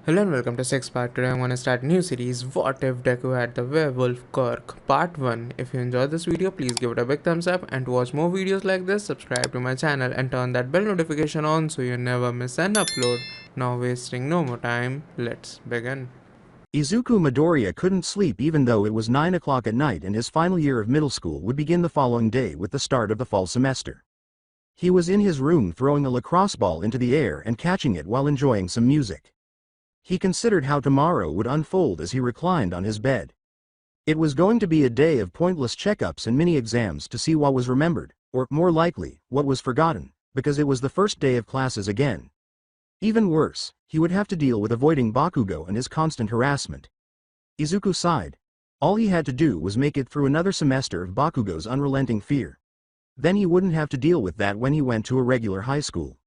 Hello and welcome to Six Part. Today I'm gonna start a new series, What If Deku Had the Werewolf Quirk, Part 1. If you enjoyed this video, please give it a big thumbs up, and to watch more videos like this, subscribe to my channel and turn that bell notification on so you never miss an upload. Now wasting no more time, let's begin. Izuku Midoriya couldn't sleep even though it was 9 o'clock at night and his final year of middle school would begin the following day with the start of the fall semester. He was in his room throwing a lacrosse ball into the air and catching it while enjoying some music. He considered how tomorrow would unfold as he reclined on his bed. It was going to be a day of pointless checkups and mini-exams to see what was remembered, or, more likely, what was forgotten, because it was the first day of classes again. Even worse, he would have to deal with avoiding Bakugo and his constant harassment. Izuku sighed. All he had to do was make it through another semester of Bakugo's unrelenting fear. Then he wouldn't have to deal with that when he went to a regular high school.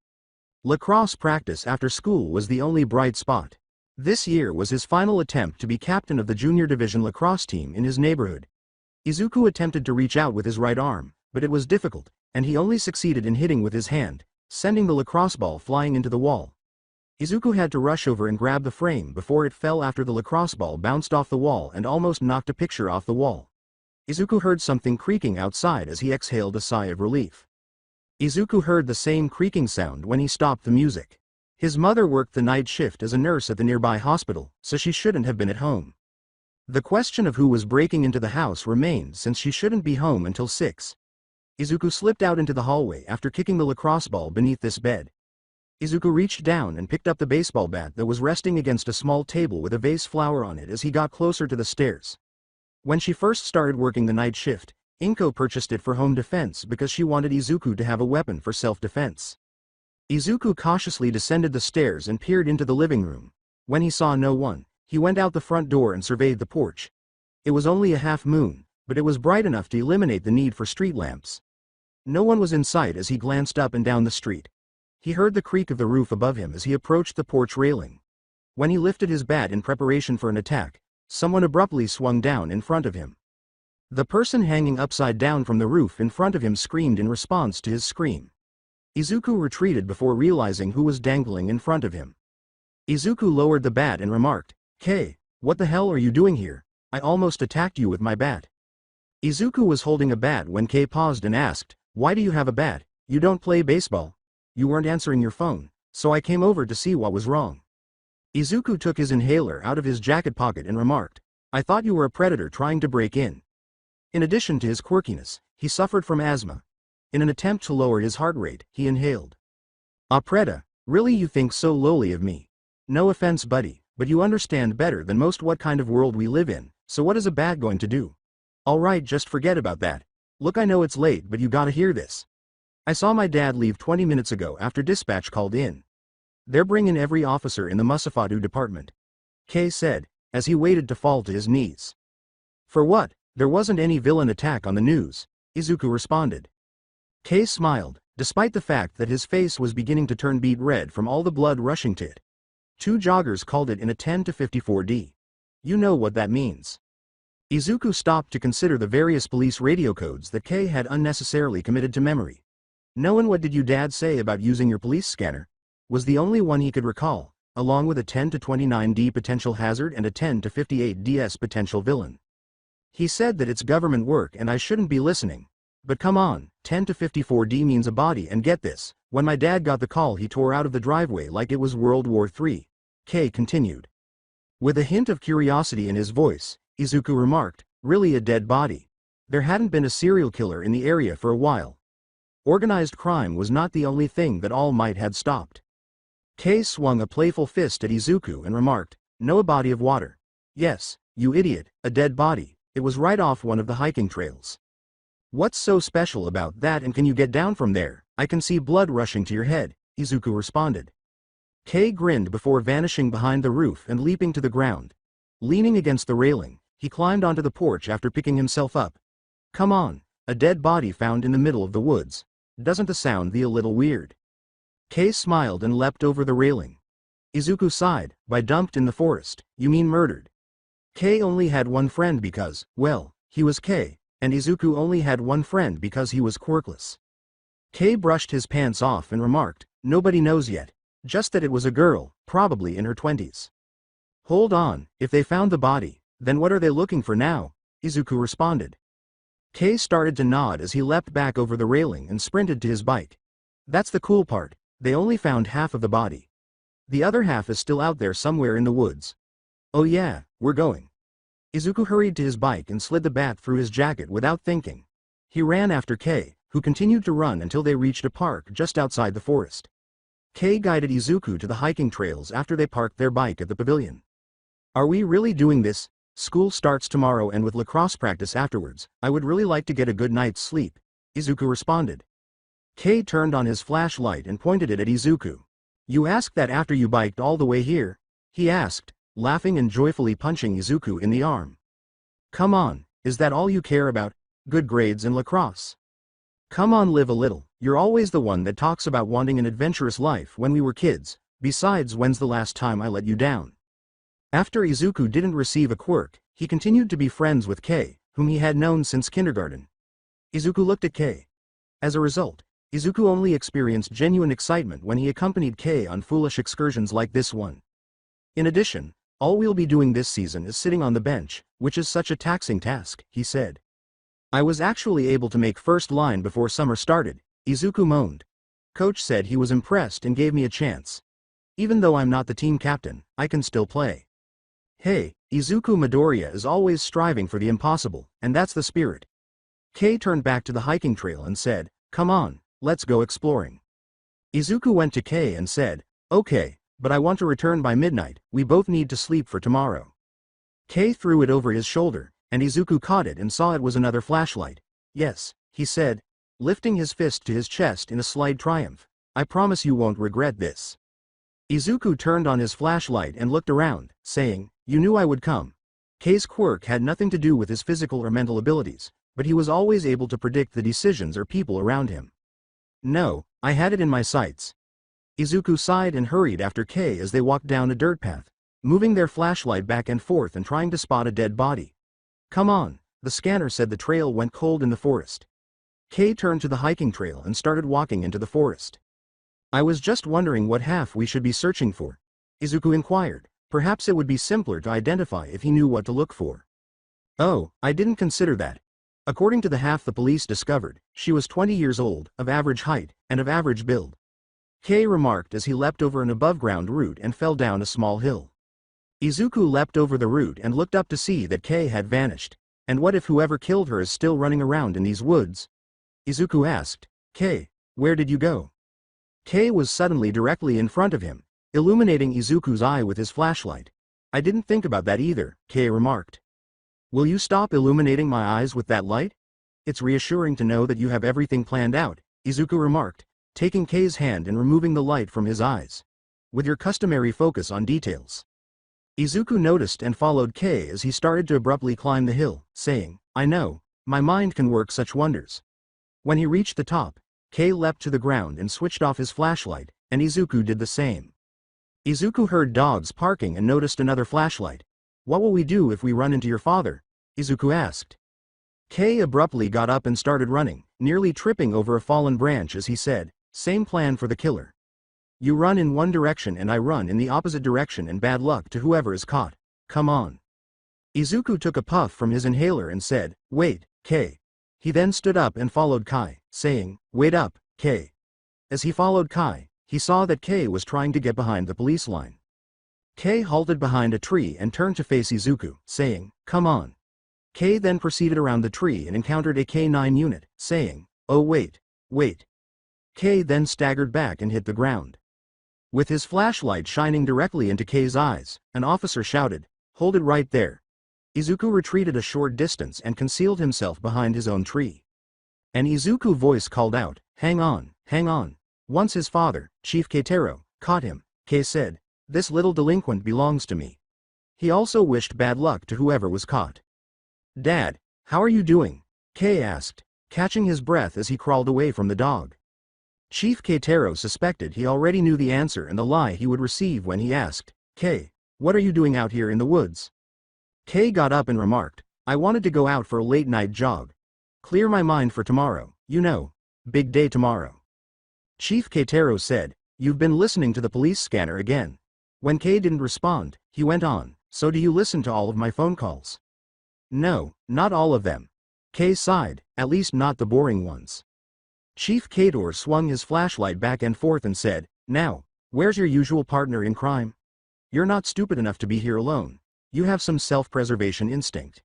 Lacrosse practice after school was the only bright spot. This year was his final attempt to be captain of the junior division lacrosse team in his neighborhood. Izuku attempted to reach out with his right arm, but it was difficult, and he only succeeded in hitting with his hand, sending the lacrosse ball flying into the wall. Izuku had to rush over and grab the frame before it fell after the lacrosse ball bounced off the wall and almost knocked a picture off the wall. Izuku heard something creaking outside as he exhaled a sigh of relief. Izuku heard the same creaking sound when he stopped the music. His mother worked the night shift as a nurse at the nearby hospital, so she shouldn't have been at home. The question of who was breaking into the house remained since she shouldn't be home until 6. Izuku slipped out into the hallway after kicking the lacrosse ball beneath this bed. Izuku reached down and picked up the baseball bat that was resting against a small table with a vase flower on it as he got closer to the stairs. When she first started working the night shift, Inko purchased it for home defense because she wanted Izuku to have a weapon for self-defense. Izuku cautiously descended the stairs and peered into the living room. When he saw no one, he went out the front door and surveyed the porch. It was only a half moon, but it was bright enough to eliminate the need for street lamps. No one was in sight as he glanced up and down the street. He heard the creak of the roof above him as he approached the porch railing. When he lifted his bat in preparation for an attack, someone abruptly swung down in front of him. The person hanging upside down from the roof in front of him screamed in response to his scream. Izuku retreated before realizing who was dangling in front of him. Izuku lowered the bat and remarked, "Kei, what the hell are you doing here? I almost attacked you with my bat." Izuku was holding a bat when Kei paused and asked, "Why do you have a bat? You don't play baseball? You weren't answering your phone, so I came over to see what was wrong." Izuku took his inhaler out of his jacket pocket and remarked, "I thought you were a predator trying to break in." In addition to his quirkiness, he suffered from asthma. In an attempt to lower his heart rate, he inhaled. "A preda, really you think so lowly of me? No offense buddy, but you understand better than most what kind of world we live in, so what is a bat going to do? Alright, just forget about that. Look, I know it's late, but you gotta hear this. I saw my dad leave 20 minutes ago after dispatch called in. They're bringing every officer in the Musafatu department," Kei said, as he waited to fall to his knees. "For what? There wasn't any villain attack on the news," Izuku responded. Kei smiled, despite the fact that his face was beginning to turn beet red from all the blood rushing to it. Two joggers called it in a 10 to 54D. You know what that means. Izuku stopped to consider the various police radio codes that Kei had unnecessarily committed to memory. "Knowin' what did you dad say about using your police scanner?" was the only one he could recall, along with a 10 to 29D potential hazard and a 10 to 58DS potential villain. "He said that it's government work and I shouldn't be listening. But come on, 10 to 54D means a body, and get this, when my dad got the call he tore out of the driveway like it was World War III, Kei continued. With a hint of curiosity in his voice, Izuku remarked, "Really a dead body? There hadn't been a serial killer in the area for a while." Organized crime was not the only thing that All Might had stopped. Kei swung a playful fist at Izuku and remarked, "No, a body of water. Yes, you idiot, a dead body. It was right off one of the hiking trails." "What's so special about that, and can you get down from there? I can see blood rushing to your head," Izuku responded. Kei grinned before vanishing behind the roof and leaping to the ground. Leaning against the railing, he climbed onto the porch after picking himself up. "Come on, a dead body found in the middle of the woods. Doesn't the sound be a little weird?" Kei smiled and leapt over the railing. Izuku sighed, "By dumped in the forest, you mean murdered?" Kei only had one friend because, well, he was Kei, and Izuku only had one friend because he was quirkless. Kei brushed his pants off and remarked, "Nobody knows yet. Just that it was a girl, probably in her 20s. Hold on, if they found the body, then what are they looking for now? Izuku responded. Kei started to nod as he leapt back over the railing and sprinted to his bike. That's the cool part, they only found half of the body. The other half is still out there somewhere in the woods. Oh yeah, we're going. Izuku hurried to his bike and slid the bat through his jacket without thinking. He ran after Kei, who continued to run until they reached a park just outside the forest. Kei guided Izuku to the hiking trails after they parked their bike at the pavilion. Are we really doing this? School starts tomorrow and with lacrosse practice afterwards, I would really like to get a good night's sleep, Izuku responded. Kei turned on his flashlight and pointed it at Izuku. You asked that after you biked all the way here? He asked, laughing and joyfully punching Izuku in the arm. Come on, is that all you care about? Good grades in lacrosse? Come on, live a little, you're always the one that talks about wanting an adventurous life when we were kids, besides when's the last time I let you down? After Izuku didn't receive a quirk, he continued to be friends with Kei, whom he had known since kindergarten. Izuku looked at Kei. As a result, Izuku only experienced genuine excitement when he accompanied Kei on foolish excursions like this one. In addition, all we'll be doing this season is sitting on the bench, which is such a taxing task, he said. I was actually able to make first line before summer started, Izuku moaned. Coach said he was impressed and gave me a chance. Even though I'm not the team captain, I can still play. Hey, Izuku Midoriya is always striving for the impossible, and that's the spirit. Kei turned back to the hiking trail and said, come on, let's go exploring. Izuku went to Kei and said, okay, but I want to return by midnight, we both need to sleep for tomorrow. Kei threw it over his shoulder, and Izuku caught it and saw it was another flashlight. Yes, he said, lifting his fist to his chest in a slight triumph. I promise you won't regret this. Izuku turned on his flashlight and looked around, saying, you knew I would come. Kei's quirk had nothing to do with his physical or mental abilities, but he was always able to predict the decisions or people around him. No, I had it in my sights. Izuku sighed and hurried after Kei as they walked down a dirt path, moving their flashlight back and forth and trying to spot a dead body. Come on, the scanner said the trail went cold in the forest. Kei turned to the hiking trail and started walking into the forest. I was just wondering what half we should be searching for, Izuku inquired. Perhaps it would be simpler to identify if he knew what to look for. Oh, I didn't consider that. According to the half the police discovered, she was 20 years old, of average height, and of average build. Kei remarked as he leapt over an above-ground route and fell down a small hill. Izuku leapt over the route and looked up to see that Kei had vanished. And what if whoever killed her is still running around in these woods? Izuku asked, Kei, where did you go? Kei was suddenly directly in front of him, illuminating Izuku's eye with his flashlight. I didn't think about that either, Kei remarked. Will you stop illuminating my eyes with that light? It's reassuring to know that you have everything planned out, Izuku remarked, taking Kei's hand and removing the light from his eyes. With your customary focus on details. Izuku noticed and followed Kei as he started to abruptly climb the hill, saying, I know, my mind can work such wonders. When he reached the top, Kei leapt to the ground and switched off his flashlight, and Izuku did the same. Izuku heard dogs barking and noticed another flashlight. What will we do if we run into your father? Izuku asked. Kei abruptly got up and started running, nearly tripping over a fallen branch as he said, same plan for the killer. You run in one direction and I run in the opposite direction and bad luck to whoever is caught. Come on. Izuku took a puff from his inhaler and said, wait, Kei. He then stood up and followed Kai, saying, wait up, Kei. As he followed Kai, he saw that Kei was trying to get behind the police line. Kei halted behind a tree and turned to face Izuku, saying, come on. Kei then proceeded around the tree and encountered a K9 unit, saying, oh wait. Kei then staggered back and hit the ground. With his flashlight shining directly into Kei's eyes, an officer shouted, hold it right there. Izuku retreated a short distance and concealed himself behind his own tree. An Izuku voice called out, hang on. Once his father, Chief Keitaro, caught him, Kei said, this little delinquent belongs to me. He also wished bad luck to whoever was caught. Dad, how are you doing? Kei asked, catching his breath as he crawled away from the dog. Chief Keitaro suspected he already knew the answer and the lie he would receive when he asked, Kei, what are you doing out here in the woods? Kei got up and remarked, I wanted to go out for a late-night jog. Clear my mind for tomorrow, you know, big day tomorrow. Chief Keitaro said, you've been listening to the police scanner again. When Kei didn't respond, he went on, "So do you listen to all of my phone calls?" "No, not all of them." Kei sighed, "At least not the boring ones." Chief Kador swung his flashlight back and forth and said, "Now, where's your usual partner in crime? You're not stupid enough to be here alone. You have some self-preservation instinct."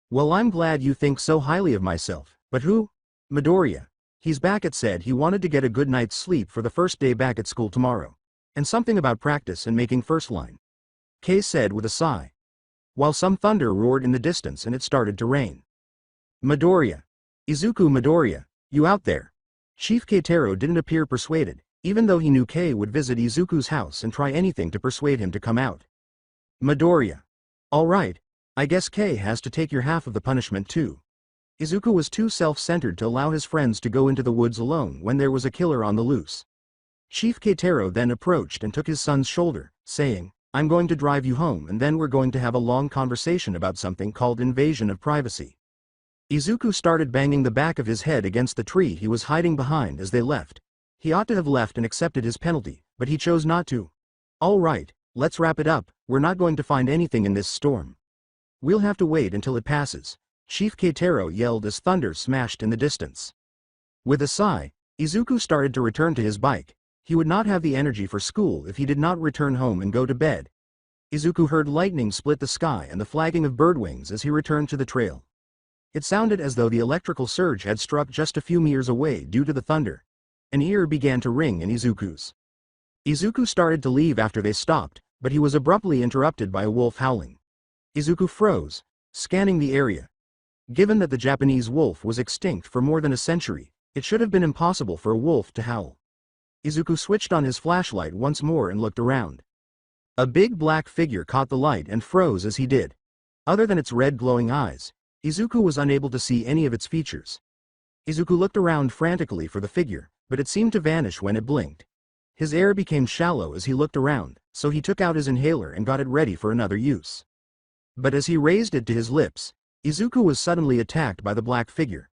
"Well, I'm glad you think so highly of myself, but who?" "Midoriya. He's back at said he wanted to get a good night's sleep for the first day back at school tomorrow. And something about practice and making first line," Kei said with a sigh. While some thunder roared in the distance and it started to rain. "Midoriya. Izuku Midoriya, you out there?" Chief Keitaro didn't appear persuaded, even though he knew Kei would visit Izuku's house and try anything to persuade him to come out. "Midoriya. All right, I guess Kei has to take your half of the punishment too." Izuku was too self-centered to allow his friends to go into the woods alone when there was a killer on the loose. Chief Keitaro then approached and took his son's shoulder, saying, "I'm going to drive you home and then we're going to have a long conversation about something called invasion of privacy." Izuku started banging the back of his head against the tree he was hiding behind as they left. He ought to have left and accepted his penalty, but he chose not to. "All right, let's wrap it up, we're not going to find anything in this storm. We'll have to wait until it passes," Chief Keitaro yelled as thunder smashed in the distance. With a sigh, Izuku started to return to his bike. He would not have the energy for school if he did not return home and go to bed. Izuku heard lightning split the sky and the flagging of bird wings as he returned to the trail. It sounded as though the electrical surge had struck just a few meters away due to the thunder. An ear began to ring in Izuku's. Izuku started to leave after they stopped, but he was abruptly interrupted by a wolf howling. Izuku froze, scanning the area. Given that the Japanese wolf was extinct for more than a century, it should have been impossible for a wolf to howl. Izuku switched on his flashlight once more and looked around. A big black figure caught the light and froze as he did. Other than its red glowing eyes, Izuku was unable to see any of its features. Izuku looked around frantically for the figure, but it seemed to vanish when it blinked. His air became shallow as he looked around, so he took out his inhaler and got it ready for another use. But as he raised it to his lips, Izuku was suddenly attacked by the black figure.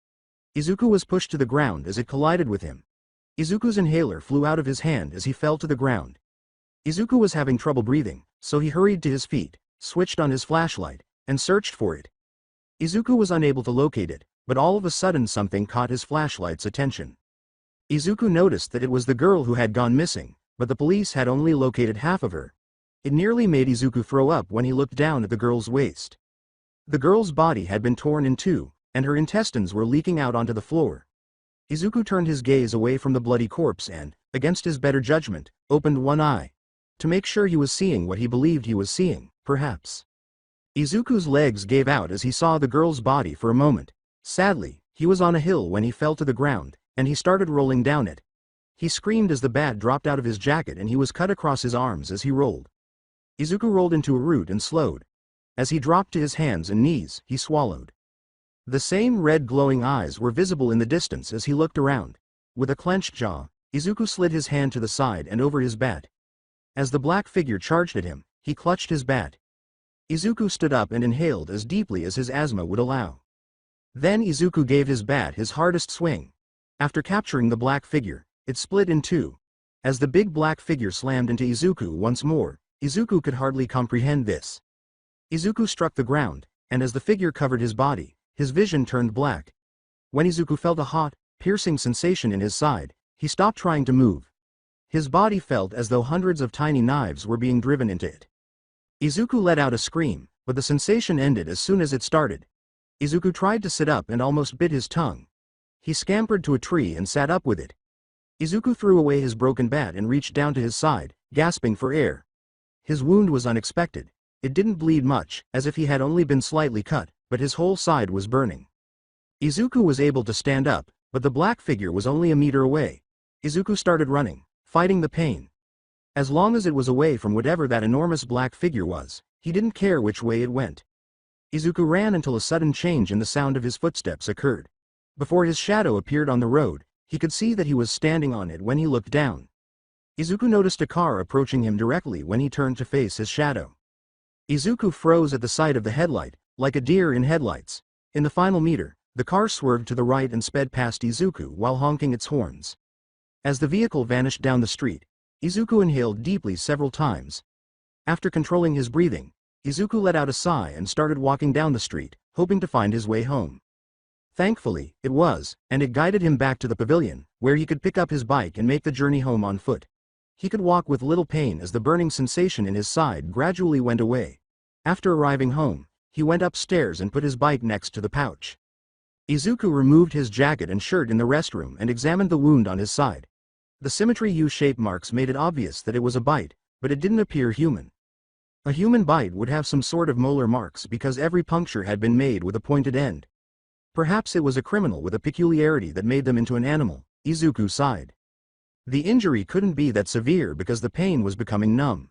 Izuku was pushed to the ground as it collided with him. Izuku's inhaler flew out of his hand as he fell to the ground. Izuku was having trouble breathing, so he hurried to his feet, switched on his flashlight, and searched for it. Izuku was unable to locate it, but all of a sudden something caught his flashlight's attention. Izuku noticed that it was the girl who had gone missing, but the police had only located half of her. It nearly made Izuku throw up when he looked down at the girl's waist. The girl's body had been torn in two, and her intestines were leaking out onto the floor. Izuku turned his gaze away from the bloody corpse and, against his better judgment, opened one eye. To make sure he was seeing what he believed he was seeing, perhaps. Izuku's legs gave out as he saw the girl's body for a moment. Sadly, he was on a hill when he fell to the ground, and he started rolling down it. He screamed as the bat dropped out of his jacket and he was cut across his arms as he rolled. Izuku rolled into a root and slowed. As he dropped to his hands and knees, he swallowed. The same red glowing eyes were visible in the distance as he looked around. With a clenched jaw, Izuku slid his hand to the side and over his bat. As the black figure charged at him, he clutched his bat. Izuku stood up and inhaled as deeply as his asthma would allow. Then Izuku gave his bat his hardest swing. After capturing the black figure, it split in two. As the big black figure slammed into Izuku once more, Izuku could hardly comprehend this. Izuku struck the ground, and as the figure covered his body, his vision turned black. When Izuku felt a hot, piercing sensation in his side, he stopped trying to move. His body felt as though hundreds of tiny knives were being driven into it. Izuku let out a scream, but the sensation ended as soon as it started. Izuku tried to sit up and almost bit his tongue. He scampered to a tree and sat up with it. Izuku threw away his broken bat and reached down to his side, gasping for air. His wound was unexpected. It didn't bleed much, as if he had only been slightly cut, but his whole side was burning. Izuku was able to stand up, but the black figure was only a meter away. Izuku started running, fighting the pain. As long as it was away from whatever that enormous black figure was, he didn't care which way it went. Izuku ran until a sudden change in the sound of his footsteps occurred. Before his shadow appeared on the road, he could see that he was standing on it when he looked down. Izuku noticed a car approaching him directly when he turned to face his shadow. Izuku froze at the sight of the headlight, like a deer in headlights. In the final meter, the car swerved to the right and sped past Izuku while honking its horns. As the vehicle vanished down the street, Izuku inhaled deeply several times. After controlling his breathing, Izuku let out a sigh and started walking down the street, hoping to find his way home. Thankfully, it was, and it guided him back to the pavilion, where he could pick up his bike and make the journey home on foot. He could walk with little pain as the burning sensation in his side gradually went away. After arriving home, he went upstairs and put his bike next to the pouch. Izuku removed his jacket and shirt in the restroom and examined the wound on his side. The symmetry U-shape marks made it obvious that it was a bite, but it didn't appear human. A human bite would have some sort of molar marks because every puncture had been made with a pointed end. Perhaps it was a criminal with a peculiarity that made them into an animal, Izuku sighed. The injury couldn't be that severe because the pain was becoming numb.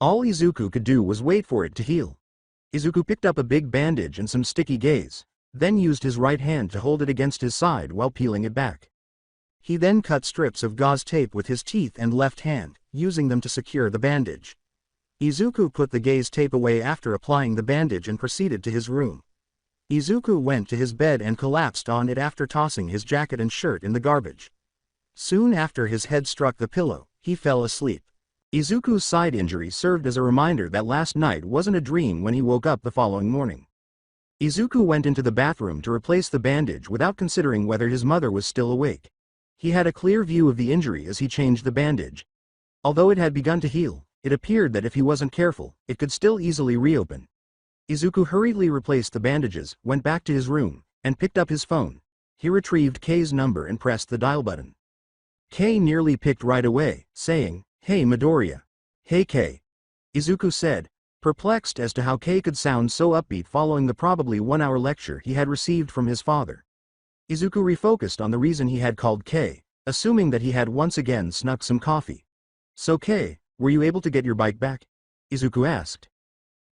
All Izuku could do was wait for it to heal. Izuku picked up a big bandage and some sticky gauze, then used his right hand to hold it against his side while peeling it back. He then cut strips of gauze tape with his teeth and left hand, using them to secure the bandage. Izuku put the gauze tape away after applying the bandage and proceeded to his room. Izuku went to his bed and collapsed on it after tossing his jacket and shirt in the garbage. Soon after his head struck the pillow, he fell asleep. Izuku's side injury served as a reminder that last night wasn't a dream when he woke up the following morning. Izuku went into the bathroom to replace the bandage without considering whether his mother was still awake. He had a clear view of the injury as he changed the bandage. Although it had begun to heal, it appeared that if he wasn't careful, it could still easily reopen. Izuku hurriedly replaced the bandages, went back to his room, and picked up his phone. He retrieved Kei's number and pressed the dial button. Kei nearly picked right away, saying, "Hey Midoriya." "Hey Kei," Izuku said, perplexed as to how Kei could sound so upbeat following the probably 1-hour lecture he had received from his father. Izuku refocused on the reason he had called Kei, assuming that he had once again snuck some coffee. "So Kei, were you able to get your bike back?" Izuku asked.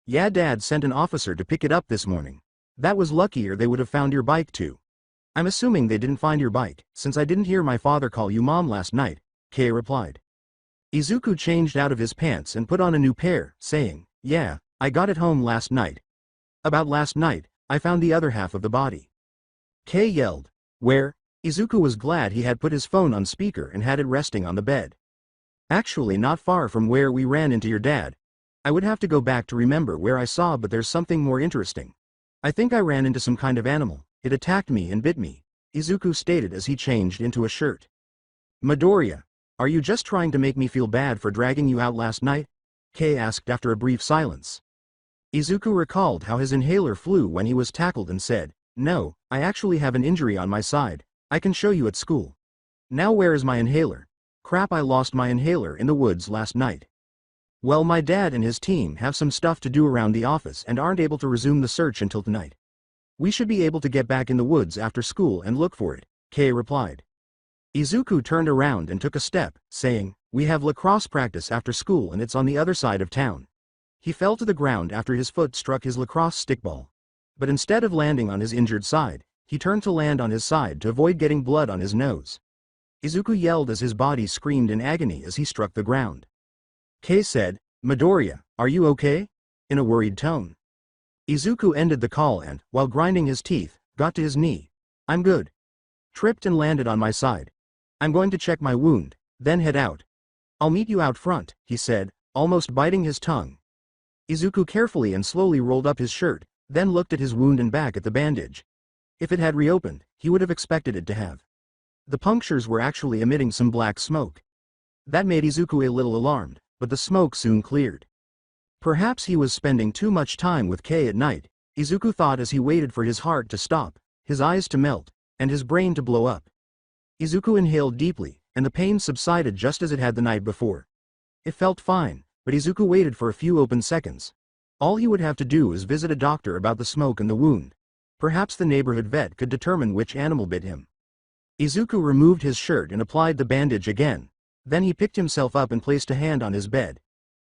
"Yeah, Dad sent an officer to pick it up this morning. That was lucky or they would have found your bike too." "I'm assuming they didn't find your bike, since I didn't hear my father call you Mom last night," Kei replied. Izuku changed out of his pants and put on a new pair, saying, "Yeah, I got it home last night. About last night, I found the other half of the body." Kei yelled, "Where?" Izuku was glad he had put his phone on speaker and had it resting on the bed. "Actually not far from where we ran into your dad. I would have to go back to remember where I saw, but there's something more interesting. I think I ran into some kind of animal. It attacked me and bit me," Izuku stated as he changed into a shirt. "Midoriya, are you just trying to make me feel bad for dragging you out last night?" Kei asked after a brief silence. Izuku recalled how his inhaler flew when he was tackled and said, "No, I actually have an injury on my side. I can show you at school." "Now where is my inhaler?" "Crap, I lost my inhaler in the woods last night." "Well, my dad and his team have some stuff to do around the office and aren't able to resume the search until tonight. We should be able to get back in the woods after school and look for it," Kei replied. Izuku turned around and took a step, saying, "We have lacrosse practice after school and it's on the other side of town." He fell to the ground after his foot struck his lacrosse stickball. But instead of landing on his injured side, he turned to land on his side to avoid getting blood on his nose. Izuku yelled as his body screamed in agony as he struck the ground. Kei said, "Midoriya, are you okay?" in a worried tone. Izuku ended the call and, while grinding his teeth, got to his knee. "I'm good." Tripped and landed on my side. "I'm going to check my wound, then head out." "I'll meet you out front," he said, almost biting his tongue. Izuku carefully and slowly rolled up his shirt, then looked at his wound and back at the bandage. If it had reopened, he would have expected it to have. The punctures were actually emitting some black smoke. That made Izuku a little alarmed, but the smoke soon cleared. Perhaps he was spending too much time with Kei at night, Izuku thought as he waited for his heart to stop, his eyes to melt, and his brain to blow up. Izuku inhaled deeply, and the pain subsided just as it had the night before. It felt fine, but Izuku waited for a few open seconds. All he would have to do is visit a doctor about the smoke and the wound. Perhaps the neighborhood vet could determine which animal bit him. Izuku removed his shirt and applied the bandage again. Then he picked himself up and placed a hand on his bed.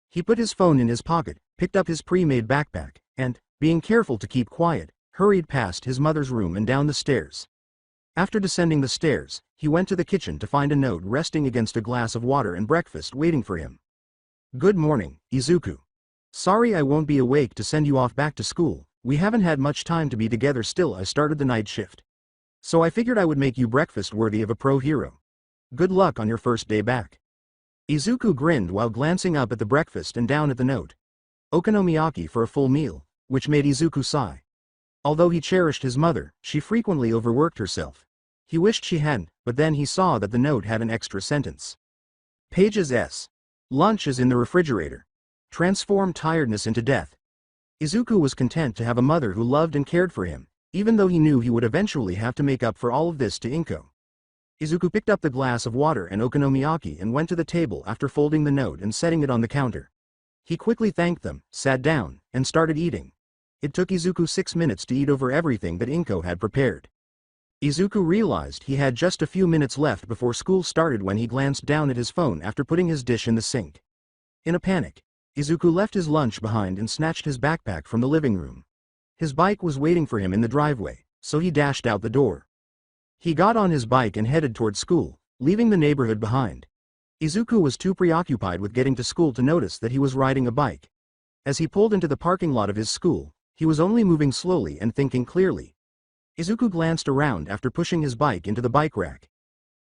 He put his phone in his pocket, picked up his pre-made backpack, and, being careful to keep quiet, hurried past his mother's room and down the stairs. After descending the stairs, he went to the kitchen to find a note resting against a glass of water and breakfast waiting for him. "Good morning, Izuku. Sorry I won't be awake to send you off back to school. We haven't had much time to be together still. I started the night shift. So I figured I would make you breakfast worthy of a pro hero. Good luck on your first day back." Izuku grinned while glancing up at the breakfast and down at the note. okonomiyaki for a full meal, which made Izuku sigh. Although he cherished his mother, she frequently overworked herself. He wished she hadn't, but then he saw that the note had an extra sentence. Pages S. Lunch is in the refrigerator. Transform tiredness into death. Izuku was content to have a mother who loved and cared for him, even though he knew he would eventually have to make up for all of this to Inko. Izuku picked up the glass of water and okonomiyaki and went to the table after folding the note and setting it on the counter. He quickly thanked them, sat down, and started eating. It took Izuku 6 minutes to eat over everything that Inko had prepared. Izuku realized he had just a few minutes left before school started when he glanced down at his phone after putting his dish in the sink. In a panic, Izuku left his lunch behind and snatched his backpack from the living room. His bike was waiting for him in the driveway, so he dashed out the door. He got on his bike and headed toward school, leaving the neighborhood behind. Izuku was too preoccupied with getting to school to notice that he was riding a bike. As he pulled into the parking lot of his school, he was only moving slowly and thinking clearly. Izuku glanced around after pushing his bike into the bike rack.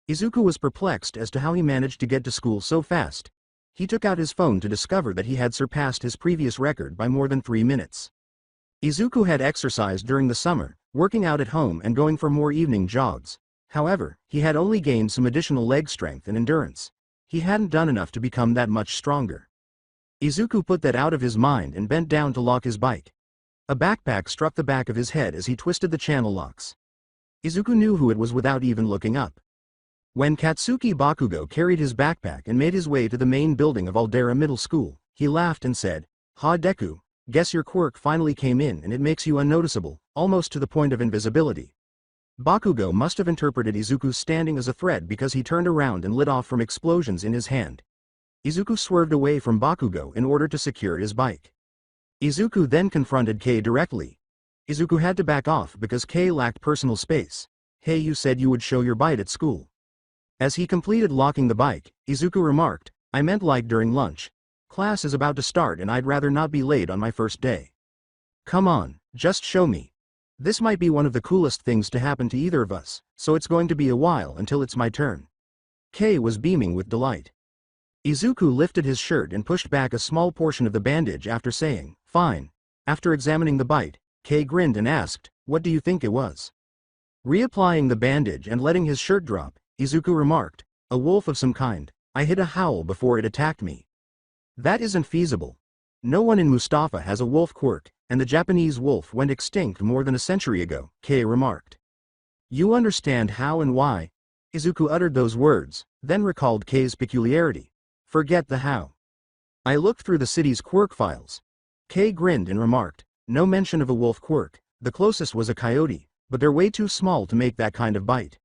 Izuku was perplexed as to how he managed to get to school so fast. He took out his phone to discover that he had surpassed his previous record by more than 3 minutes. Izuku had exercised during the summer, working out at home and going for more evening jogs. However, he had only gained some additional leg strength and endurance. He hadn't done enough to become that much stronger. Izuku put that out of his mind and bent down to lock his bike. A backpack struck the back of his head as he twisted the channel locks. Izuku knew who it was without even looking up. When Katsuki Bakugo carried his backpack and made his way to the main building of Aldera Middle School, he laughed and said, "Ha Deku, guess your quirk finally came in and it makes you unnoticeable, almost to the point of invisibility." Bakugo must have interpreted Izuku's standing as a threat because he turned around and lit off from explosions in his hand. Izuku swerved away from Bakugo in order to secure his bike. Izuku then confronted Kei directly. Izuku had to back off because Kei lacked personal space. "Hey, you said you would show your bite at school." As he completed locking the bike, Izuku remarked, "I meant like during lunch. Class is about to start and I'd rather not be late on my first day. Come on, just show me. This might be one of the coolest things to happen to either of us, so it's going to be a while until it's my turn." Kei was beaming with delight. Izuku lifted his shirt and pushed back a small portion of the bandage after saying, "Fine." After examining the bite, Kei grinned and asked, "What do you think it was?" Reapplying the bandage and letting his shirt drop, Izuku remarked, "A wolf of some kind. I hid a howl before it attacked me." "That isn't feasible. No one in Mustafa has a wolf quirk, and the Japanese wolf went extinct more than a century ago," Kei remarked. "You understand how and why?" Izuku uttered those words, then recalled Kei's peculiarity. "Forget the how. I looked through the city's quirk files." Kei grinned and remarked, "No mention of a wolf quirk. The closest was a coyote, but they're way too small to make that kind of bite."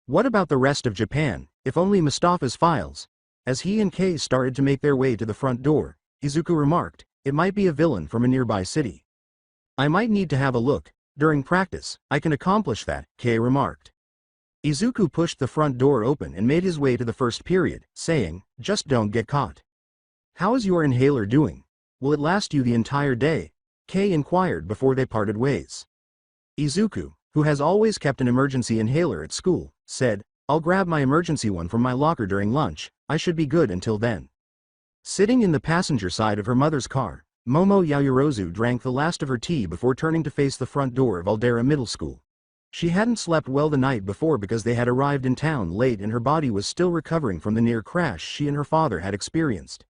"What about the rest of Japan, if only Mustafa's files?" As he and Kei started to make their way to the front door, Izuku remarked, "It might be a villain from a nearby city. I might need to have a look. During practice, I can accomplish that," Kei remarked. Izuku pushed the front door open and made his way to the first period, saying, "Just don't get caught." "How is your inhaler doing? Will it last you the entire day?" Kei inquired before they parted ways. Izuku, who has always kept an emergency inhaler at school, said, "I'll grab my emergency one from my locker during lunch. I should be good until then." Sitting in the passenger side of her mother's car, Momo Yaoyorozu drank the last of her tea before turning to face the front door of Aldera Middle School. She hadn't slept well the night before because they had arrived in town late and her body was still recovering from the near crash she and her father had experienced.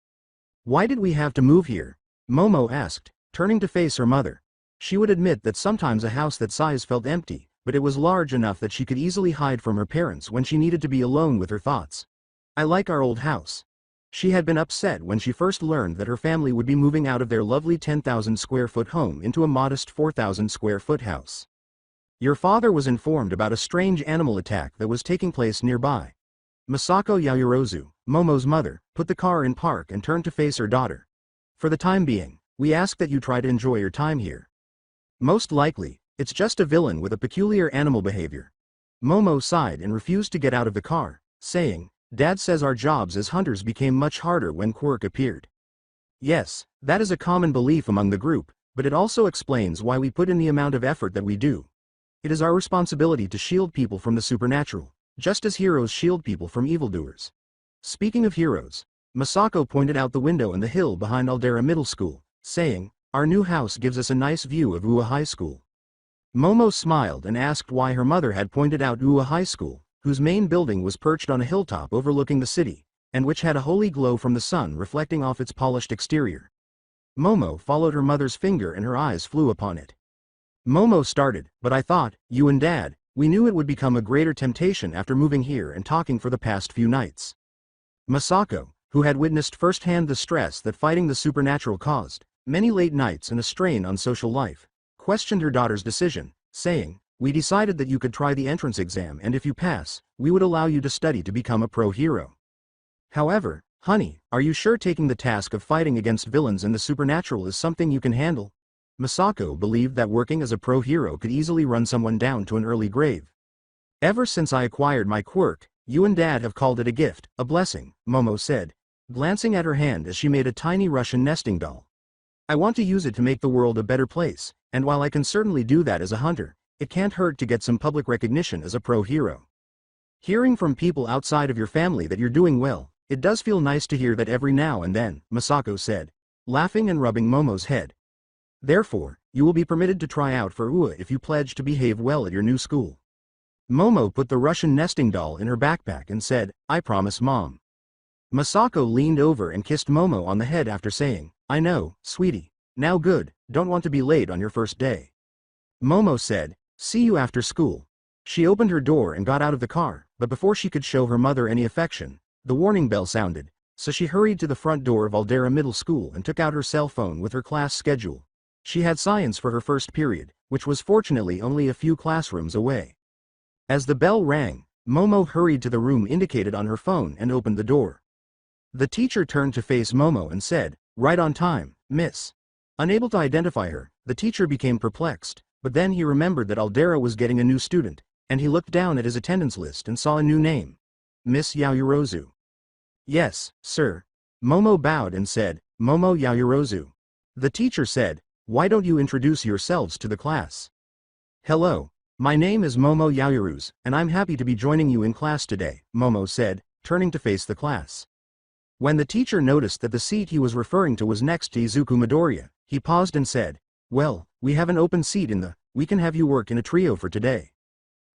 "Why did we have to move here?" Momo asked, turning to face her mother. She would admit that sometimes a house that size felt empty, but it was large enough that she could easily hide from her parents when she needed to be alone with her thoughts. "I like our old house." She had been upset when she first learned that her family would be moving out of their lovely 10,000 square foot home into a modest 4,000 square foot house. "Your father was informed about a strange animal attack that was taking place nearby." Masako Yaoyorozu, Momo's mother, put the car in park and turned to face her daughter. "For the time being, we ask that you try to enjoy your time here. Most likely, it's just a villain with a peculiar animal behavior." Momo sighed and refused to get out of the car, saying, "Dad says our jobs as hunters became much harder when Quirk appeared." "Yes, that is a common belief among the group, but it also explains why we put in the amount of effort that we do. It is our responsibility to shield people from the supernatural, just as heroes shield people from evildoers." Speaking of heroes, Masako pointed out the window and the hill behind Aldera Middle School, saying, "Our new house gives us a nice view of Ua High School." Momo smiled and asked why her mother had pointed out Ua High School, whose main building was perched on a hilltop overlooking the city, and which had a holy glow from the sun reflecting off its polished exterior. Momo followed her mother's finger and her eyes flew upon it. Momo started, "But I thought, you and Dad, we knew it would become a greater temptation after moving here and talking for the past few nights." Masako, who had witnessed firsthand the stress that fighting the supernatural caused, many late nights and a strain on social life, questioned her daughter's decision, saying, "We decided that you could try the entrance exam and if you pass, we would allow you to study to become a pro hero. However, honey, are you sure taking the task of fighting against villains and the supernatural is something you can handle?" Masako believed that working as a pro hero could easily run someone down to an early grave. "Ever since I acquired my quirk, you and Dad have called it a gift, a blessing," Momo said, glancing at her hand as she made a tiny Russian nesting doll. "I want to use it to make the world a better place, and while I can certainly do that as a hunter, it can't hurt to get some public recognition as a pro hero. Hearing from people outside of your family that you're doing well, it does feel nice to hear that every now and then," Masako said, laughing and rubbing Momo's head. "Therefore, you will be permitted to try out for UA if you pledge to behave well at your new school." Momo put the Russian nesting doll in her backpack and said, "I promise, Mom." Masako leaned over and kissed Momo on the head after saying, "I know, sweetie. Now good, don't want to be late on your first day." Momo said, "See you after school." She opened her door and got out of the car, but before she could show her mother any affection, the warning bell sounded, so she hurried to the front door of Aldera Middle School and took out her cell phone with her class schedule. She had science for her first period, which was fortunately only a few classrooms away. As the bell rang, Momo hurried to the room indicated on her phone and opened the door. The teacher turned to face Momo and said, "Right on time, miss." Unable to identify her, the teacher became perplexed, but then he remembered that Aldera was getting a new student, and he looked down at his attendance list and saw a new name. Miss Yaoyorozu. "Yes, sir." Momo bowed and said, "Momo Yaoyorozu." The teacher said, "Why don't you introduce yourselves to the class?" "Hello. My name is Momo Yaoyorozu, and I'm happy to be joining you in class today," Momo said, turning to face the class. When the teacher noticed that the seat he was referring to was next to Izuku Midoriya, he paused and said, "Well, we have an open seat we can have you work in a trio for today."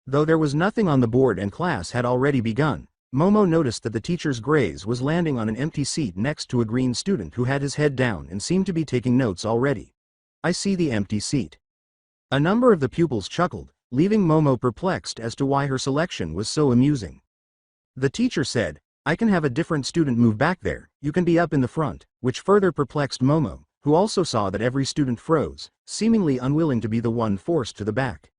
Though there was nothing on the board and class had already begun, Momo noticed that the teacher's gaze was landing on an empty seat next to a green student who had his head down and seemed to be taking notes already. "I see the empty seat." A number of the pupils chuckled, leaving Momo perplexed as to why her selection was so amusing. The teacher said, "I can have a different student move back there, you can be up in the front," which further perplexed Momo, who also saw that every student froze, seemingly unwilling to be the one forced to the back.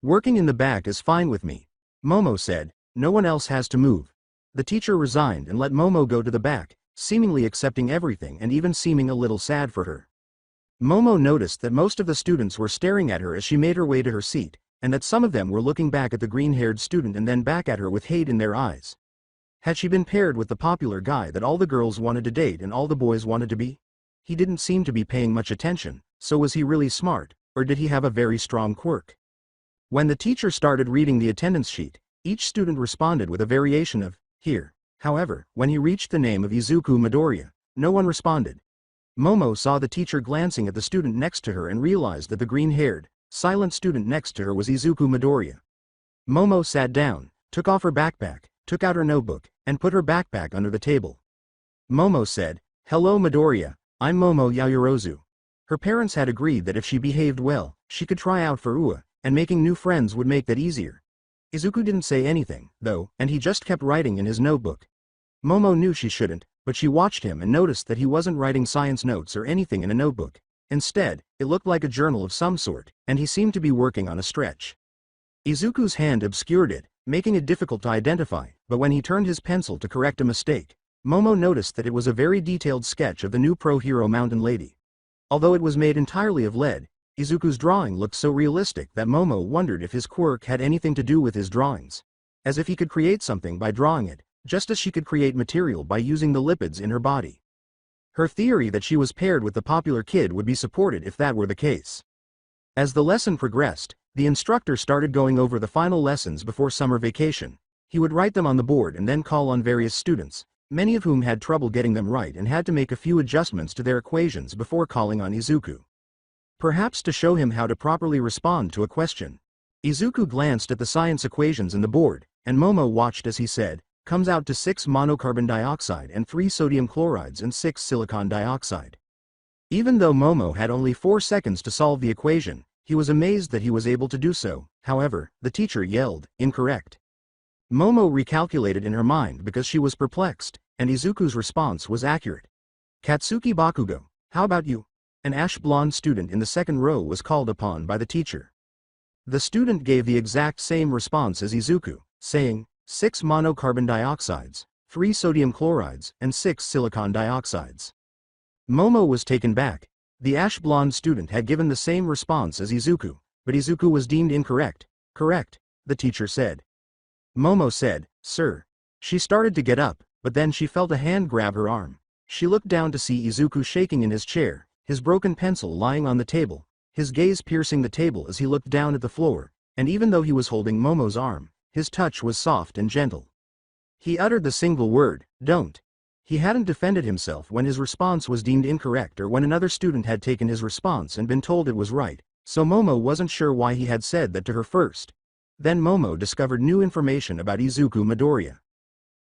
"Working in the back is fine with me," Momo said, "no one else has to move." The teacher resigned and let Momo go to the back, seemingly accepting everything and even seeming a little sad for her. Momo noticed that most of the students were staring at her as she made her way to her seat, and that some of them were looking back at the green-haired student and then back at her with hate in their eyes. Had she been paired with the popular guy that all the girls wanted to date and all the boys wanted to be? He didn't seem to be paying much attention, so was he really smart, or did he have a very strong quirk? When the teacher started reading the attendance sheet, each student responded with a variation of, "Here." However, when he reached the name of Izuku Midoriya, no one responded. Momo saw the teacher glancing at the student next to her and realized that the green-haired, silent student next to her was Izuku Midoriya. Momo sat down, took off her backpack, took out her notebook, and put her backpack under the table. Momo said, "Hello Midoriya, I'm Momo Yaoyorozu." Her parents had agreed that if she behaved well, she could try out for UA, and making new friends would make that easier. Izuku didn't say anything, though, and he just kept writing in his notebook. Momo knew she shouldn't, but she watched him and noticed that he wasn't writing science notes or anything in a notebook. Instead, it looked like a journal of some sort, and he seemed to be working on a stretch. Izuku's hand obscured it, making it difficult to identify, but when he turned his pencil to correct a mistake, Momo noticed that it was a very detailed sketch of the new pro-hero mountain lady. Although it was made entirely of lead, Izuku's drawing looked so realistic that Momo wondered if his quirk had anything to do with his drawings. As if he could create something by drawing it, just as she could create material by using the lipids in her body. Her theory that she was paired with the popular kid would be supported if that were the case. As the lesson progressed, the instructor started going over the final lessons before summer vacation. He would write them on the board and then call on various students, many of whom had trouble getting them right and had to make a few adjustments to their equations before calling on Izuku. Perhaps to show him how to properly respond to a question. Izuku glanced at the science equations in the board, and Momo watched as he said, comes out to 6 monocarbon dioxide and 3 sodium chlorides and 6 silicon dioxide. Even though Momo had only 4 seconds to solve the equation, he was amazed that he was able to do so. However, the teacher yelled, incorrect. Momo recalculated in her mind because she was perplexed, and Izuku's response was accurate. Katsuki Bakugo, how about you? An ash-blonde student in the second row was called upon by the teacher. The student gave the exact same response as Izuku, saying, 6 monocarbon dioxides, 3 sodium chlorides, and 6 silicon dioxides. Momo was taken back. The ash-blonde student had given the same response as Izuku, but Izuku was deemed incorrect. Correct, the teacher said. Momo said, sir. She started to get up, but then she felt a hand grab her arm. She looked down to see Izuku shaking in his chair, his broken pencil lying on the table, his gaze piercing the table as he looked down at the floor, and even though he was holding Momo's arm, his touch was soft and gentle. He uttered the single word, don't. He hadn't defended himself when his response was deemed incorrect or when another student had taken his response and been told it was right, so Momo wasn't sure why he had said that to her first. Then Momo discovered new information about Izuku Midoriya.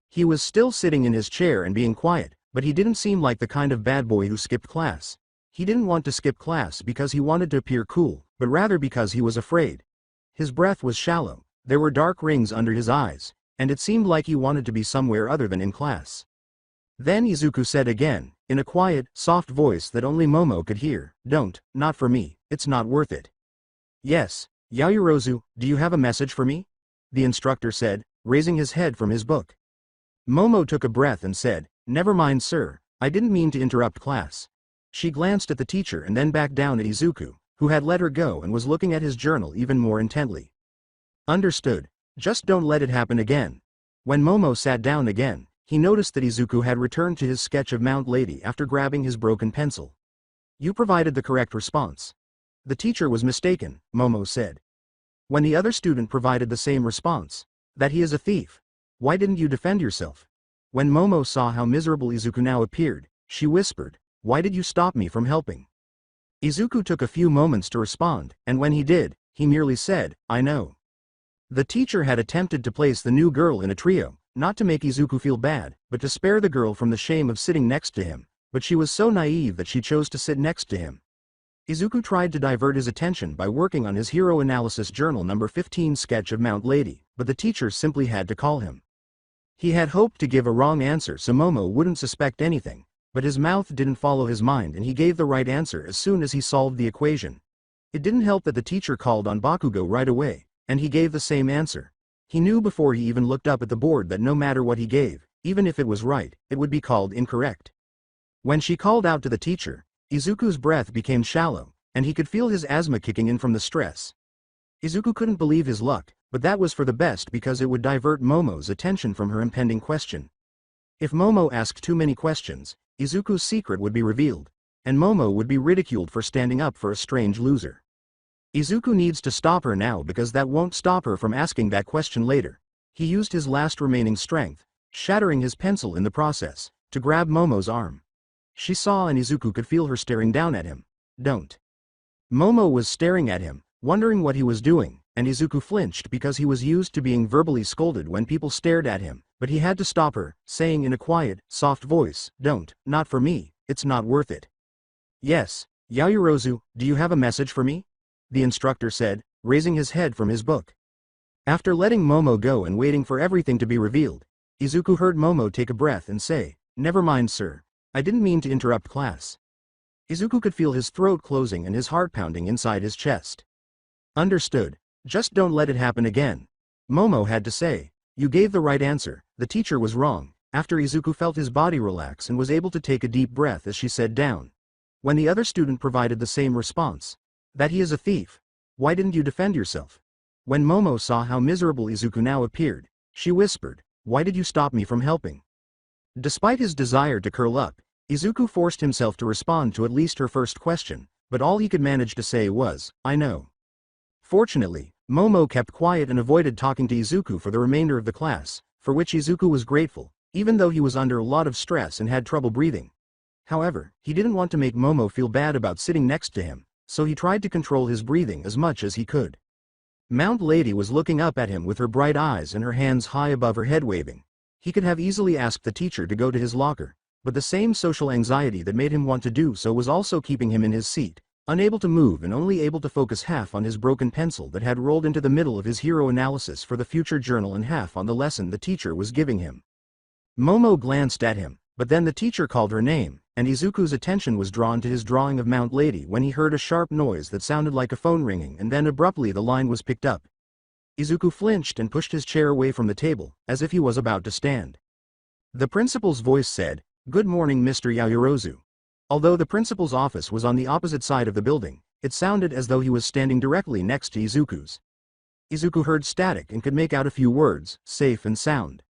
He was still sitting in his chair and being quiet, but he didn't seem like the kind of bad boy who skipped class. He didn't want to skip class because he wanted to appear cool, but rather because he was afraid. His breath was shallow, there were dark rings under his eyes, and it seemed like he wanted to be somewhere other than in class. Then Izuku said again, in a quiet, soft voice that only Momo could hear, don't, not for me, it's not worth it. Yes, Yaoyorozu, do you have a message for me? The instructor said, raising his head from his book. Momo took a breath and said, never mind sir, I didn't mean to interrupt class. She glanced at the teacher and then back down at Izuku, who had let her go and was looking at his journal even more intently. Understood, just don't let it happen again. When Momo sat down again, he noticed that Izuku had returned to his sketch of Mount Lady after grabbing his broken pencil. You provided the correct response. The teacher was mistaken, Momo said. When the other student provided the same response, that he is a thief. Why didn't you defend yourself? When Momo saw how miserable Izuku now appeared, she whispered, why did you stop me from helping? Izuku took a few moments to respond, and when he did, he merely said, I know. The teacher had attempted to place the new girl in a trio, not to make Izuku feel bad, but to spare the girl from the shame of sitting next to him, but she was so naive that she chose to sit next to him. Izuku tried to divert his attention by working on his Hero Analysis Journal number 15 sketch of Mount Lady, but the teacher simply had to call him. He had hoped to give a wrong answer so Momo wouldn't suspect anything, but his mouth didn't follow his mind and he gave the right answer as soon as he solved the equation. It didn't help that the teacher called on Bakugo right away, and he gave the same answer. He knew before he even looked up at the board that no matter what he gave, even if it was right, it would be called incorrect. When she called out to the teacher, Izuku's breath became shallow, and he could feel his asthma kicking in from the stress. Izuku couldn't believe his luck, but that was for the best because it would divert Momo's attention from her impending question. If Momo asked too many questions, Izuku's secret would be revealed, and Momo would be ridiculed for standing up for a strange loser. Izuku needs to stop her now because that won't stop her from asking that question later. He used his last remaining strength, shattering his pencil in the process, to grab Momo's arm. She saw and Izuku could feel her staring down at him. Don't. Momo was staring at him, wondering what he was doing, and Izuku flinched because he was used to being verbally scolded when people stared at him, but he had to stop her, saying in a quiet, soft voice, don't, not for me, it's not worth it. Yes, Yaoyorozu, do you have a message for me? The instructor said, raising his head from his book. After letting Momo go and waiting for everything to be revealed, Izuku heard Momo take a breath and say, never mind sir, I didn't mean to interrupt class. Izuku could feel his throat closing and his heart pounding inside his chest. Understood, just don't let it happen again. Momo had to say, you gave the right answer, the teacher was wrong, after Izuku felt his body relax and was able to take a deep breath as she said down. When the other student provided the same response, that he is a thief. Why didn't you defend yourself? When Momo saw how miserable Izuku now appeared, she whispered, why did you stop me from helping? Despite his desire to curl up, Izuku forced himself to respond to at least her first question, but all he could manage to say was, I know. Fortunately, Momo kept quiet and avoided talking to Izuku for the remainder of the class, for which Izuku was grateful, even though he was under a lot of stress and had trouble breathing. However, he didn't want to make Momo feel bad about sitting next to him, so he tried to control his breathing as much as he could. Mount Lady was looking up at him with her bright eyes and her hands high above her head waving. He could have easily asked the teacher to go to his locker, but the same social anxiety that made him want to do so was also keeping him in his seat, unable to move and only able to focus half on his broken pencil that had rolled into the middle of his hero analysis for the future journal and half on the lesson the teacher was giving him. Momo glanced at him, but then the teacher called her name, and Izuku's attention was drawn to his drawing of Mount Lady when he heard a sharp noise that sounded like a phone ringing, and then abruptly the line was picked up. Izuku flinched and pushed his chair away from the table, as if he was about to stand. The principal's voice said, "Good morning, Mr. Yaoyorozu." Although the principal's office was on the opposite side of the building, it sounded as though he was standing directly next to Izuku's. Izuku heard static and could make out a few words, safe and sound.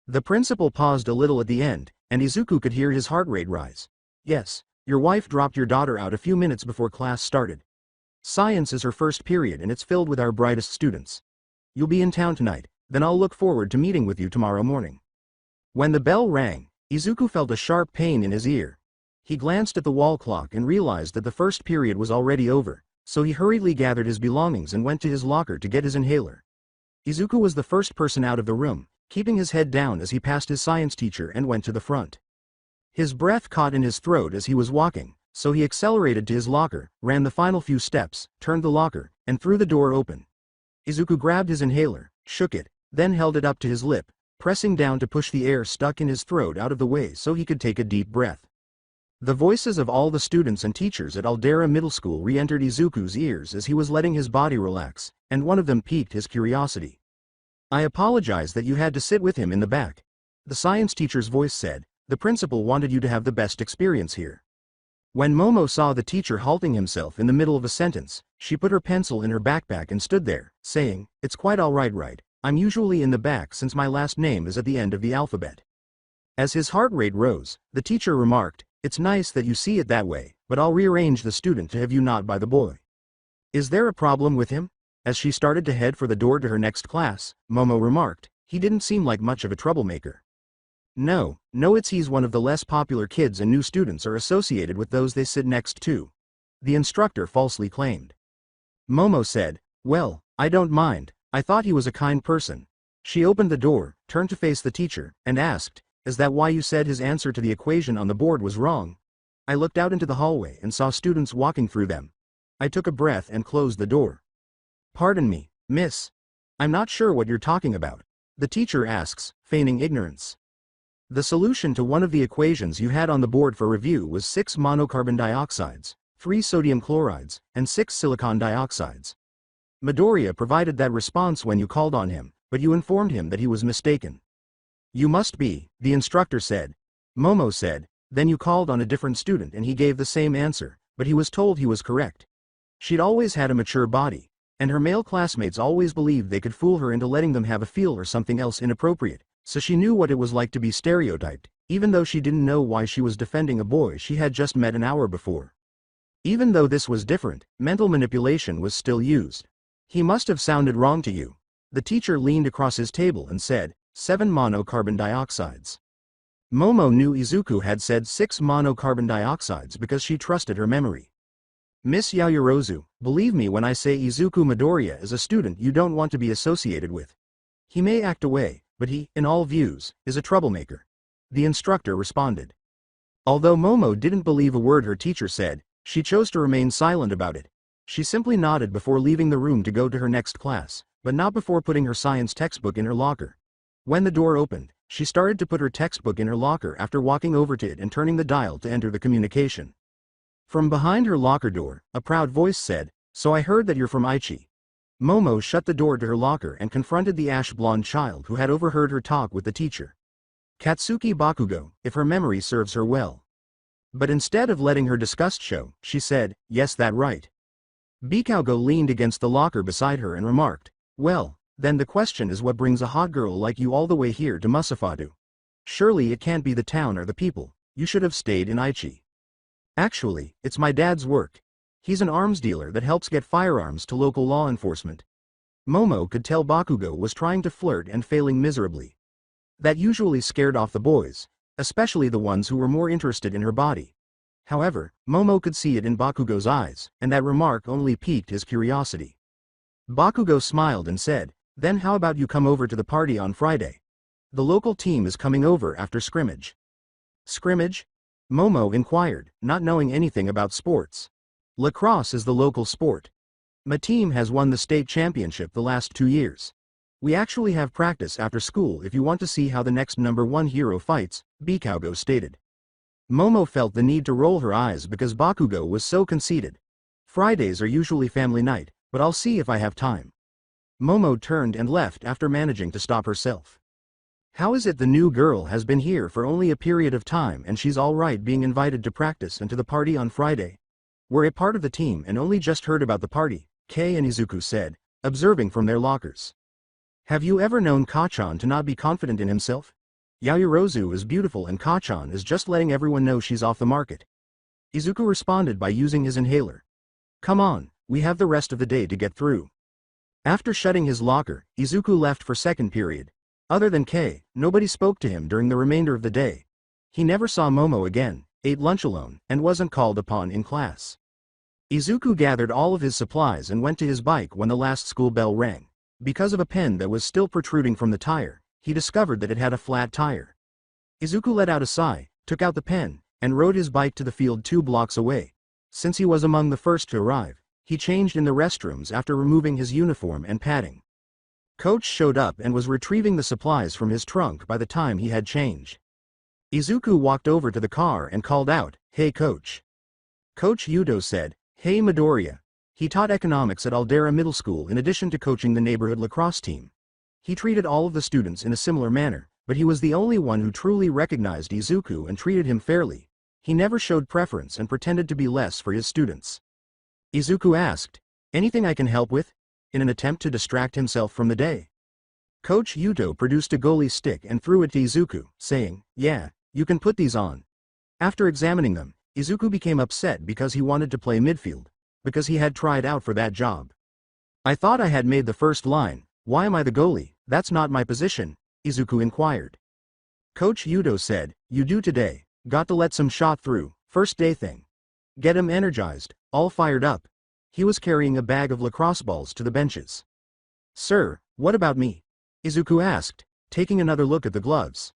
The principal paused a little at the end, and Izuku could hear his heart rate rise. "Yes, your wife dropped your daughter out a few minutes before class started. Science is her first period and it's filled with our brightest students. You'll be in town tonight, then I'll look forward to meeting with you tomorrow morning." When the bell rang, Izuku felt a sharp pain in his ear. He glanced at the wall clock and realized that the first period was already over, so he hurriedly gathered his belongings and went to his locker to get his inhaler. Izuku was the first person out of the room, keeping his head down as he passed his science teacher and went to the front. His breath caught in his throat as he was walking, so he accelerated to his locker, ran the final few steps, turned the locker, and threw the door open. Izuku grabbed his inhaler, shook it, then held it up to his lip, pressing down to push the air stuck in his throat out of the way so he could take a deep breath. The voices of all the students and teachers at Aldera Middle School re-entered Izuku's ears as he was letting his body relax, and one of them piqued his curiosity. "I apologize that you had to sit with him in the back," the science teacher's voice said. "The principal wanted you to have the best experience here." When Momo saw the teacher halting himself in the middle of a sentence, she put her pencil in her backpack and stood there, saying, "It's quite all right. I'm usually in the back since my last name is at the end of the alphabet." As his heart rate rose, the teacher remarked, "It's nice that you see it that way, but I'll rearrange the student to have you not by the boy." "Is there a problem with him?" As she started to head for the door to her next class, Momo remarked, "He didn't seem like much of a troublemaker." No, he's one of the less popular kids and new students are associated with those they sit next to," the instructor falsely claimed. Momo said, "Well, I don't mind, I thought he was a kind person." She opened the door, turned to face the teacher, and asked, "Is that why you said his answer to the equation on the board was wrong?" I looked out into the hallway and saw students walking through them. I took a breath and closed the door. "Pardon me, miss. I'm not sure what you're talking about," the teacher asks, feigning ignorance. "The solution to one of the equations you had on the board for review was 6 monocarbon dioxides, 3 sodium chlorides, and 6 silicon dioxides. Midoriya provided that response when you called on him, but you informed him that he was mistaken." "You must be," the instructor said. Momo said, "Then you called on a different student and he gave the same answer, but he was told he was correct." She'd always had a mature body, and her male classmates always believed they could fool her into letting them have a feel or something else inappropriate, so she knew what it was like to be stereotyped, even though she didn't know why she was defending a boy she had just met an hour before. Even though this was different, mental manipulation was still used. "He must have sounded wrong to you." The teacher leaned across his table and said, 7 monocarbon dioxides. Momo knew Izuku had said 6 monocarbon dioxides because she trusted her memory. "Miss Yaoyorozu, believe me when I say Izuku Midoriya is a student you don't want to be associated with. He may act away, but he, in all views, is a troublemaker," the instructor responded. Although Momo didn't believe a word her teacher said, she chose to remain silent about it. She simply nodded before leaving the room to go to her next class, but not before putting her science textbook in her locker. When the door opened, she started to put her textbook in her locker after walking over to it and turning the dial to enter the communication. From behind her locker door, a proud voice said, "So I heard that you're from Aichi." Momo shut the door to her locker and confronted the ash-blonde child who had overheard her talk with the teacher. Katsuki Bakugo, if her memory serves her well. But instead of letting her disgust show, she said, "Yes, that right." Bikugo leaned against the locker beside her and remarked, "Well, then the question is what brings a hot girl like you all the way here to Musafatu? Surely it can't be the town or the people, you should have stayed in Aichi." "Actually, it's my dad's work. He's an arms dealer that helps get firearms to local law enforcement." Momo could tell Bakugo was trying to flirt and failing miserably. That usually scared off the boys, especially the ones who were more interested in her body. However, Momo could see it in Bakugo's eyes, and that remark only piqued his curiosity. Bakugo smiled and said, "Then how about you come over to the party on Friday? The local team is coming over after scrimmage." Scrimmage? Momo inquired, not knowing anything about sports. Lacrosse is the local sport. My team has won the state championship the last 2 years. We actually have practice after school if you want to see how the next #1 hero fights, Bakugo stated. Momo felt the need to roll her eyes because Bakugo was so conceited. Fridays are usually family night, but I'll see if I have time. Momo turned and left after managing to stop herself. How is it the new girl has been here for only a period of time and she's alright being invited to practice and to the party on Friday? We're a part of the team and only just heard about the party, Kei and Izuku said, observing from their lockers. Have you ever known Kachan to not be confident in himself? Yaoyorozu is beautiful and Kachan is just letting everyone know she's off the market. Izuku responded by using his inhaler. Come on, we have the rest of the day to get through. After shutting his locker, Izuku left for second period. Other than Kei, nobody spoke to him during the remainder of the day. He never saw Momo again, ate lunch alone, and wasn't called upon in class. Izuku gathered all of his supplies and went to his bike when the last school bell rang. Because of a pen that was still protruding from the tire, he discovered that it had a flat tire. Izuku let out a sigh, took out the pen, and rode his bike to the field 2 blocks away. Since he was among the first to arrive, he changed in the restrooms after removing his uniform and padding. Coach showed up and was retrieving the supplies from his trunk by the time he had changed. Izuku walked over to the car and called out, "Hey Coach." Coach Yudo said, "Hey Midoriya." He taught economics at Aldera Middle School in addition to coaching the neighborhood lacrosse team. He treated all of the students in a similar manner, but he was the only one who truly recognized Izuku and treated him fairly. He never showed preference and pretended to be less for his students. Izuku asked, "Anything I can help with?" in an attempt to distract himself from the day. Coach Yudo produced a goalie stick and threw it to Izuku, saying, "Yeah, you can put these on." After examining them, Izuku became upset because he wanted to play midfield, because he had tried out for that job. "I thought I had made the first line, why am I the goalie? That's not my position," Izuku inquired. Coach Yudo said, "You do today, got to let some shot through, first day thing. Get him energized, all fired up." He was carrying a bag of lacrosse balls to the benches. "Sir, what about me?" Izuku asked, taking another look at the gloves.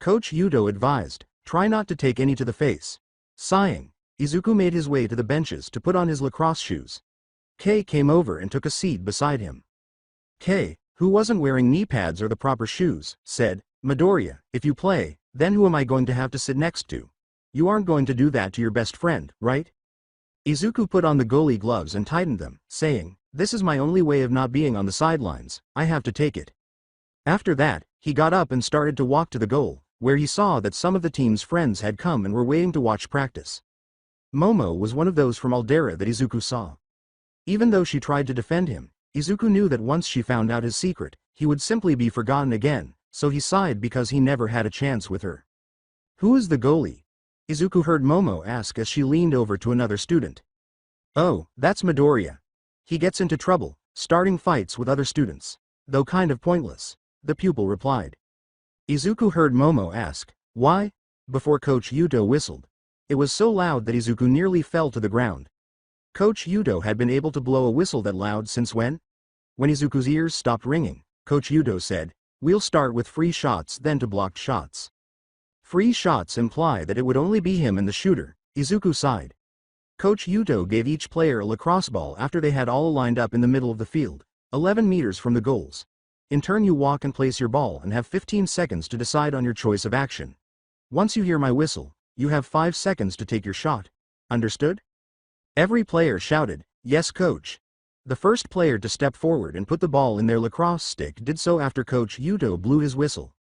Coach Yudo advised, "Try not to take any to the face." Sighing, Izuku made his way to the benches to put on his lacrosse shoes. Kei came over and took a seat beside him. Kei, who wasn't wearing knee pads or the proper shoes, said, "Midoriya, if you play, then who am I going to have to sit next to? You aren't going to do that to your best friend, right?" Izuku put on the goalie gloves and tightened them, saying, "This is my only way of not being on the sidelines, I have to take it." After that, he got up and started to walk to the goal, where he saw that some of the team's friends had come and were waiting to watch practice. Momo was one of those from Aldera that Izuku saw. Even though she tried to defend him, Izuku knew that once she found out his secret, he would simply be forgotten again, so he sighed because he never had a chance with her. "Who is the goalie?" Izuku heard Momo ask as she leaned over to another student. "Oh, that's Midoriya. He gets into trouble, starting fights with other students, though kind of pointless," the pupil replied. Izuku heard Momo ask, "Why?" before Coach Yudo whistled. It was so loud that Izuku nearly fell to the ground. Coach Yudo had been able to blow a whistle that loud since when? When Izuku's ears stopped ringing, Coach Yudo said, "We'll start with free shots then to blocked shots." Free shots imply that it would only be him and the shooter, Izuku sighed. Coach Yudo gave each player a lacrosse ball after they had all lined up in the middle of the field, 11 meters from the goals. In turn you walk and place your ball and have 15 seconds to decide on your choice of action. Once you hear my whistle, you have 5 seconds to take your shot. Understood? Every player shouted, "Yes, coach." The first player to step forward and put the ball in their lacrosse stick did so after Coach Yudo blew his whistle.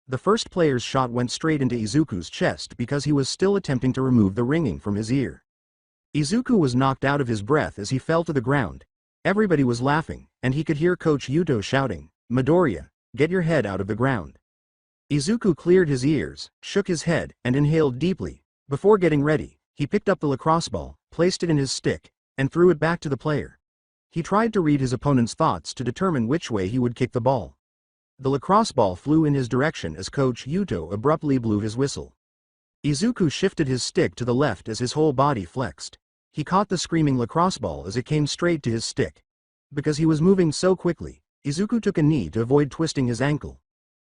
The first player's shot went straight into Izuku's chest because he was still attempting to remove the ringing from his ear. Izuku was knocked out of his breath as he fell to the ground. Everybody was laughing, and he could hear Coach Yudo shouting, "Midoriya, get your head out of the ground." Izuku cleared his ears, shook his head, and inhaled deeply. Before getting ready, he picked up the lacrosse ball, placed it in his stick, and threw it back to the player. He tried to read his opponent's thoughts to determine which way he would kick the ball. The lacrosse ball flew in his direction as Coach Yuto abruptly blew his whistle. Izuku shifted his stick to the left as his whole body flexed. He caught the screaming lacrosse ball as it came straight to his stick. Because he was moving so quickly, Izuku took a knee to avoid twisting his ankle.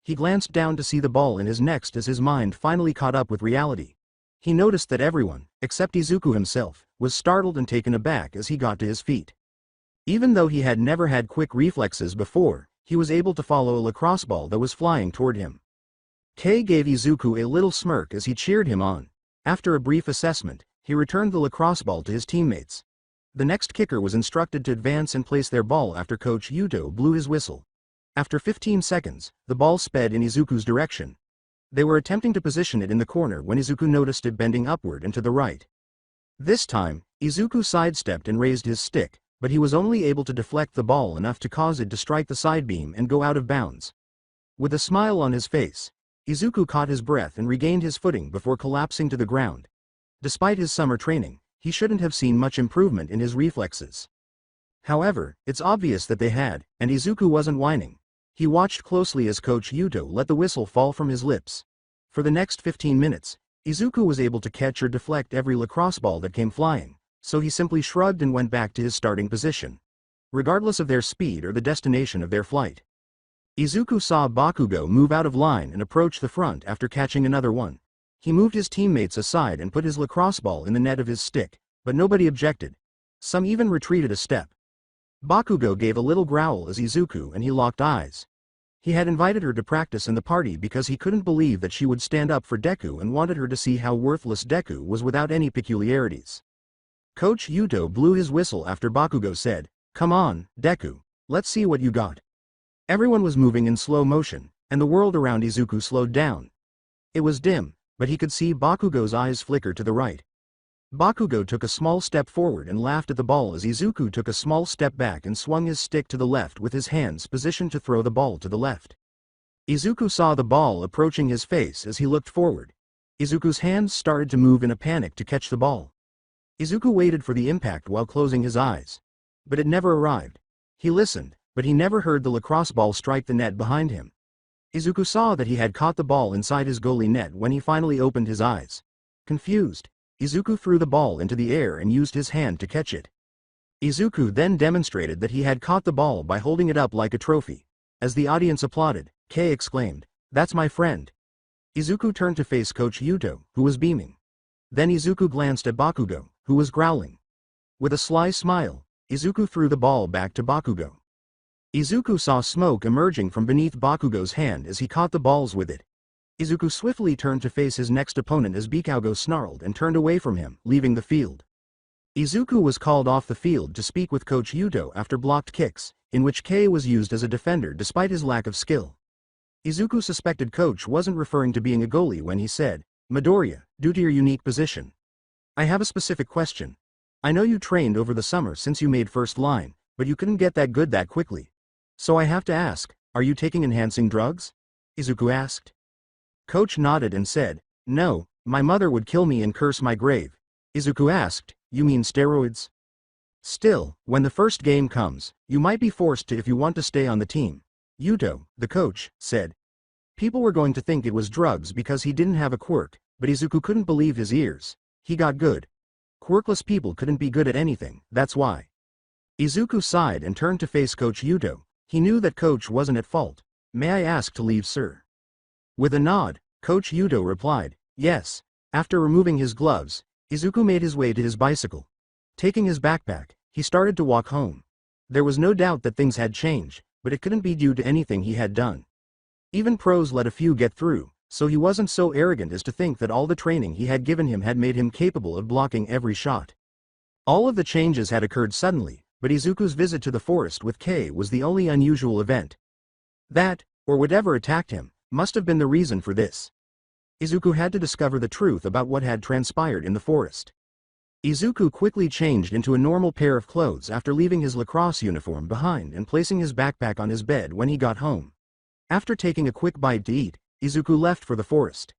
He glanced down to see the ball in his next as his mind finally caught up with reality. He noticed that everyone, except Izuku himself, was startled and taken aback as he got to his feet. Even though he had never had quick reflexes before, he was able to follow a lacrosse ball that was flying toward him. Kei gave Izuku a little smirk as he cheered him on. After a brief assessment, he returned the lacrosse ball to his teammates. The next kicker was instructed to advance and place their ball after Coach Yuto blew his whistle. After 15 seconds, the ball sped in Izuku's direction. They were attempting to position it in the corner when Izuku noticed it bending upward and to the right. This time, Izuku sidestepped and raised his stick, but he was only able to deflect the ball enough to cause it to strike the side beam and go out of bounds. With a smile on his face, Izuku caught his breath and regained his footing before collapsing to the ground. Despite his summer training, he shouldn't have seen much improvement in his reflexes. However, it's obvious that they had, and Izuku wasn't whining. He watched closely as Coach Yuto let the whistle fall from his lips. For the next 15 minutes, Izuku was able to catch or deflect every lacrosse ball that came flying, so he simply shrugged and went back to his starting position, regardless of their speed or the destination of their flight. Izuku saw Bakugo move out of line and approach the front after catching another one. He moved his teammates aside and put his lacrosse ball in the net of his stick, but nobody objected. Some even retreated a step. Bakugo gave a little growl as Izuku and he locked eyes. He had invited her to practice in the party because he couldn't believe that she would stand up for Deku and wanted her to see how worthless Deku was without any peculiarities. Coach Yuto blew his whistle after Bakugo said, "Come on, Deku, let's see what you got." Everyone was moving in slow motion, and the world around Izuku slowed down. It was dim, but he could see Bakugo's eyes flicker to the right. Bakugo took a small step forward and laughed at the ball as Izuku took a small step back and swung his stick to the left with his hands positioned to throw the ball to the left. Izuku saw the ball approaching his face as he looked forward. Izuku's hands started to move in a panic to catch the ball. Izuku waited for the impact while closing his eyes. But it never arrived. He listened, but he never heard the lacrosse ball strike the net behind him. Izuku saw that he had caught the ball inside his goalie net when he finally opened his eyes. Confused, Izuku threw the ball into the air and used his hand to catch it. Izuku then demonstrated that he had caught the ball by holding it up like a trophy. As the audience applauded, Kei exclaimed, "That's my friend." Izuku turned to face Coach Yuto, who was beaming. Then Izuku glanced at Bakugo, who was growling. With a sly smile, Izuku threw the ball back to Bakugo. Izuku saw smoke emerging from beneath Bakugo's hand as he caught the balls with it. Izuku swiftly turned to face his next opponent as Bakugo snarled and turned away from him, leaving the field. Izuku was called off the field to speak with Coach Yuto after blocked kicks, in which Kei was used as a defender despite his lack of skill. Izuku suspected Coach wasn't referring to being a goalie when he said, "Midoriya, due to your unique position. I have a specific question. I know you trained over the summer since you made first line, but you couldn't get that good that quickly. So I have to ask, are you taking enhancing drugs?" Izuku asked. Coach nodded and said, "No, my mother would kill me and curse my grave." Izuku asked, "You mean steroids?" "Still, when the first game comes, you might be forced to if you want to stay on the team." Yuto, the coach, said. People were going to think it was drugs because he didn't have a quirk, but Izuku couldn't believe his ears. He got good. Quirkless people couldn't be good at anything, that's why. Izuku sighed and turned to face Coach Yuto. He knew that Coach wasn't at fault. "May I ask to leave, sir?" With a nod, Coach Yuto replied, "Yes." After removing his gloves, Izuku made his way to his bicycle. Taking his backpack, he started to walk home. There was no doubt that things had changed, but it couldn't be due to anything he had done. Even pros let a few get through, so he wasn't so arrogant as to think that all the training he had given him had made him capable of blocking every shot. All of the changes had occurred suddenly, but Izuku's visit to the forest with Kei was the only unusual event. That, or whatever attacked him, must have been the reason for this. Izuku had to discover the truth about what had transpired in the forest. Izuku quickly changed into a normal pair of clothes after leaving his lacrosse uniform behind and placing his backpack on his bed when he got home. After taking a quick bite to eat, Izuku left for the forest.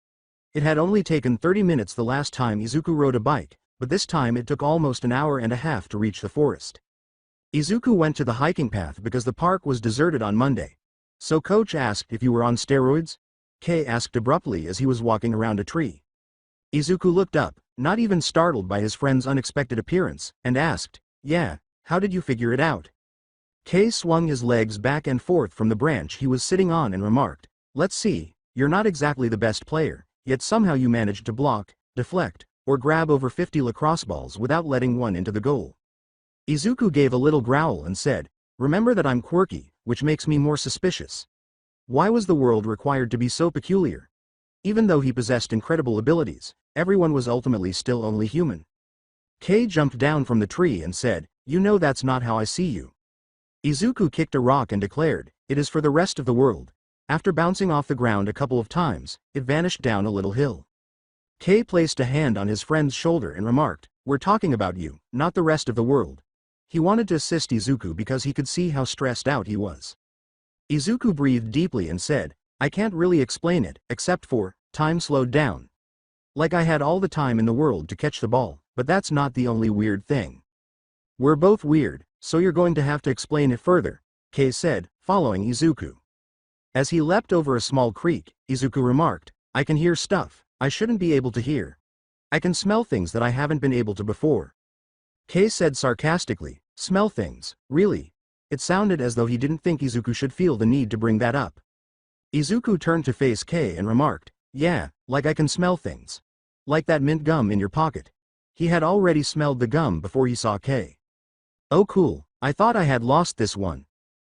It had only taken 30 minutes the last time Izuku rode a bike, but this time it took almost an hour and a half to reach the forest. Izuku went to the hiking path because the park was deserted on Monday. So coach asked if you were on steroids? Kei asked abruptly as he was walking around a tree. Izuku looked up, not even startled by his friend's unexpected appearance, and asked, "Yeah, how did you figure it out?" Kei swung his legs back and forth from the branch he was sitting on and remarked, "Let's see, you're not exactly the best player, yet somehow you managed to block, deflect, or grab over 50 lacrosse balls without letting one into the goal." Izuku gave a little growl and said, "Remember that I'm quirky, which makes me more suspicious." Why was the world required to be so peculiar? Even though he possessed incredible abilities, everyone was ultimately still only human. Kei jumped down from the tree and said, "You know that's not how I see you." Izuku kicked a rock and declared, "It is for the rest of the world." After bouncing off the ground a couple of times, it vanished down a little hill. Kei placed a hand on his friend's shoulder and remarked, "We're talking about you, not the rest of the world." He wanted to assist Izuku because he could see how stressed out he was. Izuku breathed deeply and said, "I can't really explain it, except for, time slowed down. Like I had all the time in the world to catch the ball, but that's not the only weird thing." "We're both weird, so you're going to have to explain it further," Kei said, following Izuku. As he leapt over a small creek, Izuku remarked, "I can hear stuff I shouldn't be able to hear. I can smell things that I haven't been able to before." Kei said sarcastically, "Smell things, really?" It sounded as though he didn't think Izuku should feel the need to bring that up. Izuku turned to face Kei and remarked, "Yeah, like I can smell things. Like that mint gum in your pocket." He had already smelled the gum before he saw Kei. "Oh cool, I thought I had lost this one."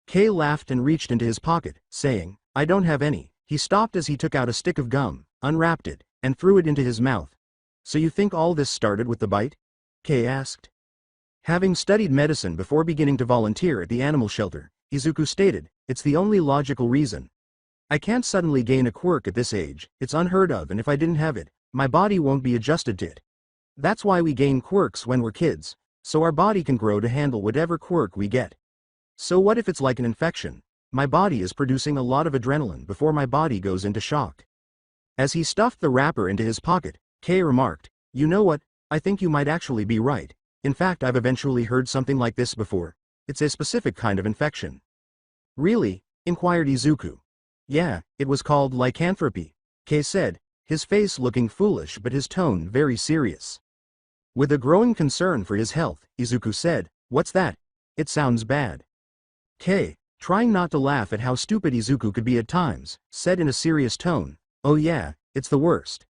Kei laughed and reached into his pocket, saying, "I don't have any." He stopped as he took out a stick of gum, unwrapped it, and threw it into his mouth. "So you think all this started with the bite?" Kei asked. Having studied medicine before beginning to volunteer at the animal shelter, Izuku stated, "It's the only logical reason. I can't suddenly gain a quirk at this age, it's unheard of, and if I didn't have it, my body won't be adjusted to it. That's why we gain quirks when we're kids, so our body can grow to handle whatever quirk we get. So what if it's like an infection? My body is producing a lot of adrenaline before my body goes into shock." As he stuffed the wrapper into his pocket, Kei remarked, "You know what, I think you might actually be right. In fact, I've eventually heard something like this before. It's a specific kind of infection." "Really?" inquired Izuku. "Yeah, it was called lycanthropy," Kei said, his face looking foolish but his tone very serious. With a growing concern for his health, Izuku said, "What's that? It sounds bad." Kei, trying not to laugh at how stupid Izuku could be at times, said in a serious tone, "Oh yeah, it's the worst.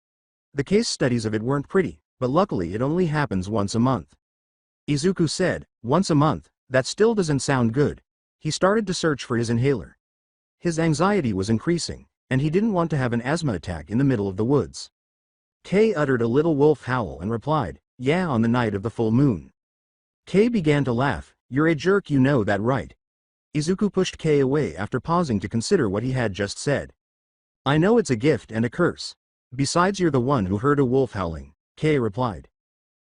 The case studies of it weren't pretty, but luckily it only happens once a month." Izuku said, "Once a month, that still doesn't sound good." He started to search for his inhaler. His anxiety was increasing, and he didn't want to have an asthma attack in the middle of the woods. Kei uttered a little wolf howl and replied, "Yeah, on the night of the full moon." Kei began to laugh. "You're a jerk, you know that, right?" Izuku pushed Kei away after pausing to consider what he had just said. "I know it's a gift and a curse. Besides, you're the one who heard a wolf howling," Kei replied.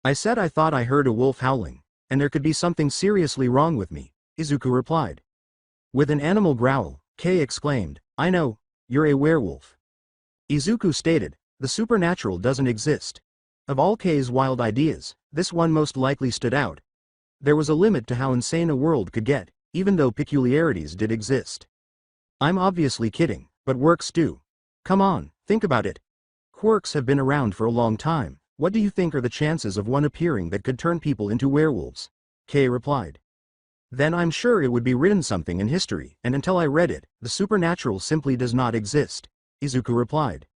"I said I thought I heard a wolf howling, and there could be something seriously wrong with me," Izuku replied. With an animal growl, Kei exclaimed, "I know, you're a werewolf." Izuku stated, "The supernatural doesn't exist." Of all Kei's wild ideas, this one most likely stood out. There was a limit to how insane a world could get, even though peculiarities did exist. "I'm obviously kidding, but quirks do. Come on, think about it. Quirks have been around for a long time. What do you think are the chances of one appearing that could turn people into werewolves?" Kei replied. "Then I'm sure it would be written something in history, and until I read it, the supernatural simply does not exist," Izuku replied.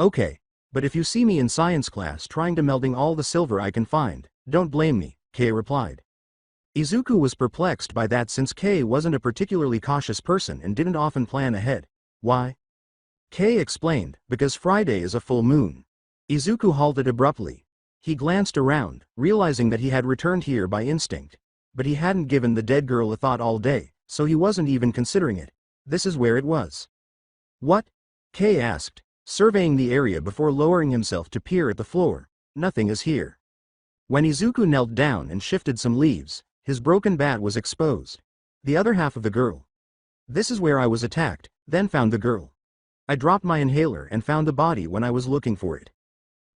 "Okay, but if you see me in science class trying to melting all the silver I can find, don't blame me," Kei replied. Izuku was perplexed by that since Kei wasn't a particularly cautious person and didn't often plan ahead. "Why?" Kei explained, "Because Friday is a full moon." Izuku halted abruptly. He glanced around, realizing that he had returned here by instinct. But he hadn't given the dead girl a thought all day, so he wasn't even considering it. This is where it was. "What?" Kei asked, surveying the area before lowering himself to peer at the floor. "Nothing is here." When Izuku knelt down and shifted some leaves, his broken bat was exposed. The other half of the girl. "This is where I was attacked, then found the girl. I dropped my inhaler and found the body when I was looking for it."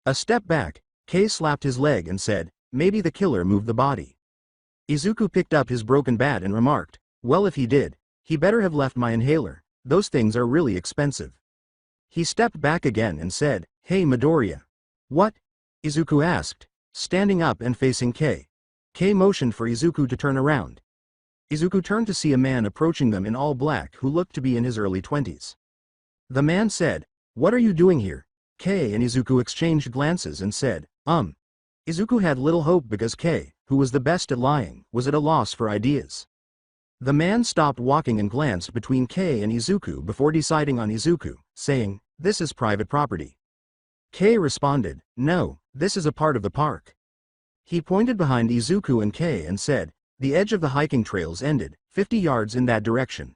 A step back, Kei slapped his leg and said, "Maybe the killer moved the body." Izuku picked up his broken bat and remarked, "Well, if he did, he better have left my inhaler, Those things are really expensive. He stepped back again and said, "Hey Midoriya." "What?" Izuku asked, standing up and facing Kei. Kei motioned for Izuku to turn around. Izuku turned to see a man approaching them in all black who looked to be in his early 20s. The man said, "What are you doing here?" Kei and Izuku exchanged glances and said, Izuku had little hope because Kei, who was the best at lying, was at a loss for ideas. The man stopped walking and glanced between Kei and Izuku before deciding on Izuku, saying, "This is private property." Kei responded, "No, this is a part of the park." He pointed behind Izuku and Kei and said, "The edge of the hiking trails ended, 50 yards in that direction.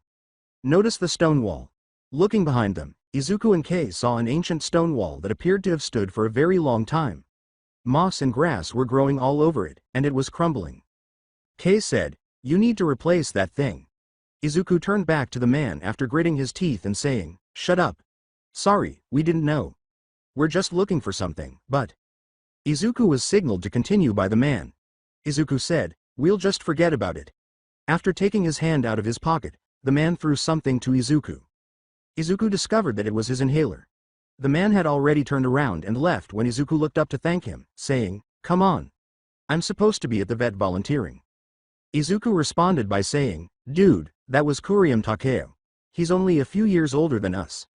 Notice the stone wall." Looking behind them, Izuku and Kei saw an ancient stone wall that appeared to have stood for a very long time. Moss and grass were growing all over it, and it was crumbling. Kei said, "You need to replace that thing." Izuku turned back to the man after gritting his teeth and saying, "Shut up. Sorry, we didn't know. We're just looking for something, but..." Izuku was signaled to continue by the man. Izuku said, "We'll just forget about it." After taking his hand out of his pocket, the man threw something to Izuku. Izuku discovered that it was his inhaler. The man had already turned around and left when Izuku looked up to thank him, saying, "Come on. I'm supposed to be at the vet volunteering." Izuku responded by saying, "Dude, that was Kuriyama Takeo. He's only a few years older than us.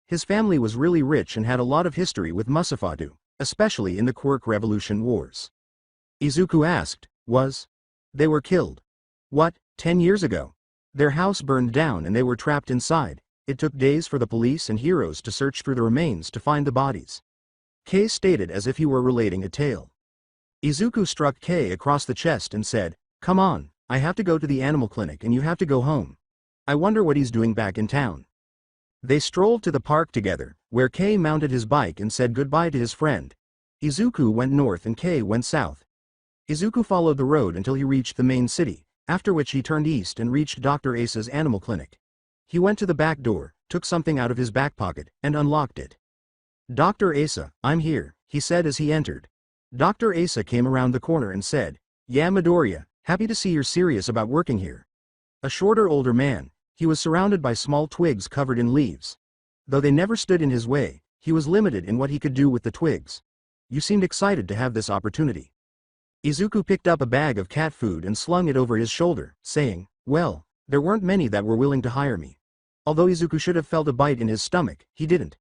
His family was really rich and had a lot of history with Musafatu, especially in the Quirk Revolution Wars." Izuku asked, "Was? They were killed? What, 10 years ago? Their house burned down and they were trapped inside. It took days for the police and heroes to search through the remains to find the bodies." Kei stated as if he were relating a tale. Izuku struck Kei across the chest and said, "Come on, I have to go to the animal clinic and you have to go home. I wonder what he's doing back in town." They strolled to the park together, where Kei mounted his bike and said goodbye to his friend. Izuku went north and Kei went south. Izuku followed the road until he reached the main city, after which he turned east and reached Dr. Asa's animal clinic. He went to the back door, took something out of his back pocket, and unlocked it. "Dr. Asa, I'm here," he said as he entered. Dr. Asa came around the corner and said, "Yeah Midoriya, happy to see you're serious about working here." A shorter older man, he was surrounded by small twigs covered in leaves. Though they never stood in his way, he was limited in what he could do with the twigs. "You seemed excited to have this opportunity." Izuku picked up a bag of cat food and slung it over his shoulder, saying, "Well, there weren't many that were willing to hire me." Although Izuku should have felt a bite in his stomach, he didn't.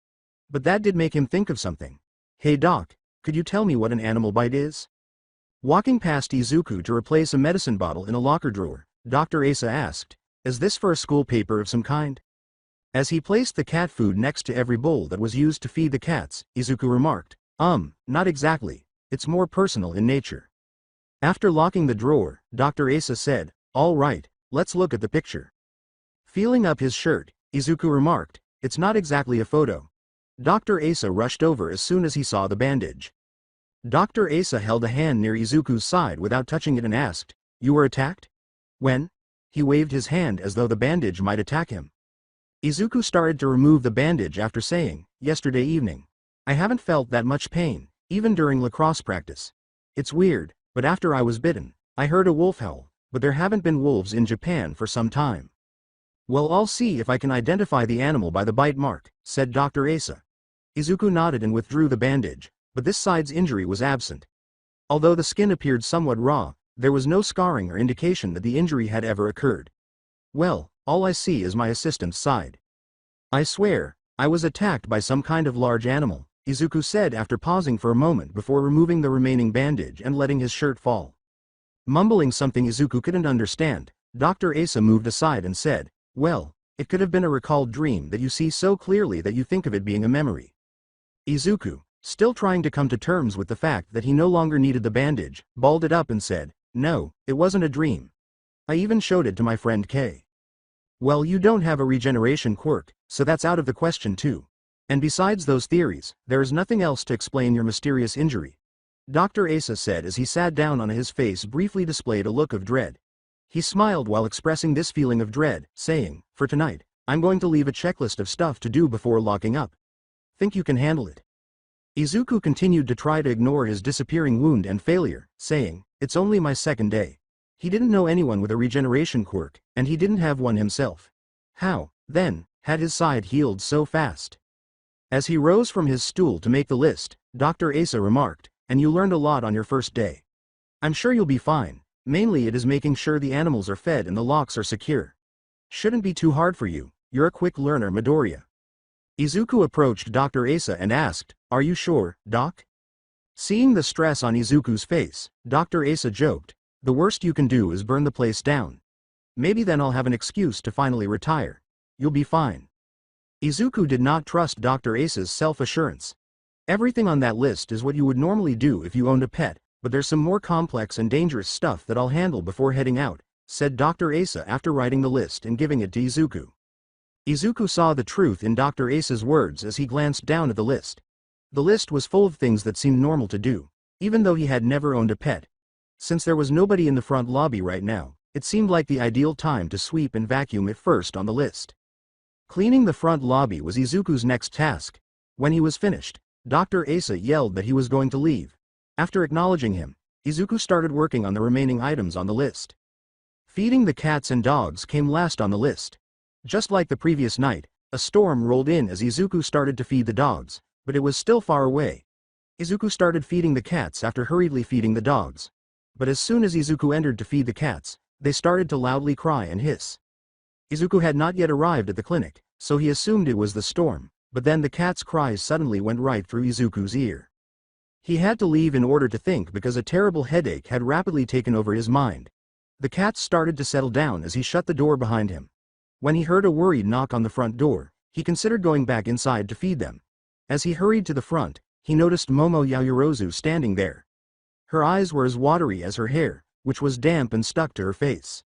But that did make him think of something. "Hey doc, could you tell me what an animal bite is?" Walking past Izuku to replace a medicine bottle in a locker drawer, Dr. Asa asked, "Is this for a school paper of some kind?" As he placed the cat food next to every bowl that was used to feed the cats, Izuku remarked, Not exactly, it's more personal in nature." After locking the drawer, Dr. Asa said, "All right, let's look at the picture." Feeling up his shirt, Izuku remarked, "It's not exactly a photo." Dr. Asa rushed over as soon as he saw the bandage. Dr. Asa held a hand near Izuku's side without touching it and asked, "You were attacked? When?" He waved his hand as though the bandage might attack him. Izuku started to remove the bandage after saying, "Yesterday evening. I haven't felt that much pain, even during lacrosse practice. It's weird, but after I was bitten, I heard a wolf howl, but there haven't been wolves in Japan for some time." "Well, I'll see if I can identify the animal by the bite mark," said Dr. Asa. Izuku nodded and withdrew the bandage, but this side's injury was absent. Although the skin appeared somewhat raw, there was no scarring or indication that the injury had ever occurred. "Well, all I see is my assistant's side. I swear, I was attacked by some kind of large animal," Izuku said after pausing for a moment before removing the remaining bandage and letting his shirt fall. Mumbling something Izuku couldn't understand, Dr. Asa moved aside and said, "Well, it could have been a recalled dream that you see so clearly that you think of it being a memory." Izuku, still trying to come to terms with the fact that he no longer needed the bandage, balled it up and said, "No, it wasn't a dream. I even showed it to my friend Kei." "Well, you don't have a regeneration quirk, so that's out of the question too. And besides those theories, there is nothing else to explain your mysterious injury," Dr. Asa said as he sat down on his face briefly displayed a look of dread. He smiled while expressing this feeling of dread, saying, "For tonight, I'm going to leave a checklist of stuff to do before locking up. Think you can handle it?" Izuku continued to try to ignore his disappearing wound and failure, saying, "It's only my second day." He didn't know anyone with a regeneration quirk, and he didn't have one himself. How, then, had his side healed so fast? As he rose from his stool to make the list, Dr. Asa remarked, and you learned a lot on your first day. I'm sure you'll be fine. Mainly it is making sure the animals are fed and the locks are secure. Shouldn't be too hard for you, you're a quick learner, Midoriya. Izuku approached Dr. Asa and asked, are you sure, Doc? Seeing the stress on Izuku's face, Dr. Asa joked, the worst you can do is burn the place down. Maybe then I'll have an excuse to finally retire. You'll be fine. Izuku did not trust Dr. Asa's self-assurance. Everything on that list is what you would normally do if you owned a pet, but there's some more complex and dangerous stuff that I'll handle before heading out, said Dr. Asa after writing the list and giving it to Izuku. Izuku saw the truth in Dr. Asa's words as he glanced down at the list. The list was full of things that seemed normal to do, even though he had never owned a pet. Since there was nobody in the front lobby right now, it seemed like the ideal time to sweep and vacuum it first on the list. Cleaning the front lobby was Izuku's next task. When he was finished, Dr. Asa yelled that he was going to leave. After acknowledging him, Izuku started working on the remaining items on the list. Feeding the cats and dogs came last on the list. Just like the previous night, a storm rolled in as Izuku started to feed the dogs, but it was still far away. Izuku started feeding the cats after hurriedly feeding the dogs. But as soon as Izuku entered to feed the cats, they started to loudly cry and hiss. Izuku had not yet arrived at the clinic, so he assumed it was the storm, but then the cat's cries suddenly went right through Izuku's ear. He had to leave in order to think because a terrible headache had rapidly taken over his mind. The cats started to settle down as he shut the door behind him. When he heard a worried knock on the front door, he considered going back inside to feed them. As he hurried to the front, he noticed Momo Yaoyorozu standing there. Her eyes were as watery as her hair, which was damp and stuck to her face.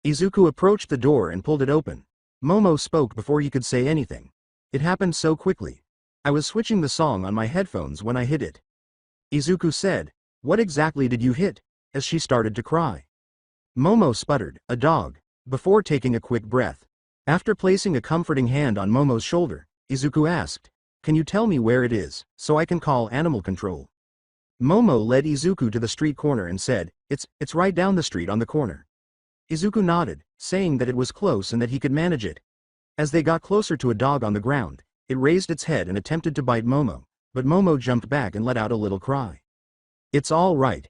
Izuku approached the door and pulled it open. Momo spoke before he could say anything. It happened so quickly. I was switching the song on my headphones when I hit it. Izuku said, what exactly did you hit? As she started to cry. Momo sputtered, a dog, before taking a quick breath. After placing a comforting hand on Momo's shoulder, Izuku asked, can you tell me where it is, so I can call animal control? Momo led Izuku to the street corner and said, it's right down the street on the corner. Izuku nodded, saying that it was close and that he could manage it. As they got closer to a dog on the ground, it raised its head and attempted to bite Momo, but Momo jumped back and let out a little cry. It's all right.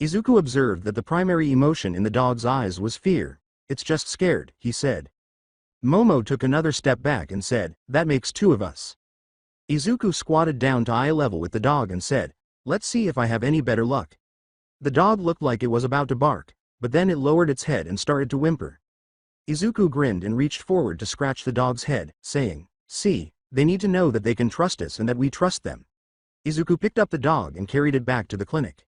Izuku observed that the primary emotion in the dog's eyes was fear. It's just scared, he said. Momo took another step back and said, that makes two of us. Izuku squatted down to eye level with the dog and said, let's see if I have any better luck. The dog looked like it was about to bark, but then it lowered its head and started to whimper. Izuku grinned and reached forward to scratch the dog's head, saying, see, they need to know that they can trust us and that we trust them. Izuku picked up the dog and carried it back to the clinic.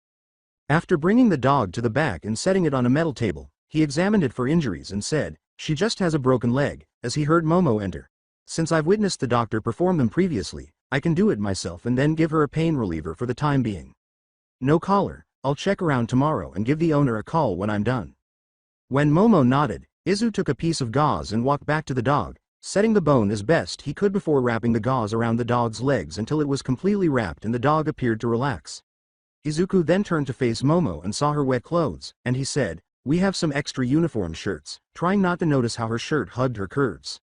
After bringing the dog to the back and setting it on a metal table, he examined it for injuries and said, she just has a broken leg, as he heard Momo enter. Since I've witnessed the doctor perform them previously, I can do it myself and then give her a pain reliever for the time being. No collar, I'll check around tomorrow and give the owner a call when I'm done. When Momo nodded, Izu took a piece of gauze and walked back to the dog, setting the bone as best he could before wrapping the gauze around the dog's legs until it was completely wrapped and the dog appeared to relax. Izuku then turned to face Momo and saw her wet clothes, and he said, we have some extra uniform shirts, trying not to notice how her shirt hugged her curves.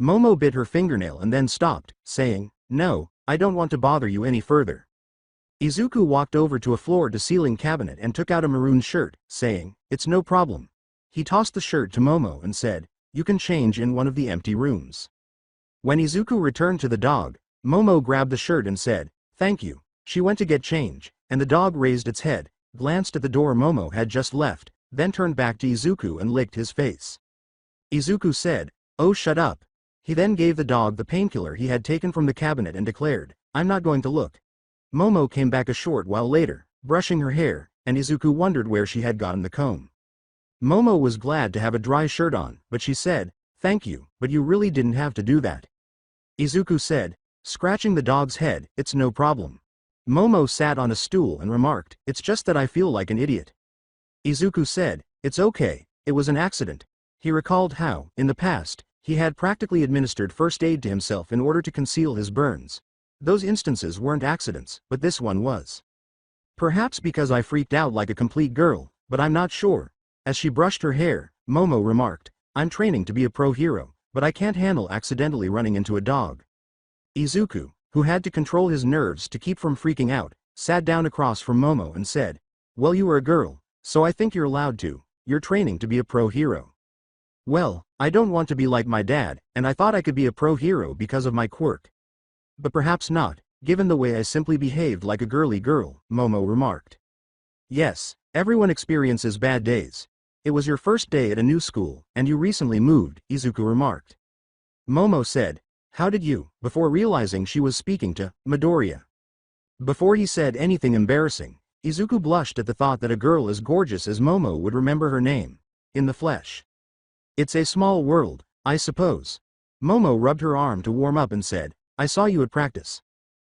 Momo bit her fingernail and then stopped, saying, no, I don't want to bother you any further. Izuku walked over to a floor-to-ceiling cabinet and took out a maroon shirt, saying, it's no problem. He tossed the shirt to Momo and said, you can change in one of the empty rooms. When Izuku returned to the dog, Momo grabbed the shirt and said, thank you. She went to get change, and the dog raised its head, glanced at the door Momo had just left, then turned back to Izuku and licked his face. Izuku said, oh shut up. He then gave the dog the painkiller he had taken from the cabinet and declared, I'm not going to look. Momo came back a short while later, brushing her hair, and Izuku wondered where she had gotten the comb. Momo was glad to have a dry shirt on, but she said, thank you, but you really didn't have to do that. Izuku said, scratching the dog's head, it's no problem. Momo sat on a stool and remarked, it's just that I feel like an idiot. Izuku said, it's okay, it was an accident. He recalled how, in the past, he had practically administered first aid to himself in order to conceal his burns. Those instances weren't accidents, but this one was. Perhaps because I freaked out like a complete girl, but I'm not sure. As she brushed her hair, Momo remarked, I'm training to be a pro hero, but I can't handle accidentally running into a dog. Izuku, who had to control his nerves to keep from freaking out, sat down across from Momo and said, "Well, you are a girl, so I think you're allowed to. You're training to be a pro hero." "Well, I don't want to be like my dad, and I thought I could be a pro hero because of my quirk. But perhaps not, given the way I simply behaved like a girly girl," Momo remarked. "Yes, everyone experiences bad days. It was your first day at a new school, and you recently moved," Izuku remarked. Momo said, "How did you?" before realizing she was speaking to Midoriya. Before he said anything embarrassing, Izuku blushed at the thought that a girl as gorgeous as Momo would remember her name, in the flesh. "It's a small world, I suppose." Momo rubbed her arm to warm up and said, "I saw you at practice.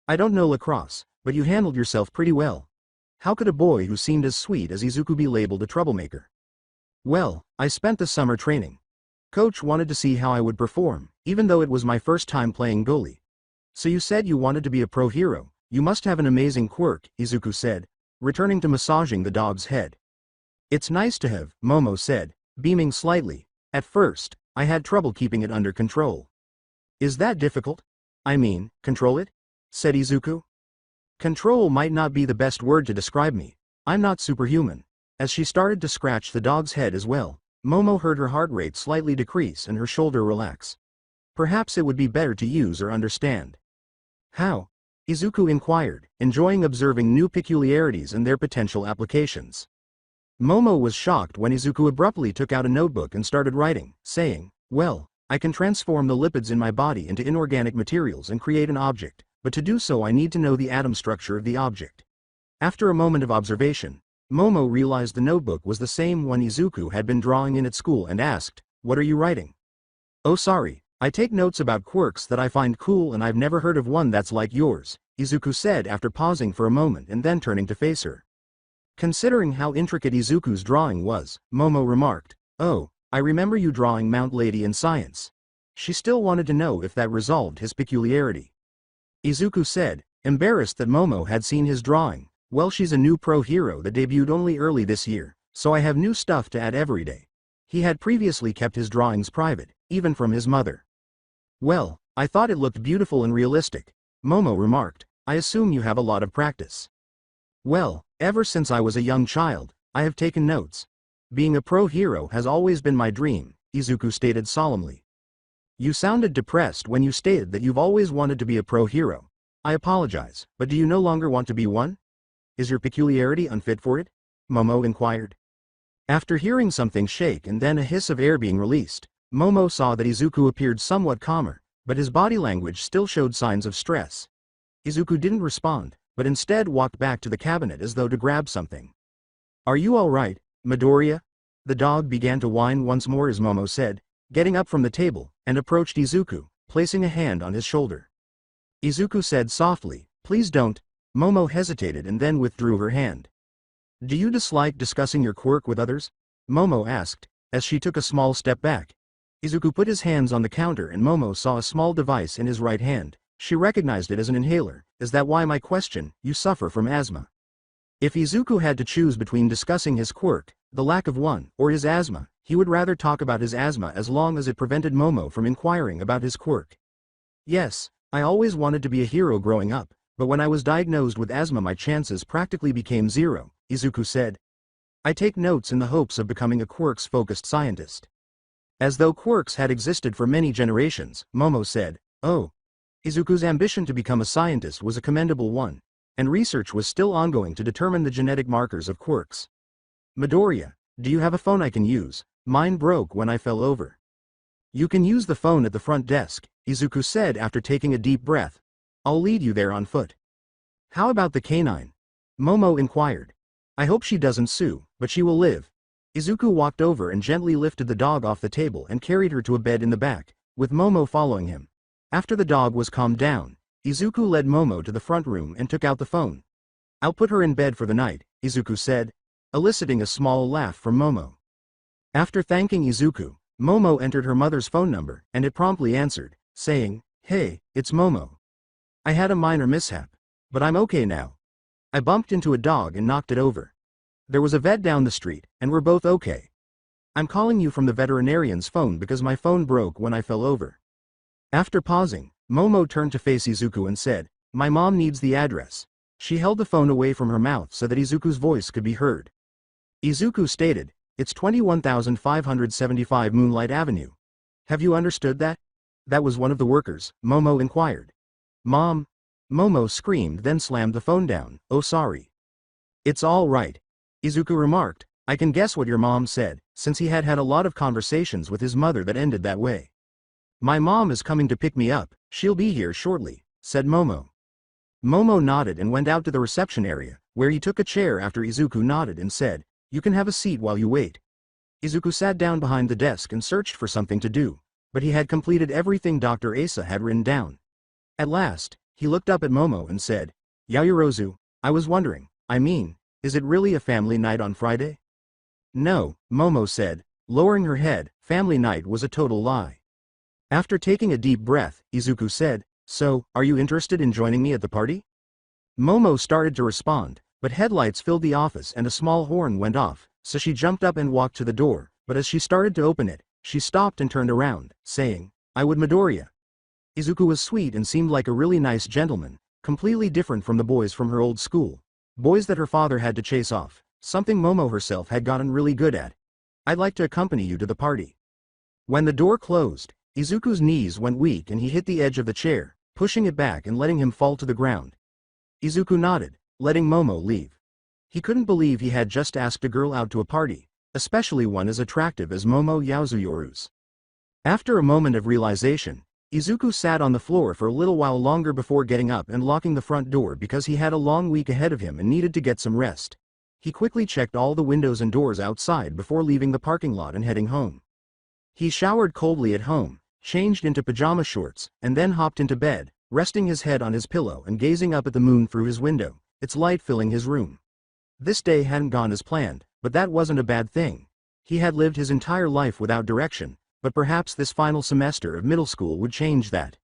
I don't know lacrosse, but you handled yourself pretty well. How could a boy who seemed as sweet as Izuku be labeled a troublemaker?" "Well, I spent the summer training. Coach wanted to see how I would perform, even though it was my first time playing goalie. So you said you wanted to be a pro hero. You must have an amazing quirk," Izuku said, returning to massaging the dog's head. "It's nice to have," Momo said, beaming slightly. "At first, I had trouble keeping it under control." "Is that difficult? I mean, control it?" said Izuku. "Control might not be the best word to describe me. I'm not superhuman." As she started to scratch the dog's head as well, Momo heard her heart rate slightly decrease and her shoulder relax. "Perhaps it would be better to use or understand." "How?" Izuku inquired, enjoying observing new peculiarities and their potential applications. Momo was shocked when Izuku abruptly took out a notebook and started writing, saying, "Well, I can transform the lipids in my body into inorganic materials and create an object, but to do so I need to know the atom structure of the object." After a moment of observation, Momo realized the notebook was the same one Izuku had been drawing in at school and asked, "What are you writing?" "Oh, sorry, I take notes about quirks that I find cool and I've never heard of one that's like yours," Izuku said after pausing for a moment and then turning to face her. Considering how intricate Izuku's drawing was, Momo remarked, "Oh, I remember you drawing Mount Lady in science." She still wanted to know if that resolved his peculiarity. Izuku said, embarrassed that Momo had seen his drawing, "Well, she's a new pro hero that debuted only early this year, so I have new stuff to add every day." He had previously kept his drawings private, even from his mother. "Well, I thought it looked beautiful and realistic," Momo remarked. "I assume you have a lot of practice." "Well, ever since I was a young child, I have taken notes. Being a pro hero has always been my dream," Izuku stated solemnly. "You sounded depressed when you stated that you've always wanted to be a pro hero. I apologize, but do you no longer want to be one? Is your peculiarity unfit for it?" Momo inquired. After hearing something shake and then a hiss of air being released, Momo saw that Izuku appeared somewhat calmer, but his body language still showed signs of stress. Izuku didn't respond, but instead walked back to the cabinet as though to grab something. "Are you all right, Midoriya?" The dog began to whine once more as Momo said, getting up from the table, and approached Izuku, placing a hand on his shoulder. Izuku said softly, "Please don't." Momo hesitated and then withdrew her hand. "Do you dislike discussing your quirk with others?" Momo asked, as she took a small step back. Izuku put his hands on the counter and Momo saw a small device in his right hand. She recognized it as an inhaler. "Is that why my question, you suffer from asthma?" If Izuku had to choose between discussing his quirk, the lack of one, or his asthma, he would rather talk about his asthma as long as it prevented Momo from inquiring about his quirk. "Yes, I always wanted to be a hero growing up, but when I was diagnosed with asthma my chances practically became zero," Izuku said. "I take notes in the hopes of becoming a quirks-focused scientist." As though quirks had existed for many generations, Momo said, "Oh." Izuku's ambition to become a scientist was a commendable one, and research was still ongoing to determine the genetic markers of quirks. "Midoriya, do you have a phone I can use? Mine broke when I fell over." "You can use the phone at the front desk," Izuku said after taking a deep breath. "I'll lead you there on foot." "How about the canine?" Momo inquired. "I hope she doesn't sue, but she will live." Izuku walked over and gently lifted the dog off the table and carried her to a bed in the back, with Momo following him. After the dog was calmed down, Izuku led Momo to the front room and took out the phone. "I'll put her in bed for the night," Izuku said, eliciting a small laugh from Momo. After thanking Izuku, Momo entered her mother's phone number, and it promptly answered, saying, "Hey, it's Momo. I had a minor mishap, but I'm okay now. I bumped into a dog and knocked it over. There was a vet down the street, and we're both okay." I'm calling you from the veterinarian's phone because my phone broke when I fell over. After pausing, Momo turned to face Izuku and said, "My mom needs the address." She held the phone away from her mouth so that Izuku's voice could be heard. Izuku stated, "It's 21,575 Moonlight Avenue. Have you understood that?" "That was one of the workers," Momo inquired. "Mom!" Momo screamed, then slammed the phone down. "Oh, sorry." "It's all right," Izuku remarked. "I can guess what your mom said, since he had had a lot of conversations with his mother that ended that way." "My mom is coming to pick me up, she'll be here shortly," said Momo. Momo nodded and went out to the reception area, where he took a chair after Izuku nodded and said, "You can have a seat while you wait." Izuku sat down behind the desk and searched for something to do, but he had completed everything Dr. Asa had written down. At last, he looked up at Momo and said, "Yaoyorozu, I was wondering, is it really a family night on Friday?" "No," Momo said, lowering her head. Family night was a total lie. After taking a deep breath, Izuku said, "So, are you interested in joining me at the party?" Momo started to respond, but headlights filled the office and a small horn went off, so she jumped up and walked to the door, but as she started to open it, she stopped and turned around, saying, "I would Midoriya." Izuku was sweet and seemed like a really nice gentleman, completely different from the boys from her old school. Boys that her father had to chase off, something Momo herself had gotten really good at. "I'd like to accompany you to the party." When the door closed, Izuku's knees went weak and he hit the edge of the chair, pushing it back and letting him fall to the ground. Izuku nodded, letting Momo leave. He couldn't believe he had just asked a girl out to a party, especially one as attractive as Momo Yaozuyoru's. After a moment of realization, Izuku sat on the floor for a little while longer before getting up and locking the front door because he had a long week ahead of him and needed to get some rest. He quickly checked all the windows and doors outside before leaving the parking lot and heading home. He showered coldly at home, changed into pajama shorts, and then hopped into bed, resting his head on his pillow and gazing up at the moon through his window, its light filling his room. This day hadn't gone as planned, but that wasn't a bad thing. He had lived his entire life without direction, but perhaps this final semester of middle school would change that.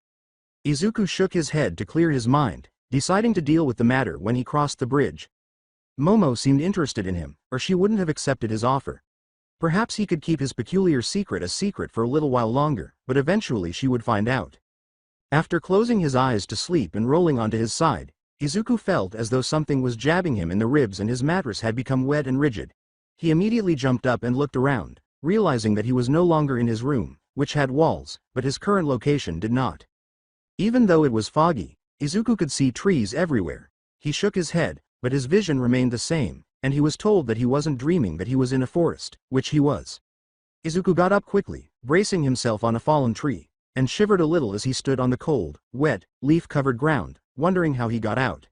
Izuku shook his head to clear his mind, deciding to deal with the matter when he crossed the bridge. Momo seemed interested in him, or she wouldn't have accepted his offer. Perhaps he could keep his peculiar secret a secret for a little while longer, but eventually she would find out. After closing his eyes to sleep and rolling onto his side, Izuku felt as though something was jabbing him in the ribs and his mattress had become wet and rigid. He immediately jumped up and looked around, realizing that he was no longer in his room, which had walls, but his current location did not. Even though it was foggy, Izuku could see trees everywhere. He shook his head, but his vision remained the same, and he was told that he wasn't dreaming, that he was in a forest, which he was. Izuku got up quickly, bracing himself on a fallen tree, and shivered a little as he stood on the cold, wet, leaf-covered ground, wondering how he got out.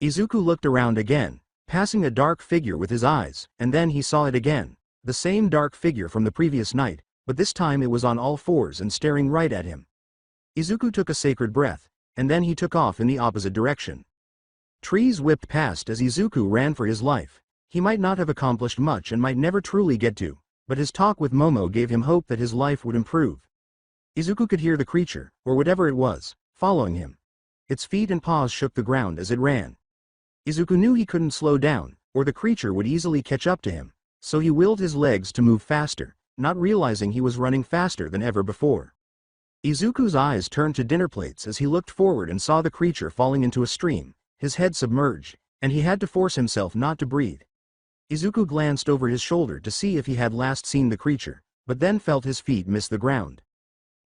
Izuku looked around again, passing a dark figure with his eyes, and then he saw it again, the same dark figure from the previous night, but this time it was on all fours and staring right at him. Izuku took a sacred breath, and then he took off in the opposite direction. Trees whipped past as Izuku ran for his life. He might not have accomplished much and might never truly get to, but his talk with Momo gave him hope that his life would improve. Izuku could hear the creature, or whatever it was, following him. Its feet and paws shook the ground as it ran. Izuku knew he couldn't slow down, or the creature would easily catch up to him, so he willed his legs to move faster, not realizing he was running faster than ever before. Izuku's eyes turned to dinner plates as he looked forward and saw the creature falling into a stream, his head submerged, and he had to force himself not to breathe. Izuku glanced over his shoulder to see if he had last seen the creature, but then felt his feet miss the ground.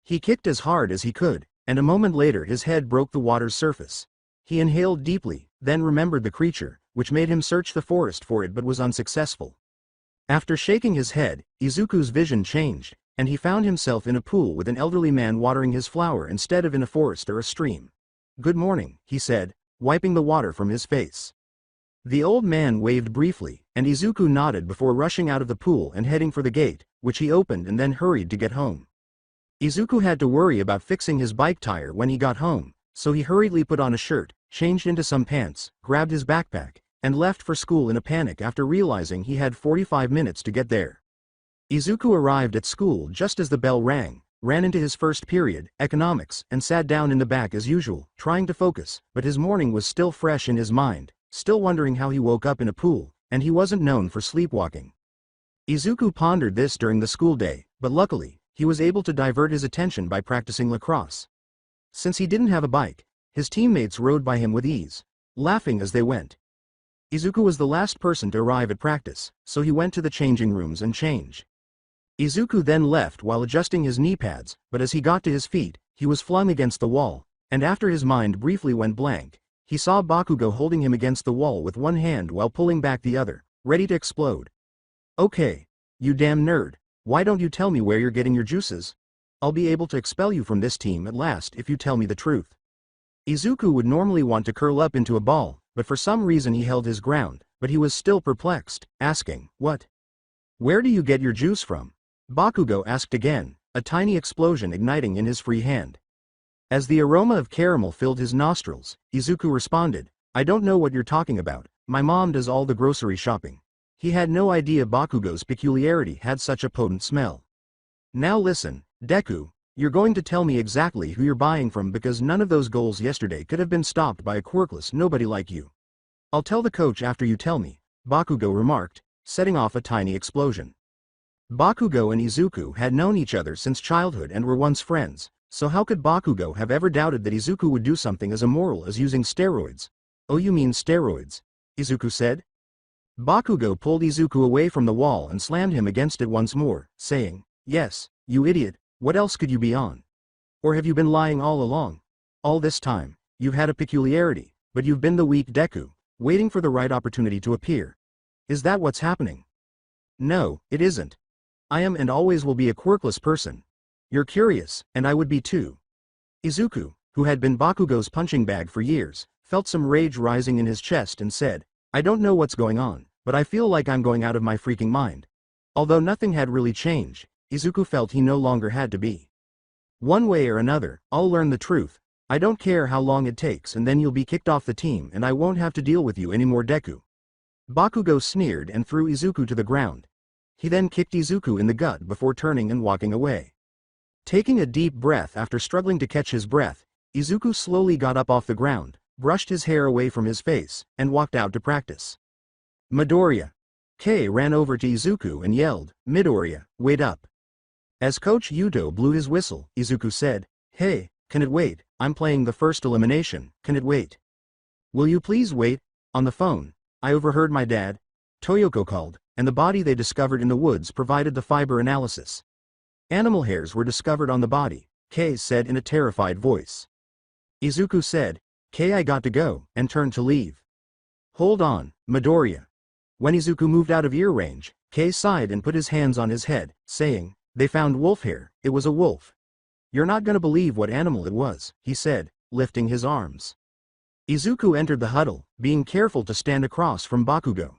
He kicked as hard as he could, and a moment later his head broke the water's surface. He inhaled deeply, then remembered the creature, which made him search the forest for it but was unsuccessful. After shaking his head, Izuku's vision changed, and he found himself in a pool with an elderly man watering his flower instead of in a forest or a stream. "Good morning," he said, wiping the water from his face. The old man waved briefly, and Izuku nodded before rushing out of the pool and heading for the gate, which he opened and then hurried to get home. Izuku had to worry about fixing his bike tire when he got home, so he hurriedly put on a shirt, changed into some pants, grabbed his backpack, and left for school in a panic after realizing he had 45 minutes to get there. Izuku arrived at school just as the bell rang, ran into his first period, economics, and sat down in the back as usual, trying to focus, but his morning was still fresh in his mind, still wondering how he woke up in a pool, and he wasn't known for sleepwalking. Izuku pondered this during the school day, but luckily, he was able to divert his attention by practicing lacrosse. Since he didn't have a bike, his teammates rode by him with ease, laughing as they went. Izuku was the last person to arrive at practice, so he went to the changing rooms and changed. Izuku then left while adjusting his knee pads, but as he got to his feet, he was flung against the wall, and after his mind briefly went blank, he saw Bakugo holding him against the wall with one hand while pulling back the other, ready to explode. "Okay, you damn nerd, why don't you tell me where you're getting your juices? I'll be able to expel you from this team at last if you tell me the truth." Izuku would normally want to curl up into a ball, but for some reason he held his ground, but he was still perplexed, asking, "What? Where do you get your juice from?" Bakugo asked again, a tiny explosion igniting in his free hand. As the aroma of caramel filled his nostrils, Izuku responded, "I don't know what you're talking about, my mom does all the grocery shopping." He had no idea Bakugo's peculiarity had such a potent smell. "Now listen, Deku, you're going to tell me exactly who you're buying from because none of those goals yesterday could have been stopped by a quirkless nobody like you." "I'll tell the coach after you tell me," Bakugo remarked, setting off a tiny explosion. Bakugo and Izuku had known each other since childhood and were once friends, so how could Bakugo have ever doubted that Izuku would do something as immoral as using steroids? "Oh, you mean steroids?" Izuku said. Bakugo pulled Izuku away from the wall and slammed him against it once more, saying, "Yes, you idiot, what else could you be on? Or have you been lying all along? All this time, you've had a peculiarity, but you've been the weak Deku, waiting for the right opportunity to appear. Is that what's happening?" "No, it isn't. I am and always will be a quirkless person. You're curious, and I would be too." Izuku, who had been Bakugo's punching bag for years, felt some rage rising in his chest and said, "I don't know what's going on, but I feel like I'm going out of my freaking mind." Although nothing had really changed, Izuku felt he no longer had to be. "One way or another, I'll learn the truth. I don't care how long it takes and then you'll be kicked off the team and I won't have to deal with you anymore, Deku." Bakugo sneered and threw Izuku to the ground. He then kicked Izuku in the gut before turning and walking away. Taking a deep breath after struggling to catch his breath, Izuku slowly got up off the ground, brushed his hair away from his face, and walked out to practice. "Midoriya." Kei ran over to Izuku and yelled, "Midoriya, wait up." As Coach Yuto blew his whistle, Izuku said, "Hey, can it wait? I'm playing the first elimination, can it wait?" "Will you please wait?" On the phone, "I overheard my dad," Toyoko called, and the body they discovered in the woods provided the fiber analysis. "Animal hairs were discovered on the body," Kei said in a terrified voice. Izuku said, "Kei, I got to go," and turned to leave. "Hold on, Midoriya." When Izuku moved out of ear range, Kei sighed and put his hands on his head, saying, "They found wolf hair, it was a wolf." "You're not gonna believe what animal it was," he said, lifting his arms. Izuku entered the huddle, being careful to stand across from Bakugo.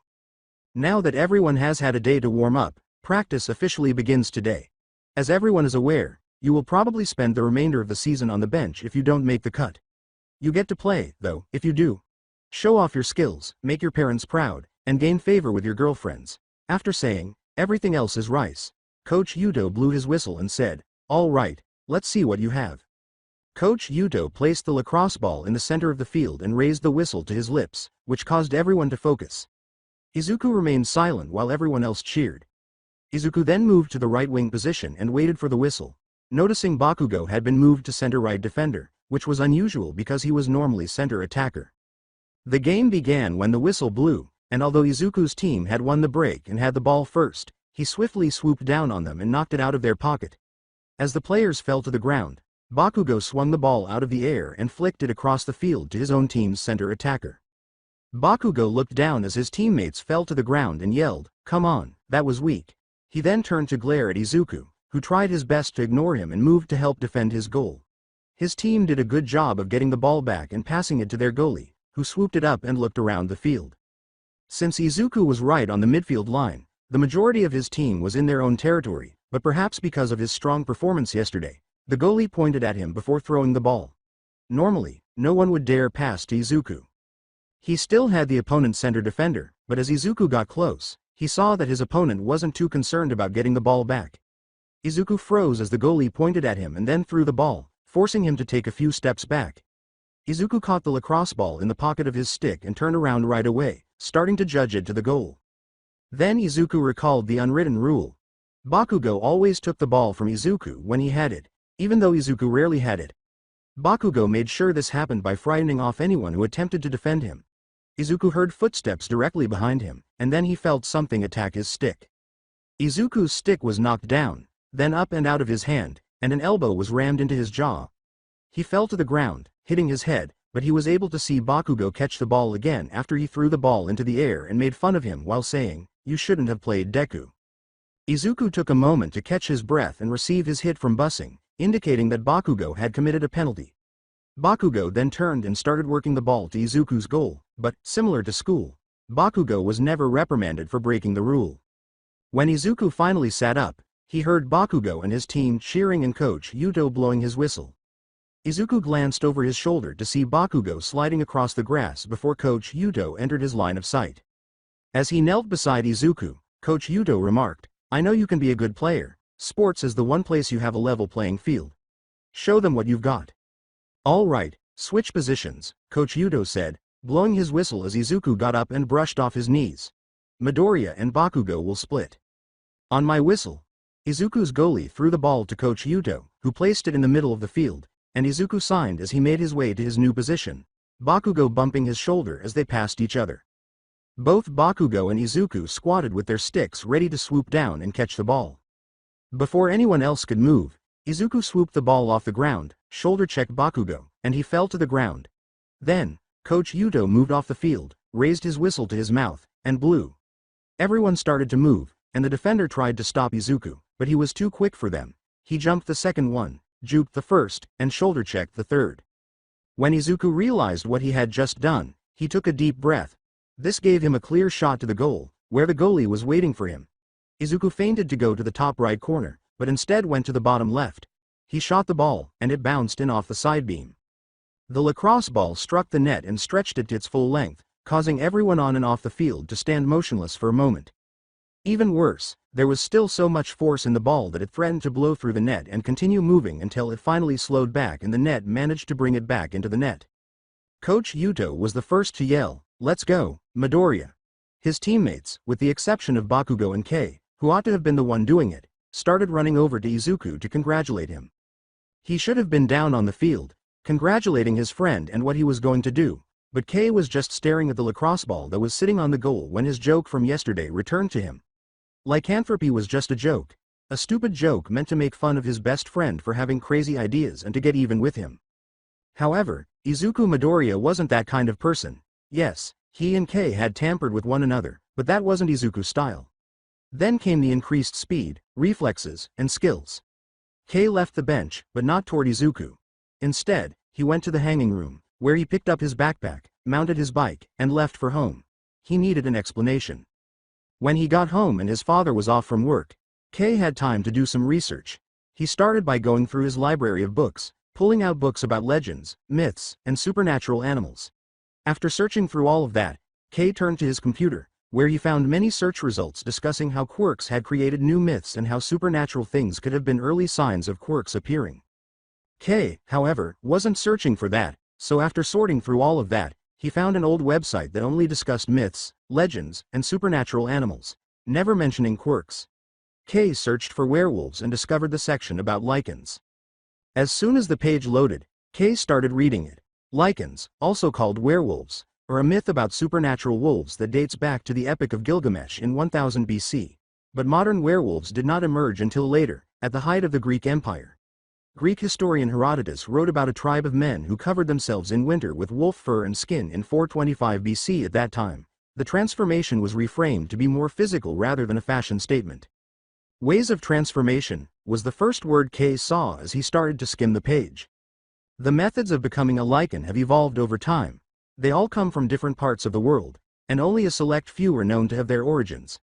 Now that everyone has had a day to warm up, practice officially begins today. As everyone is aware, you will probably spend the remainder of the season on the bench if you don't make the cut. You get to play, though, if you do. Show off your skills, make your parents proud, and gain favor with your girlfriends. After saying, "Everything else is rice," Coach Yuto blew his whistle and said, "All right, let's see what you have." Coach Yuto placed the lacrosse ball in the center of the field and raised the whistle to his lips, which caused everyone to focus. Izuku remained silent while everyone else cheered. Izuku then moved to the right wing position and waited for the whistle, noticing Bakugo had been moved to center right defender, which was unusual because he was normally center attacker. The game began when the whistle blew, and although Izuku's team had won the break and had the ball first, he swiftly swooped down on them and knocked it out of their pocket. As the players fell to the ground, Bakugo swung the ball out of the air and flicked it across the field to his own team's center attacker. Bakugo looked down as his teammates fell to the ground and yelled, "Come on, that was weak." He then turned to glare at Izuku, who tried his best to ignore him and moved to help defend his goal. His team did a good job of getting the ball back and passing it to their goalie, who swooped it up and looked around the field. Since Izuku was right on the midfield line, the majority of his team was in their own territory, but perhaps because of his strong performance yesterday, the goalie pointed at him before throwing the ball. Normally, no one would dare pass to Izuku. He still had the opponent's center defender, but as Izuku got close, he saw that his opponent wasn't too concerned about getting the ball back. Izuku froze as the goalie pointed at him and then threw the ball, forcing him to take a few steps back. Izuku caught the lacrosse ball in the pocket of his stick and turned around right away, starting to judge it to the goal. Then Izuku recalled the unwritten rule. Bakugo always took the ball from Izuku when he had it, even though Izuku rarely had it. Bakugo made sure this happened by frightening off anyone who attempted to defend him. Izuku heard footsteps directly behind him, and then he felt something attack his stick. Izuku's stick was knocked down, then up and out of his hand, and an elbow was rammed into his jaw. He fell to the ground, hitting his head, but he was able to see Bakugo catch the ball again after he threw the ball into the air and made fun of him while saying, "You shouldn't have played Deku." Izuku took a moment to catch his breath and receive his hit from busing, indicating that Bakugo had committed a penalty. Bakugo then turned and started working the ball to Izuku's goal, but, similar to school, Bakugo was never reprimanded for breaking the rule. When Izuku finally sat up, he heard Bakugo and his team cheering and Coach Yuto blowing his whistle. Izuku glanced over his shoulder to see Bakugo sliding across the grass before Coach Yuto entered his line of sight. As he knelt beside Izuku, Coach Yuto remarked, "I know you can be a good player. Sports is the one place you have a level playing field. Show them what you've got." "All right, switch positions," Coach Yuto said, blowing his whistle as Izuku got up and brushed off his knees. "Midoriya and Bakugo will split. On my whistle." Izuku's goalie threw the ball to Coach Yuto, who placed it in the middle of the field, and Izuku signed as he made his way to his new position, Bakugo bumping his shoulder as they passed each other. Both Bakugo and Izuku squatted with their sticks ready to swoop down and catch the ball. Before anyone else could move, Izuku swooped the ball off the ground, shoulder-checked Bakugo, and he fell to the ground. Then, Coach Yuto moved off the field, raised his whistle to his mouth, and blew. Everyone started to move, and the defender tried to stop Izuku, but he was too quick for them. He jumped the second one, juked the first, and shoulder-checked the third. When Izuku realized what he had just done, he took a deep breath. This gave him a clear shot to the goal, where the goalie was waiting for him. Izuku feinted to go to the top right corner, but instead went to the bottom left. He shot the ball, and it bounced in off the side beam. The lacrosse ball struck the net and stretched it to its full length, causing everyone on and off the field to stand motionless for a moment. Even worse, there was still so much force in the ball that it threatened to blow through the net and continue moving until it finally slowed back and the net managed to bring it back into the net. Coach Yuto was the first to yell, "Let's go, Midoriya." His teammates, with the exception of Bakugo and Kei, who ought to have been the one doing it, started running over to Izuku to congratulate him. He should have been down on the field, congratulating his friend and what he was going to do, but Kei was just staring at the lacrosse ball that was sitting on the goal when his joke from yesterday returned to him. Lycanthropy was just a joke. A stupid joke meant to make fun of his best friend for having crazy ideas and to get even with him. However, Izuku Midoriya wasn't that kind of person. Yes, he and Kei had tampered with one another, but that wasn't Izuku's style. Then came the increased speed, reflexes, and skills. Kei left the bench, but not toward Izuku. Instead, he went to the hanging room, where he picked up his backpack, mounted his bike, and left for home. He needed an explanation. When he got home and his father was off from work, Kei had time to do some research. He started by going through his library of books, pulling out books about legends, myths, and supernatural animals. After searching through all of that, Kei turned to his computer, where he found many search results discussing how quirks had created new myths and how supernatural things could have been early signs of quirks appearing. Kei, however, wasn't searching for that, so after sorting through all of that, he found an old website that only discussed myths, legends, and supernatural animals, never mentioning quirks. Kei searched for werewolves and discovered the section about lycans. As soon as the page loaded, Kei started reading it. Lycans, also called werewolves, are a myth about supernatural wolves that dates back to the Epic of Gilgamesh in 1000 BC. But modern werewolves did not emerge until later, at the height of the Greek Empire. Greek historian Herodotus wrote about a tribe of men who covered themselves in winter with wolf fur and skin in 425 BC. At that time, the transformation was reframed to be more physical rather than a fashion statement. Ways of transformation was the first word Kei saw as he started to skim the page. The methods of becoming a lycan have evolved over time. They all come from different parts of the world, and only a select few are known to have their origins.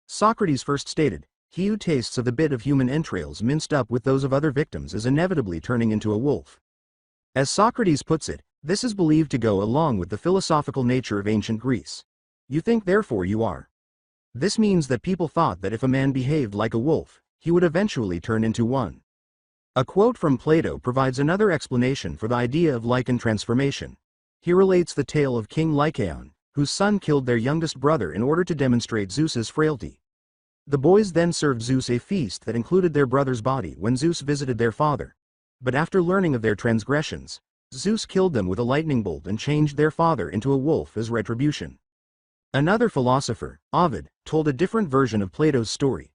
Socrates first stated, "He who tastes of the bit of human entrails minced up with those of other victims is inevitably turning into a wolf." As Socrates puts it, this is believed to go along with the philosophical nature of ancient Greece. You think therefore you are. This means that people thought that if a man behaved like a wolf, he would eventually turn into one. A quote from Plato provides another explanation for the idea of lycan transformation. He relates the tale of King Lycaon, whose son killed their youngest brother in order to demonstrate Zeus's frailty. The boys then served Zeus a feast that included their brother's body when Zeus visited their father. But after learning of their transgressions, Zeus killed them with a lightning bolt and changed their father into a wolf as retribution. Another philosopher, Ovid, told a different version of Plato's story.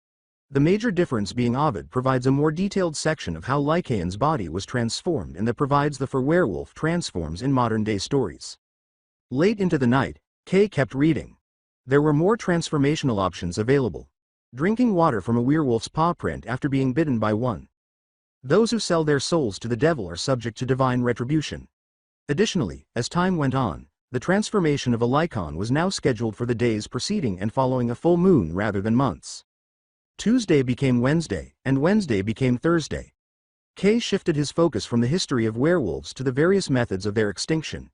The major difference being Ovid provides a more detailed section of how Lycaon's body was transformed and that provides the for werewolf transforms in modern-day stories. Late into the night, Kay kept reading. There were more transformational options available. Drinking water from a werewolf's paw print after being bitten by one. Those who sell their souls to the devil are subject to divine retribution. Additionally, as time went on, the transformation of a lycan was now scheduled for the days preceding and following a full moon rather than months. Tuesday became Wednesday, and Wednesday became Thursday. Kay shifted his focus from the history of werewolves to the various methods of their extinction.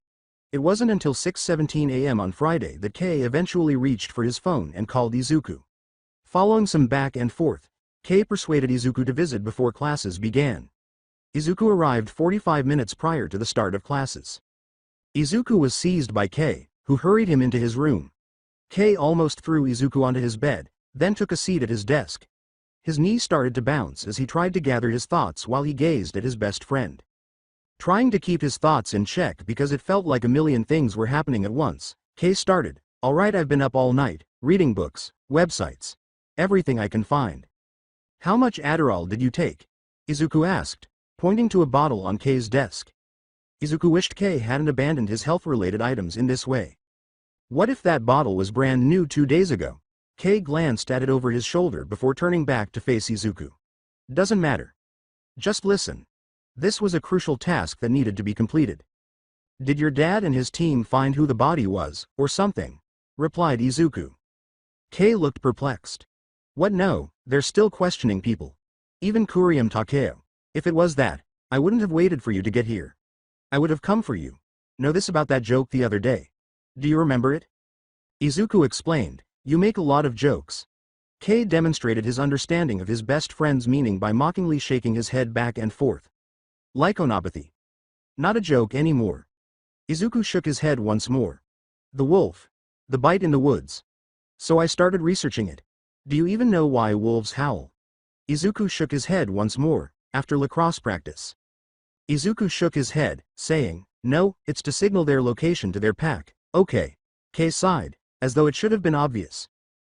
It wasn't until 6:17 a.m. on Friday that Kay eventually reached for his phone and called Izuku. Following some back and forth, Kay persuaded Izuku to visit before classes began. Izuku arrived 45 minutes prior to the start of classes. Izuku was seized by Kay, who hurried him into his room. Kay almost threw Izuku onto his bed, then took a seat at his desk. His knees started to bounce as he tried to gather his thoughts while he gazed at his best friend. Trying to keep his thoughts in check because it felt like a million things were happening at once, Kay started, "Alright, I've been up all night, reading books, websites. Everything I can find." "How much Adderall did you take?" Izuku asked, pointing to a bottle on Kay's desk. Izuku wished Kay hadn't abandoned his health-related items in this way. What if that bottle was brand new 2 days ago? Kay glanced at it over his shoulder before turning back to face Izuku. "Doesn't matter. Just listen." This was a crucial task that needed to be completed. "Did your dad and his team find who the body was, or something?" replied Izuku. Kay looked perplexed. "What, no, they're still questioning people. Even Kurium Takeo. If it was that, I wouldn't have waited for you to get here. I would have come for you. Know this about that joke the other day? Do you remember it?" Izuku explained, "You make a lot of jokes." Kay demonstrated his understanding of his best friend's meaning by mockingly shaking his head back and forth. "Lycanthropy. Not a joke anymore." Izuku shook his head once more. "The wolf. The bite in the woods. So I started researching it. Do you even know why wolves howl?" Izuku shook his head once more, after lacrosse practice. Izuku shook his head, saying, "No, it's to signal their location to their pack." "Okay." Kay sighed, as though it should have been obvious.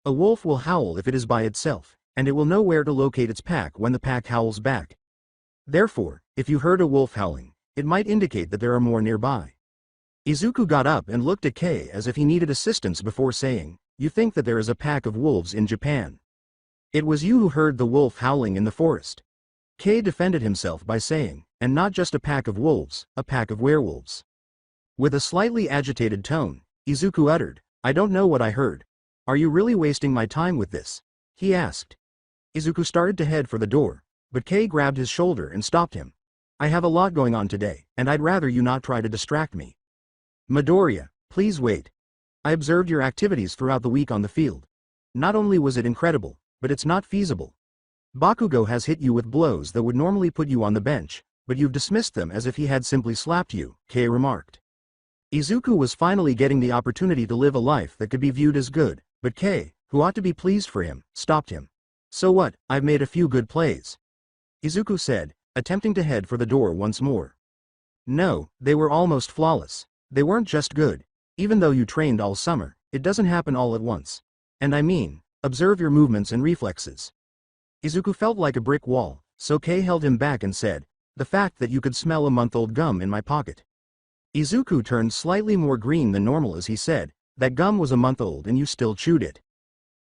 A wolf will howl if it is by itself, and it will know where to locate its pack when the pack howls back. Therefore, if you heard a wolf howling, it might indicate that there are more nearby. Izuku got up and looked at Kay as if he needed assistance before saying, "You think that there is a pack of wolves in Japan. It was you who heard the wolf howling in the forest." Kay defended himself by saying, "And not just a pack of wolves, a pack of werewolves." With a slightly agitated tone, Izuku uttered, "I don't know what I heard. Are you really wasting my time with this?" he asked. Izuku started to head for the door, but Kay grabbed his shoulder and stopped him. "I have a lot going on today, and I'd rather you not try to distract me." "Midoriya, please wait. I observed your activities throughout the week on the field. Not only was it incredible, but it's not feasible. Bakugo has hit you with blows that would normally put you on the bench, but you've dismissed them as if he had simply slapped you," Kay remarked. Izuku was finally getting the opportunity to live a life that could be viewed as good, but Kay, who ought to be pleased for him, stopped him. "So what, I've made a few good plays," Izuku said, attempting to head for the door once more. "No, they were almost flawless. They weren't just good. Even though you trained all summer, it doesn't happen all at once. And I mean, observe your movements and reflexes." Izuku felt like a brick wall, so Kay held him back and said, "The fact that you could smell a month-old gum in my pocket." Izuku turned slightly more green than normal as he said, "That gum was a month old and you still chewed it.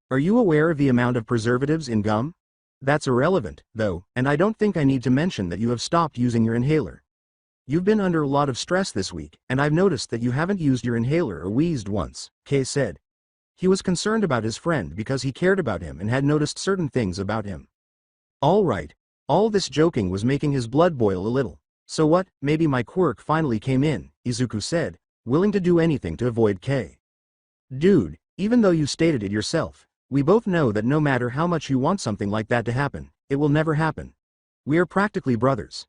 Are you aware of the amount of preservatives in gum? That's irrelevant, though, and I don't think I need to mention that you have stopped using your inhaler. You've been under a lot of stress this week, and I've noticed that you haven't used your inhaler or wheezed once," Kay said. He was concerned about his friend because he cared about him and had noticed certain things about him. All right, all this joking was making his blood boil a little. "So what, maybe my quirk finally came in," Izuku said, willing to do anything to avoid Kay. "Dude, even though you stated it yourself, we both know that no matter how much you want something like that to happen, it will never happen. We are practically brothers.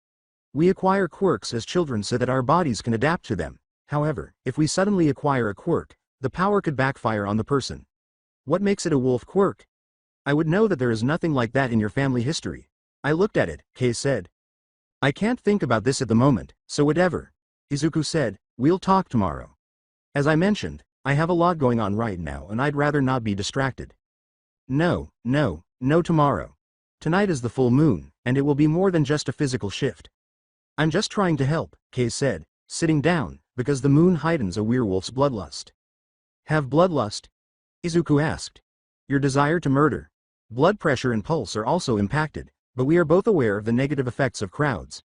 We acquire quirks as children so that our bodies can adapt to them. However, if we suddenly acquire a quirk, The power could backfire on the person. What makes it a wolf quirk? I would know that there is nothing like that in your family history. I looked at it, Kei said. I can't think about this at the moment, so whatever. Izuku said, we'll talk tomorrow. As I mentioned, I have a lot going on right now and I'd rather not be distracted. No tomorrow. Tonight is the full moon, and it will be more than just a physical shift. I'm just trying to help, Kei said, sitting down, because the moon heightens a werewolf's bloodlust. Have bloodlust? Izuku asked. Your desire to murder. Blood pressure and pulse are also impacted, but we are both aware of the negative effects of crowds.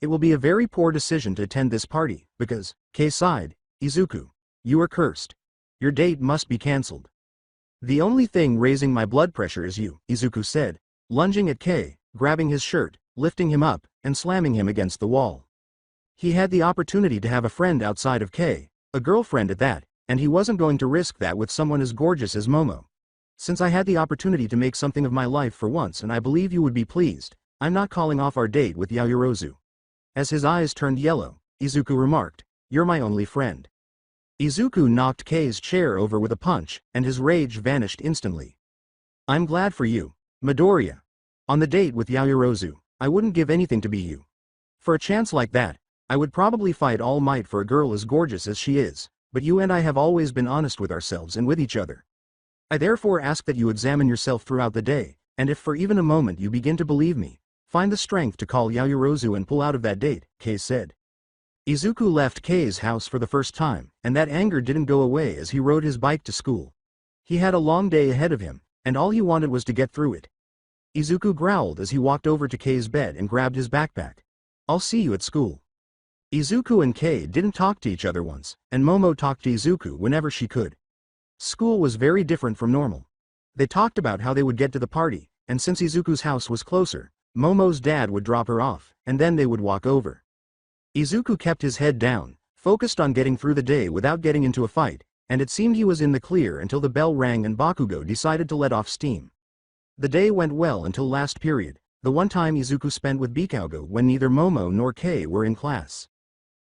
It will be a very poor decision to attend this party, because, Kei sighed, Izuku, you are cursed. Your date must be cancelled. The only thing raising my blood pressure is you, Izuku said, lunging at Kei, grabbing his shirt, lifting him up, and slamming him against the wall. He had the opportunity to have a friend outside of Kei, a girlfriend at that, and he wasn't going to risk that with someone as gorgeous as Momo. Since I had the opportunity to make something of my life for once and I believe you would be pleased, I'm not calling off our date with Yaoyorozu. As his eyes turned yellow, Izuku remarked, you're my only friend. Izuku knocked Kei's chair over with a punch, and his rage vanished instantly. I'm glad for you, Midoriya. On the date with Yaoyorozu, I wouldn't give anything to be you. For a chance like that, I would probably fight all might for a girl as gorgeous as she is, but you and I have always been honest with ourselves and with each other. I therefore ask that you examine yourself throughout the day, and if for even a moment you begin to believe me, find the strength to call Yaoyorozu and pull out of that date, Kei said. Izuku left Kei's house for the first time, and that anger didn't go away as he rode his bike to school. He had a long day ahead of him, and all he wanted was to get through it. Izuku growled as he walked over to Kei's bed and grabbed his backpack. I'll see you at school. Izuku and Kei didn't talk to each other once, and Momo talked to Izuku whenever she could. School was very different from normal. They talked about how they would get to the party, and since Izuku's house was closer, Momo's dad would drop her off, and then they would walk over. Izuku kept his head down, focused on getting through the day without getting into a fight, and it seemed he was in the clear until the bell rang and Bakugo decided to let off steam. The day went well until last period, the one time Izuku spent with Bakugo when neither Momo nor Kei were in class.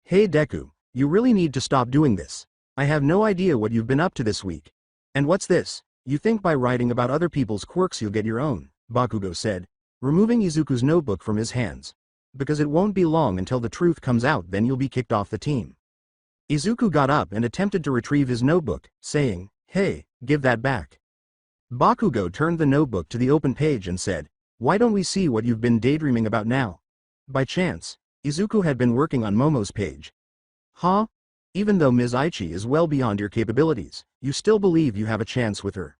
Hey Deku, you really need to stop doing this. I have no idea what you've been up to this week. And what's this? You think by writing about other people's quirks you'll get your own, Bakugo said, removing Izuku's notebook from his hands. Because it won't be long until the truth comes out, then you'll be kicked off the team. Izuku got up and attempted to retrieve his notebook, saying, hey, give that back. Bakugo turned the notebook to the open page and said, why don't we see what you've been daydreaming about now? By chance, Izuku had been working on Momo's page. Huh? Even though Ms. Aichi is well beyond your capabilities, you still believe you have a chance with her.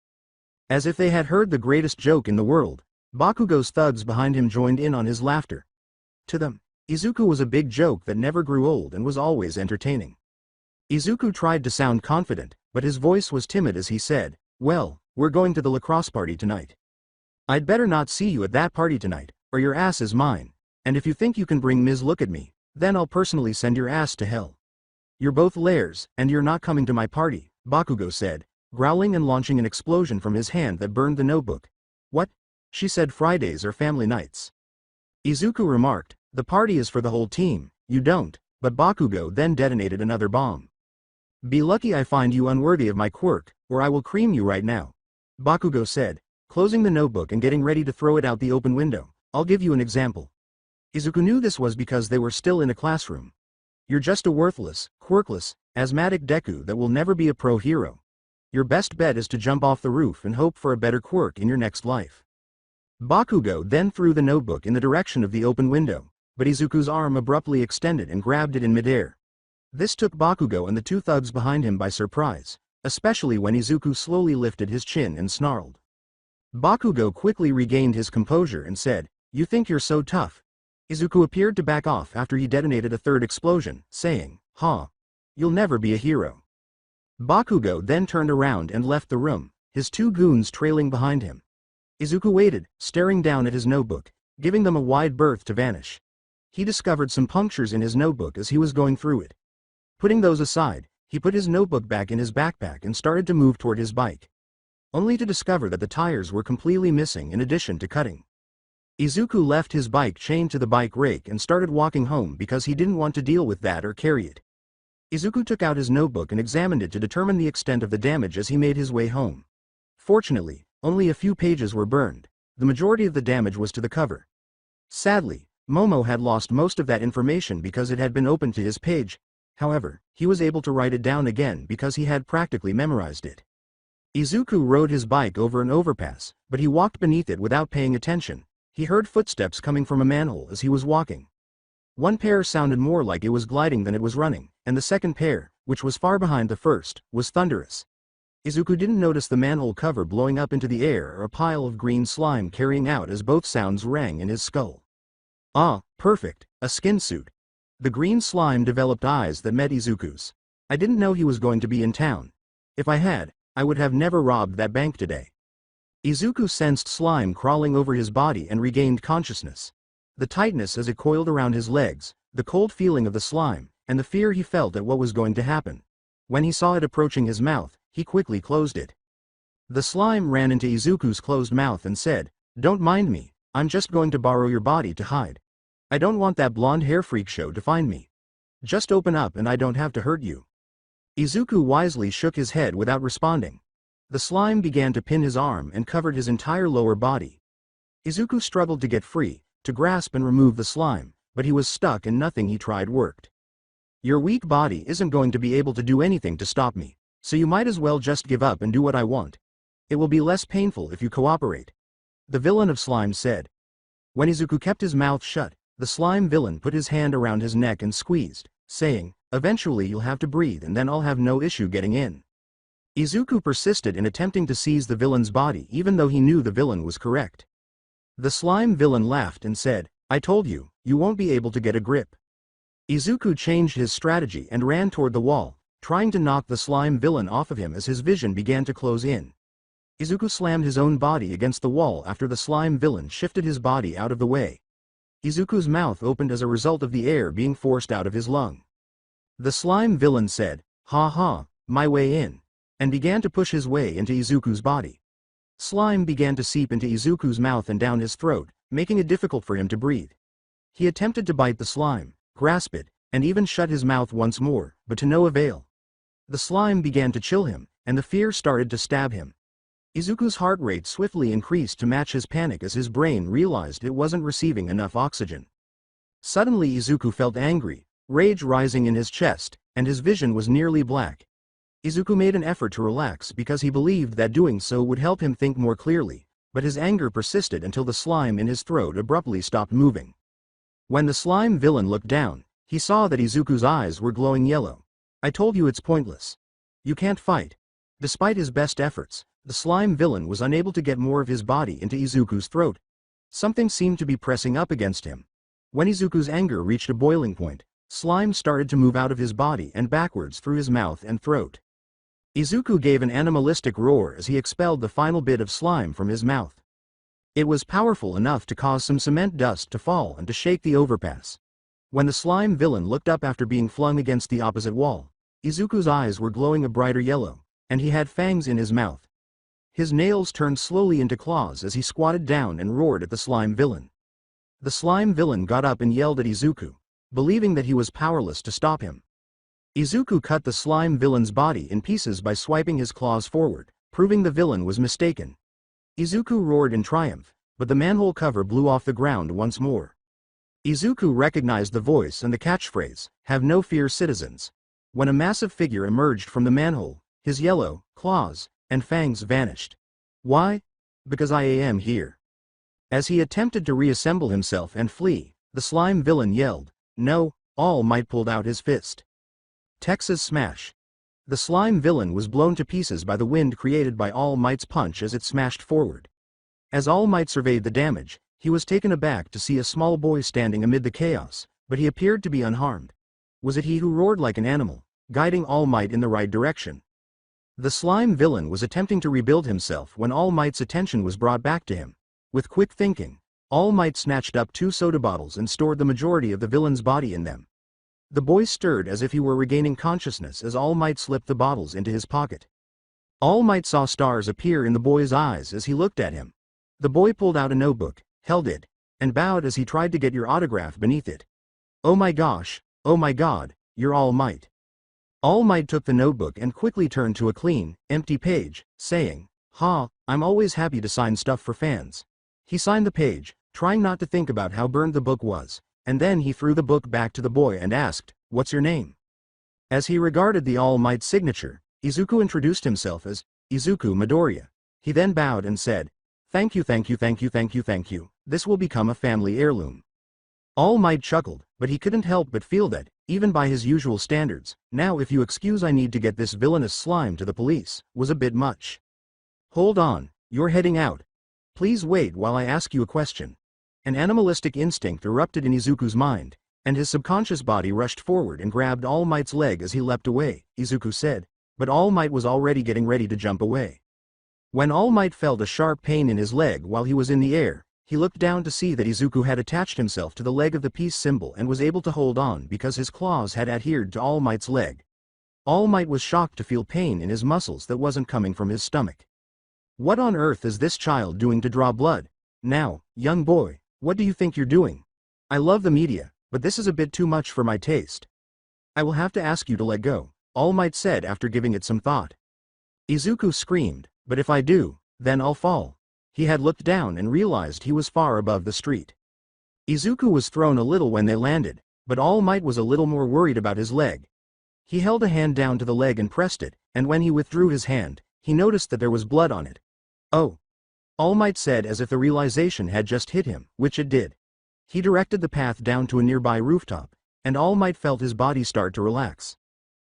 As if they had heard the greatest joke in the world, Bakugo's thugs behind him joined in on his laughter. To them, Izuku was a big joke that never grew old and was always entertaining. Izuku tried to sound confident, but his voice was timid as he said, well, we're going to the lacrosse party tonight. I'd better not see you at that party tonight, or your ass is mine, and if you think you can bring Ms. Look at me, then I'll personally send your ass to hell. You're both layers, and you're not coming to my party, Bakugo said, growling and launching an explosion from his hand that burned the notebook. What? She said Fridays are family nights. Izuku remarked, the party is for the whole team, you don't, but Bakugo then detonated another bomb. Be lucky I find you unworthy of my quirk, or I will cream you right now. Bakugo said, closing the notebook and getting ready to throw it out the open window. I'll give you an example. Izuku knew this was because they were still in a classroom. You're just a worthless, quirkless, asthmatic Deku that will never be a pro hero. Your best bet is to jump off the roof and hope for a better quirk in your next life. Bakugo then threw the notebook in the direction of the open window, but Izuku's arm abruptly extended and grabbed it in midair. This took Bakugo and the two thugs behind him by surprise, especially when Izuku slowly lifted his chin and snarled. Bakugo quickly regained his composure and said, you think you're so tough? Izuku appeared to back off after he detonated a third explosion, saying, you'll never be a hero. Bakugo then turned around and left the room, his two goons trailing behind him. Izuku waited, staring down at his notebook, giving them a wide berth to vanish. He discovered some punctures in his notebook as he was going through it. Putting those aside, he put his notebook back in his backpack and started to move toward his bike. Only to discover that the tires were completely missing in addition to cutting. Izuku left his bike chained to the bike rake and started walking home because he didn't want to deal with that or carry it. Izuku took out his notebook and examined it to determine the extent of the damage as he made his way home. Fortunately, only a few pages were burned. The majority of the damage was to the cover. Sadly, Momo had lost most of that information because it had been opened to his page. However, he was able to write it down again because he had practically memorized it. Izuku rode his bike over an overpass, but he walked beneath it without paying attention. He heard footsteps coming from a manhole as he was walking. One pair sounded more like it was gliding than it was running, and the second pair, which was far behind the first, was thunderous. Izuku didn't notice the manhole cover blowing up into the air or a pile of green slime carrying out as both sounds rang in his skull. Ah, perfect, a skin suit. The green slime developed eyes that met Izuku's. I didn't know he was going to be in town. If I had, I would have never robbed that bank today. Izuku sensed slime crawling over his body and regained consciousness. The tightness as it coiled around his legs, the cold feeling of the slime, and the fear he felt at what was going to happen. When he saw it approaching his mouth, he quickly closed it. The slime ran into Izuku's closed mouth and said, "Don't mind me, I'm just going to borrow your body to hide. I don't want that blonde hair freak show to find me. Just open up and I don't have to hurt you." Izuku wisely shook his head without responding. The slime began to pin his arm and covered his entire lower body. Izuku struggled to get free, to grasp and remove the slime, but he was stuck and nothing he tried worked. "Your weak body isn't going to be able to do anything to stop me, so you might as well just give up and do what I want. It will be less painful if you cooperate," the villain of slime said. When Izuku kept his mouth shut, the slime villain put his hand around his neck and squeezed, saying, "Eventually you'll have to breathe and then I'll have no issue getting in." Izuku persisted in attempting to seize the villain's body even though he knew the villain was correct. The slime villain laughed and said, "I told you, you won't be able to get a grip." Izuku changed his strategy and ran toward the wall, trying to knock the slime villain off of him as his vision began to close in. Izuku slammed his own body against the wall after the slime villain shifted his body out of the way. Izuku's mouth opened as a result of the air being forced out of his lung. The slime villain said, "Ha ha, my way in," and began to push his way into Izuku's body. Slime began to seep into Izuku's mouth and down his throat, making it difficult for him to breathe. He attempted to bite the slime, grasp it, and even shut his mouth once more, but to no avail. The slime began to chill him, and the fear started to stab him. Izuku's heart rate swiftly increased to match his panic as his brain realized it wasn't receiving enough oxygen. Suddenly Izuku felt angry, rage rising in his chest, and his vision was nearly black. Izuku made an effort to relax because he believed that doing so would help him think more clearly, but his anger persisted until the slime in his throat abruptly stopped moving. When the slime villain looked down, he saw that Izuku's eyes were glowing yellow. "I told you it's pointless. You can't fight." Despite his best efforts, the slime villain was unable to get more of his body into Izuku's throat. Something seemed to be pressing up against him. When Izuku's anger reached a boiling point, slime started to move out of his body and backwards through his mouth and throat. Izuku gave an animalistic roar as he expelled the final bit of slime from his mouth. It was powerful enough to cause some cement dust to fall and to shake the overpass. When the slime villain looked up after being flung against the opposite wall, Izuku's eyes were glowing a brighter yellow, and he had fangs in his mouth. His nails turned slowly into claws as he squatted down and roared at the slime villain. The slime villain got up and yelled at Izuku, believing that he was powerless to stop him. Izuku cut the slime villain's body in pieces by swiping his claws forward, proving the villain was mistaken. Izuku roared in triumph, but the manhole cover blew off the ground once more. Izuku recognized the voice and the catchphrase, "Have no fear, citizens." When a massive figure emerged from the manhole, his yellow claws and fangs vanished. "Why? Because I am here." As he attempted to reassemble himself and flee, the slime villain yelled, "No!" All Might pulled out his fist. Texas smash. The slime villain was blown to pieces by the wind created by All Might's punch as it smashed forward. As All Might surveyed the damage, he was taken aback to see a small boy standing amid the chaos, but he appeared to be unharmed. Was it he who roared like an animal, guiding All Might in the right direction? The slime villain was attempting to rebuild himself when All Might's attention was brought back to him. With quick thinking, All Might snatched up 2 soda bottles and stored the majority of the villain's body in them. The boy stirred as if he were regaining consciousness as All Might slipped the bottles into his pocket. All Might saw stars appear in the boy's eyes as he looked at him. The boy pulled out a notebook, held it, and bowed as he tried to get your autograph beneath it. "Oh my gosh, oh my god, you're All Might." All Might took the notebook and quickly turned to a clean, empty page, saying, I'm always happy to sign stuff for fans. He signed the page, trying not to think about how burned the book was, and then he threw the book back to the boy and asked, "What's your name?" As he regarded the All Might signature, Izuku introduced himself as Izuku Midoriya. He then bowed and said, "Thank you, thank you, thank you, thank you, thank you. This will become a family heirloom." All Might chuckled, but he couldn't help but feel that, even by his usual standards, now if you excuse I need to get this villainous slime to the police, was a bit much. "Hold on, you're heading out. Please wait while I ask you a question." An animalistic instinct erupted in Izuku's mind, and his subconscious body rushed forward and grabbed All Might's leg as he leapt away, Izuku said, but All Might was already getting ready to jump away. When All Might felt a sharp pain in his leg while he was in the air, he looked down to see that Izuku had attached himself to the leg of the peace symbol and was able to hold on because his claws had adhered to All Might's leg. All Might was shocked to feel pain in his muscles that wasn't coming from his stomach. What on earth is this child doing to draw blood? Now, young boy, what do you think you're doing? I love the media, but this is a bit too much for my taste. I will have to ask you to let go, All Might said after giving it some thought. Izuku screamed, but if I do, then I'll fall. He had looked down and realized he was far above the street. Izuku was thrown a little when they landed, but All Might was a little more worried about his leg. He held a hand down to the leg and pressed it, and when he withdrew his hand, he noticed that there was blood on it. "Oh," All Might said as if the realization had just hit him, which it did. He directed the path down to a nearby rooftop, and All Might felt his body start to relax.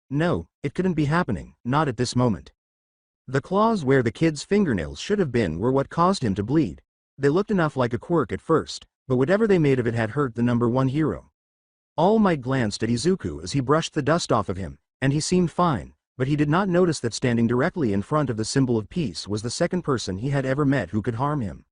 No, it couldn't be happening, not at this moment. The claws where the kid's fingernails should have been were what caused him to bleed. They looked enough like a quirk at first, but whatever they made of it had hurt the number one hero. All Might glanced at Izuku as he brushed the dust off of him, and he seemed fine, but he did not notice that standing directly in front of the symbol of peace was the second person he had ever met who could harm him.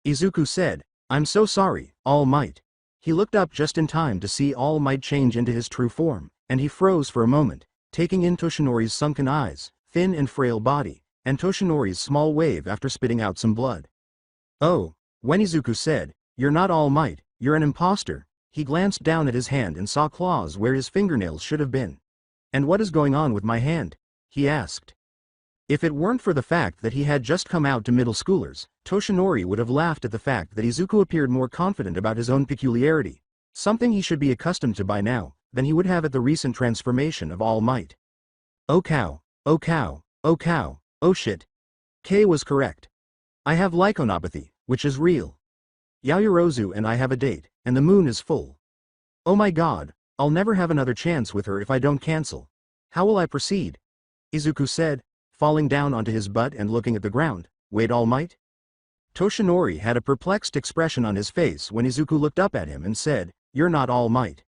Izuku said, "I'm so sorry, All Might." He looked up just in time to see All Might change into his true form, and he froze for a moment, taking in Toshinori's sunken eyes, thin and frail body, and Toshinori's small wave after spitting out some blood. "Oh," when Izuku said, "You're not All Might, you're an imposter," he glanced down at his hand and saw claws where his fingernails should have been. "And what is going on with my hand?" he asked. If it weren't for the fact that he had just come out to middle schoolers, Toshinori would have laughed at the fact that Izuku appeared more confident about his own peculiarity, something he should be accustomed to by now, than he would have at the recent transformation of All Might. "Oh cow, oh cow, oh cow, oh shit." K was correct. "I have lycanthropy, which is real. Yaoyorozu and I have a date, and the moon is full. Oh my god, I'll never have another chance with her if I don't cancel. How will I proceed?" Izuku said, falling down onto his butt and looking at the ground. "Wait, All Might?" Toshinori had a perplexed expression on his face when Izuku looked up at him and said, "You're not All Might."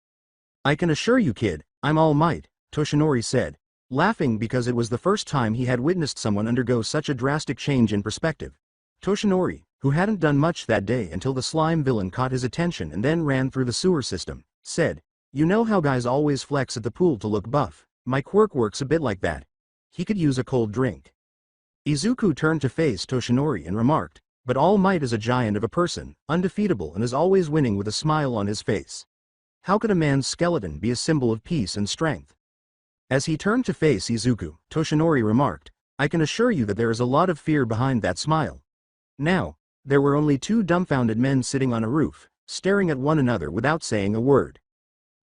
"I can assure you, kid, I'm All Might," Toshinori said, laughing because it was the first time he had witnessed someone undergo such a drastic change in perspective. Toshinori, who hadn't done much that day until the slime villain caught his attention and then ran through the sewer system, said, "You know how guys always flex at the pool to look buff? My quirk works a bit like that. He could use a cold drink." Izuku turned to face Toshinori and remarked, "But All Might is a giant of a person, undefeatable and is always winning with a smile on his face. How could a man's skeleton be a symbol of peace and strength?" As he turned to face Izuku, Toshinori remarked, "I can assure you that there is a lot of fear behind that smile." Now, there were only two dumbfounded men sitting on a roof, staring at one another without saying a word.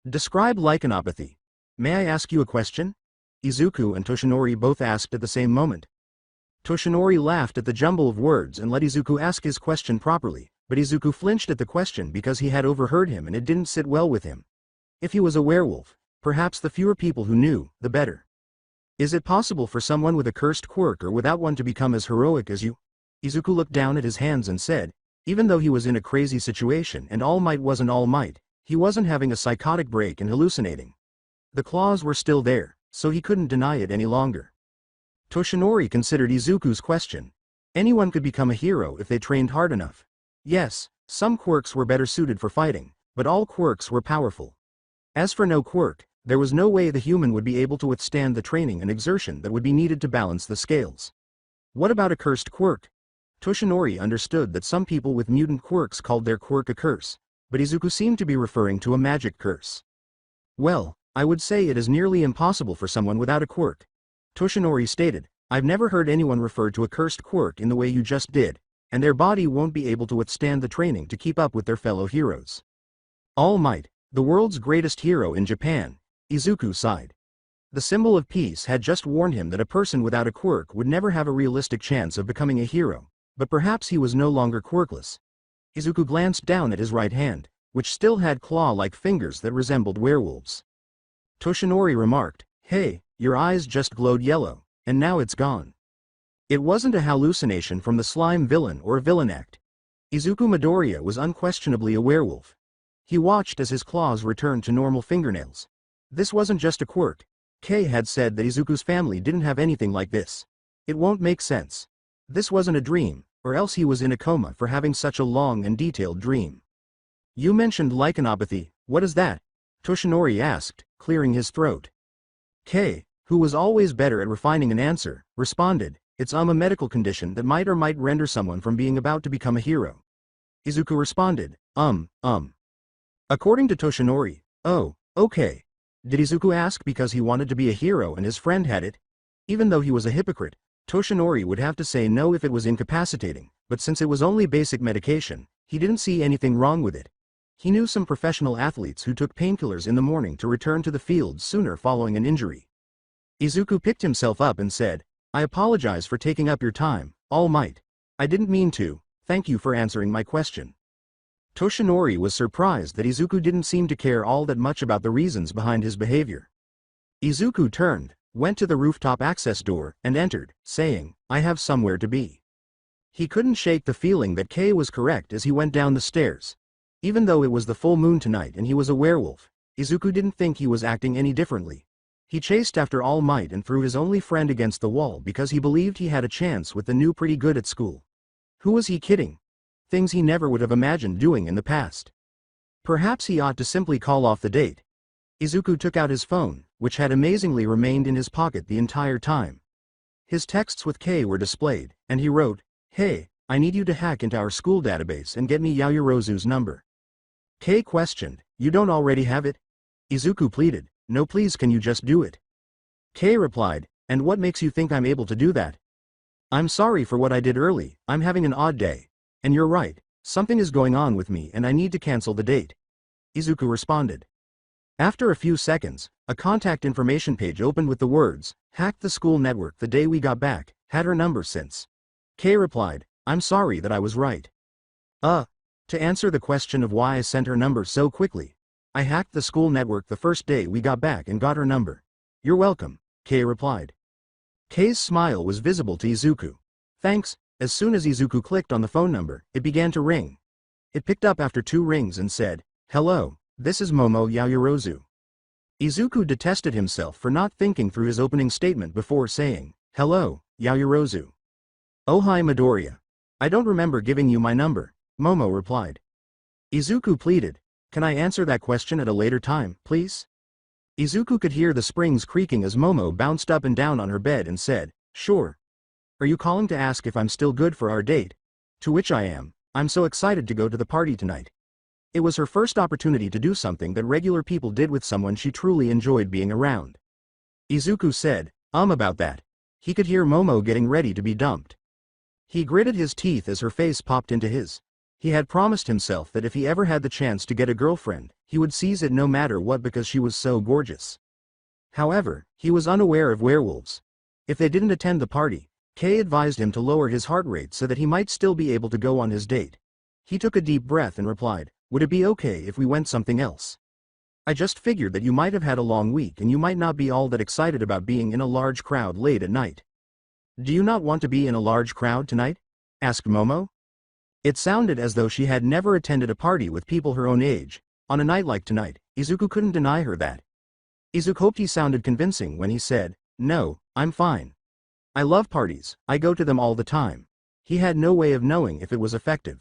"Describe lycanthropy. May I ask you a question?" Izuku and Toshinori both asked at the same moment. Toshinori laughed at the jumble of words and let Izuku ask his question properly, but Izuku flinched at the question because he had overheard him and it didn't sit well with him. If he was a werewolf, perhaps the fewer people who knew, the better. "Is it possible for someone with a cursed quirk or without one to become as heroic as you?" Izuku looked down at his hands and said, even though he was in a crazy situation and All Might wasn't All Might, he wasn't having a psychotic break and hallucinating. The claws were still there, so he couldn't deny it any longer. Toshinori considered Izuku's question. Anyone could become a hero if they trained hard enough. Yes, some quirks were better suited for fighting, but all quirks were powerful. As for no quirk, there was no way the human would be able to withstand the training and exertion that would be needed to balance the scales. What about a cursed quirk? Toshinori understood that some people with mutant quirks called their quirk a curse, but Izuku seemed to be referring to a magic curse. Well, I would say it is nearly impossible for someone without a quirk. Toshinori stated, I've never heard anyone refer to a cursed quirk in the way you just did, and their body won't be able to withstand the training to keep up with their fellow heroes. All Might, the world's greatest hero in Japan, Izuku sighed. The symbol of peace had just warned him that a person without a quirk would never have a realistic chance of becoming a hero, but perhaps he was no longer quirkless. Izuku glanced down at his right hand, which still had claw-like fingers that resembled werewolves. Toshinori remarked, Hey, your eyes just glowed yellow, and now it's gone. It wasn't a hallucination from the slime villain or villain act. Izuku Midoriya was unquestionably a werewolf. He watched as his claws returned to normal fingernails. This wasn't just a quirk. Kei had said that Izuku's family didn't have anything like this. It won't make sense. This wasn't a dream, or else he was in a coma for having such a long and detailed dream. You mentioned lycanthropy, what is that? Toshinori asked, clearing his throat. Kei, who was always better at refining an answer, responded, it's a medical condition that might render someone from being about to become a hero. Izuku responded, According to Toshinori, oh, okay. Did Izuku ask because he wanted to be a hero and his friend had it? Even though he was a hypocrite, Toshinori would have to say no if it was incapacitating, but since it was only basic medication, he didn't see anything wrong with it. He knew some professional athletes who took painkillers in the morning to return to the field sooner following an injury. Izuku picked himself up and said, I apologize for taking up your time, All Might. I didn't mean to, thank you for answering my question. Toshinori was surprised that Izuku didn't seem to care all that much about the reasons behind his behavior. Izuku turned, went to the rooftop access door, and entered, saying, I have somewhere to be. He couldn't shake the feeling that Kei was correct as he went down the stairs. Even though it was the full moon tonight and he was a werewolf, Izuku didn't think he was acting any differently. He chased after All Might and threw his only friend against the wall because he believed he had a chance with the new pretty good at school. Who was he kidding? Things he never would have imagined doing in the past. Perhaps he ought to simply call off the date. Izuku took out his phone, which had amazingly remained in his pocket the entire time. His texts with Kei were displayed, and he wrote, Hey, I need you to hack into our school database and get me Yaoyorozu's number. Kei questioned, You don't already have it? Izuku pleaded, No please can you just do it? Kei replied, And what makes you think I'm able to do that? I'm sorry for what I did early, I'm having an odd day. And you're right, something is going on with me and I need to cancel the date. Izuku responded. After a few seconds, a contact information page opened with the words, Hacked the school network the day we got back, had her number since. Kei replied, I'm sorry that I was right. To answer the question of why I sent her number so quickly. I hacked the school network the first day we got back and got her number. You're welcome, Kei replied. Kei's smile was visible to Izuku. Thanks. As soon as Izuku clicked on the phone number, it began to ring. It picked up after 2 rings and said, Hello, this is Momo Yaoyorozu. Izuku detested himself for not thinking through his opening statement before saying, Hello, Yaoyorozu. Oh hi Midoriya. I don't remember giving you my number, Momo replied. Izuku pleaded, Can I answer that question at a later time, please? Izuku could hear the springs creaking as Momo bounced up and down on her bed and said, Sure. Are you calling to ask if I'm still good for our date? To which I am. I'm so excited to go to the party tonight. It was her first opportunity to do something that regular people did with someone she truly enjoyed being around. Izuku said, about that. He could hear Momo getting ready to be dumped. He gritted his teeth as her face popped into his. He had promised himself that if he ever had the chance to get a girlfriend, he would seize it no matter what because she was so gorgeous. However, he was unaware of werewolves. If they didn't attend the party, Kei advised him to lower his heart rate so that he might still be able to go on his date. He took a deep breath and replied, Would it be okay if we went something else? I just figured that you might have had a long week and you might not be all that excited about being in a large crowd late at night. Do you not want to be in a large crowd tonight? Asked Momo. It sounded as though she had never attended a party with people her own age. On a night like tonight, Izuku couldn't deny her that. Izuku hoped he sounded convincing when he said, No, I'm fine. I love parties, I go to them all the time. He had no way of knowing if it was effective.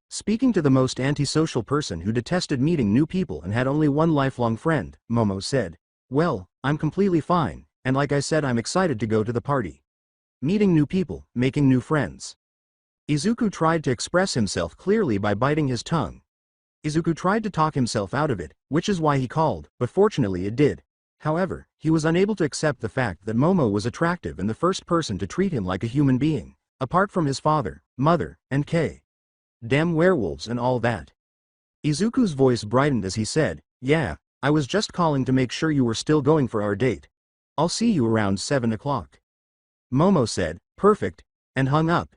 Speaking to the most antisocial person who detested meeting new people and had only one lifelong friend, Momo said, Well, I'm completely fine, and like I said I'm excited to go to the party. Meeting new people, making new friends. Izuku tried to express himself clearly by biting his tongue. Izuku tried to talk himself out of it, which is why he called, but fortunately it did. However, he was unable to accept the fact that Momo was attractive and the first person to treat him like a human being, apart from his father, mother, and Kay. Damn werewolves and all that. Izuku's voice brightened as he said, "Yeah, I was just calling to make sure you were still going for our date. I'll see you around 7 o'clock. Momo said, "Perfect," and hung up.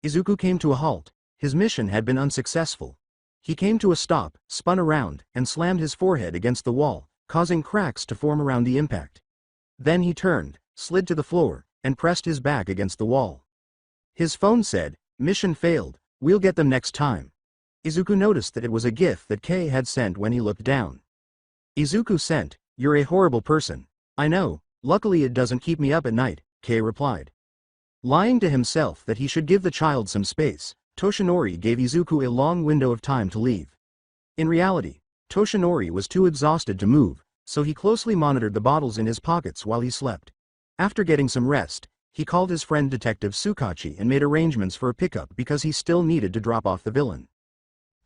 Izuku came to a halt. His mission had been unsuccessful. He came to a stop, spun around, and slammed his forehead against the wall, causing cracks to form around the impact. Then he turned, slid to the floor, and pressed his back against the wall. His phone said, "Mission failed, we'll get them next time." Izuku noticed that it was a GIF that Kay had sent when he looked down. Izuku sent, "You're a horrible person. I know, luckily it doesn't keep me up at night," Kay replied. Lying to himself that he should give the child some space, Toshinori gave Izuku a long window of time to leave. In reality, Toshinori was too exhausted to move, so he closely monitored the bottles in his pockets while he slept. After getting some rest, he called his friend Detective Tsukachi and made arrangements for a pickup because he still needed to drop off the villain.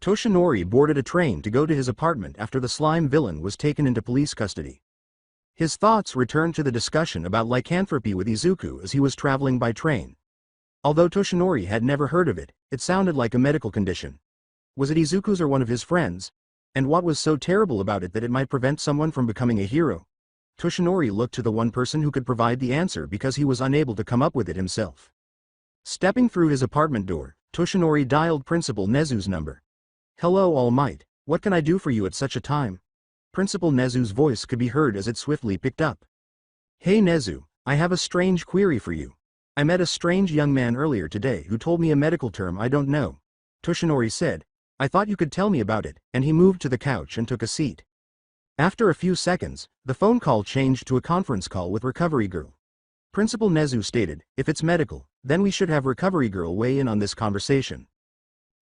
Toshinori boarded a train to go to his apartment after the slime villain was taken into police custody. His thoughts returned to the discussion about lycanthropy with Izuku as he was traveling by train. Although Toshinori had never heard of it, it sounded like a medical condition. Was it Izuku's or one of his friends? And what was so terrible about it that it might prevent someone from becoming a hero? Toshinori looked to the one person who could provide the answer because he was unable to come up with it himself. Stepping through his apartment door, Toshinori dialed Principal Nezu's number. "Hello All Might, what can I do for you at such a time?" Principal Nezu's voice could be heard as it swiftly picked up. "Hey Nezu, I have a strange query for you. I met a strange young man earlier today who told me a medical term I don't know," Toshinori said. "I thought you could tell me about it," and he moved to the couch and took a seat. After a few seconds, the phone call changed to a conference call with Recovery Girl. Principal Nezu stated, "If it's medical, then we should have Recovery Girl weigh in on this conversation."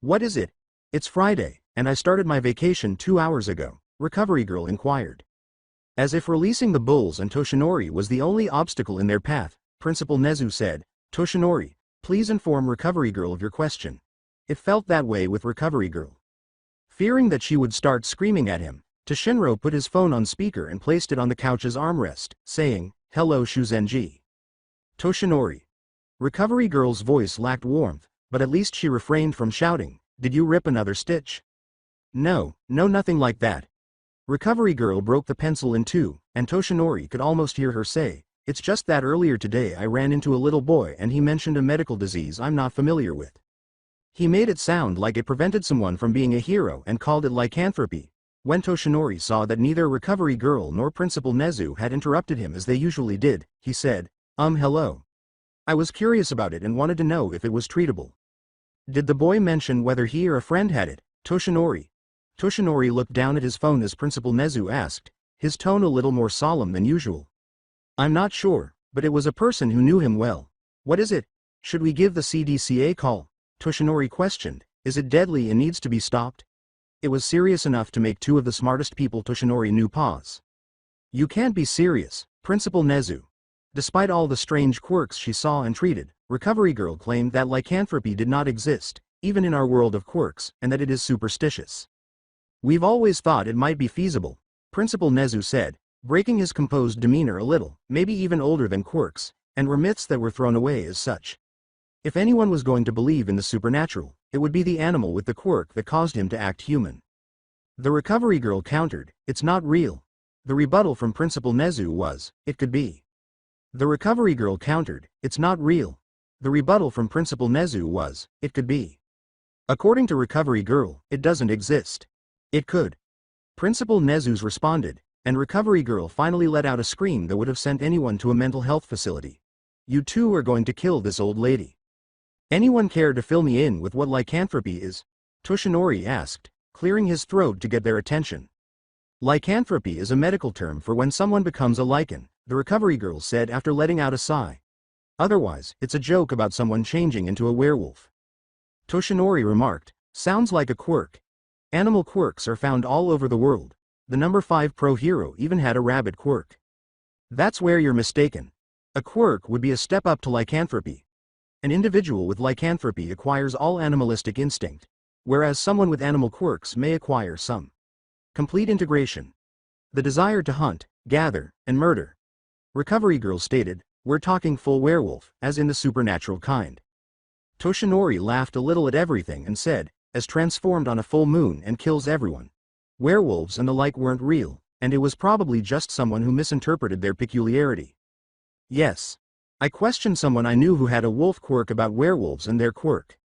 "What is it?" "It's Friday, and I started my vacation 2 hours ago," Recovery Girl inquired. As if releasing the bulls and Toshinori was the only obstacle in their path, Principal Nezu said, "Toshinori, please inform Recovery Girl of your question." It felt that way with Recovery Girl. Fearing that she would start screaming at him, Toshinro put his phone on speaker and placed it on the couch's armrest, saying, "Hello Shuzenji." Toshinori. Recovery Girl's voice lacked warmth, but at least she refrained from shouting, "Did you rip another stitch?" No, nothing like that." Recovery Girl broke the pencil in two, and Toshinori could almost hear her say, "It's just that earlier today I ran into a little boy and he mentioned a medical disease I'm not familiar with. He made it sound like it prevented someone from being a hero and called it lycanthropy." When Toshinori saw that neither Recovery Girl nor Principal Nezu had interrupted him as they usually did, he said, Hello. I was curious about it and wanted to know if it was treatable." "Did the boy mention whether he or a friend had it?" Toshinori looked down at his phone as Principal Nezu asked, his tone a little more solemn than usual. "I'm not sure, but it was a person who knew him well." "What is it? Should we give the CDCA a call?" Toshinori questioned. "Is it deadly and needs to be stopped?" It was serious enough to make two of the smartest people Toshinori knew pause. "You can't be serious, Principal Nezu." Despite all the strange quirks she saw and treated, Recovery Girl claimed that lycanthropy did not exist, even in our world of quirks, and that it is superstitious. "We've always thought it might be feasible," Principal Nezu said, breaking his composed demeanor a little, maybe even older than quirks, and were myths that were thrown away as such. If anyone was going to believe in the supernatural, it would be the animal with the quirk that caused him to act human. The Recovery Girl countered, "It's not real." The rebuttal from Principal Nezu was, "It could be." The Recovery Girl countered, "It's not real." The rebuttal from Principal Nezu was, "It could be." According to Recovery Girl, it doesn't exist. It could. Principal Nezu's responded, and Recovery Girl finally let out a scream that would have sent anyone to a mental health facility. "You two are going to kill this old lady. Anyone care to fill me in with what lycanthropy is?" Toshinori asked, clearing his throat to get their attention. "Lycanthropy is a medical term for when someone becomes a lycan," the Recovery Girl said after letting out a sigh. "Otherwise, it's a joke about someone changing into a werewolf." Toshinori remarked, "Sounds like a quirk. Animal quirks are found all over the world. The number 5 pro hero even had a rabbit quirk." "That's where you're mistaken. A quirk would be a step up to lycanthropy. An individual with lycanthropy acquires all animalistic instinct. whereas someone with animal quirks may acquire some. Complete integration. The desire to hunt, gather, and murder. Recovery Girl stated, "We're talking full werewolf, as in the supernatural kind." Toshinori laughed a little at everything and said, "As transformed on a full moon and kills everyone. Werewolves and the like weren't real, and it was probably just someone who misinterpreted their peculiarity. Yes. I questioned someone I knew who had a wolf quirk about werewolves and their quirk.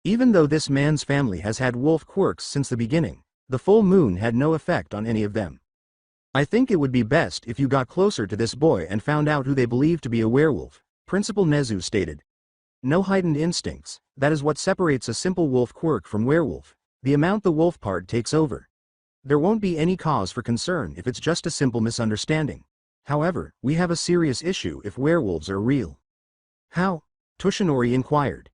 Even though this man's family has had wolf quirks since the beginning, the full moon had no effect on any of them. I think it would be best if you got closer to this boy and found out who they believe to be a werewolf," Principal Nezu stated. "No heightened instincts, that is what separates a simple wolf quirk from werewolf, the amount the wolf part takes over. There won't be any cause for concern if it's just a simple misunderstanding. However, we have a serious issue if werewolves are real." "How?" Toshinori inquired.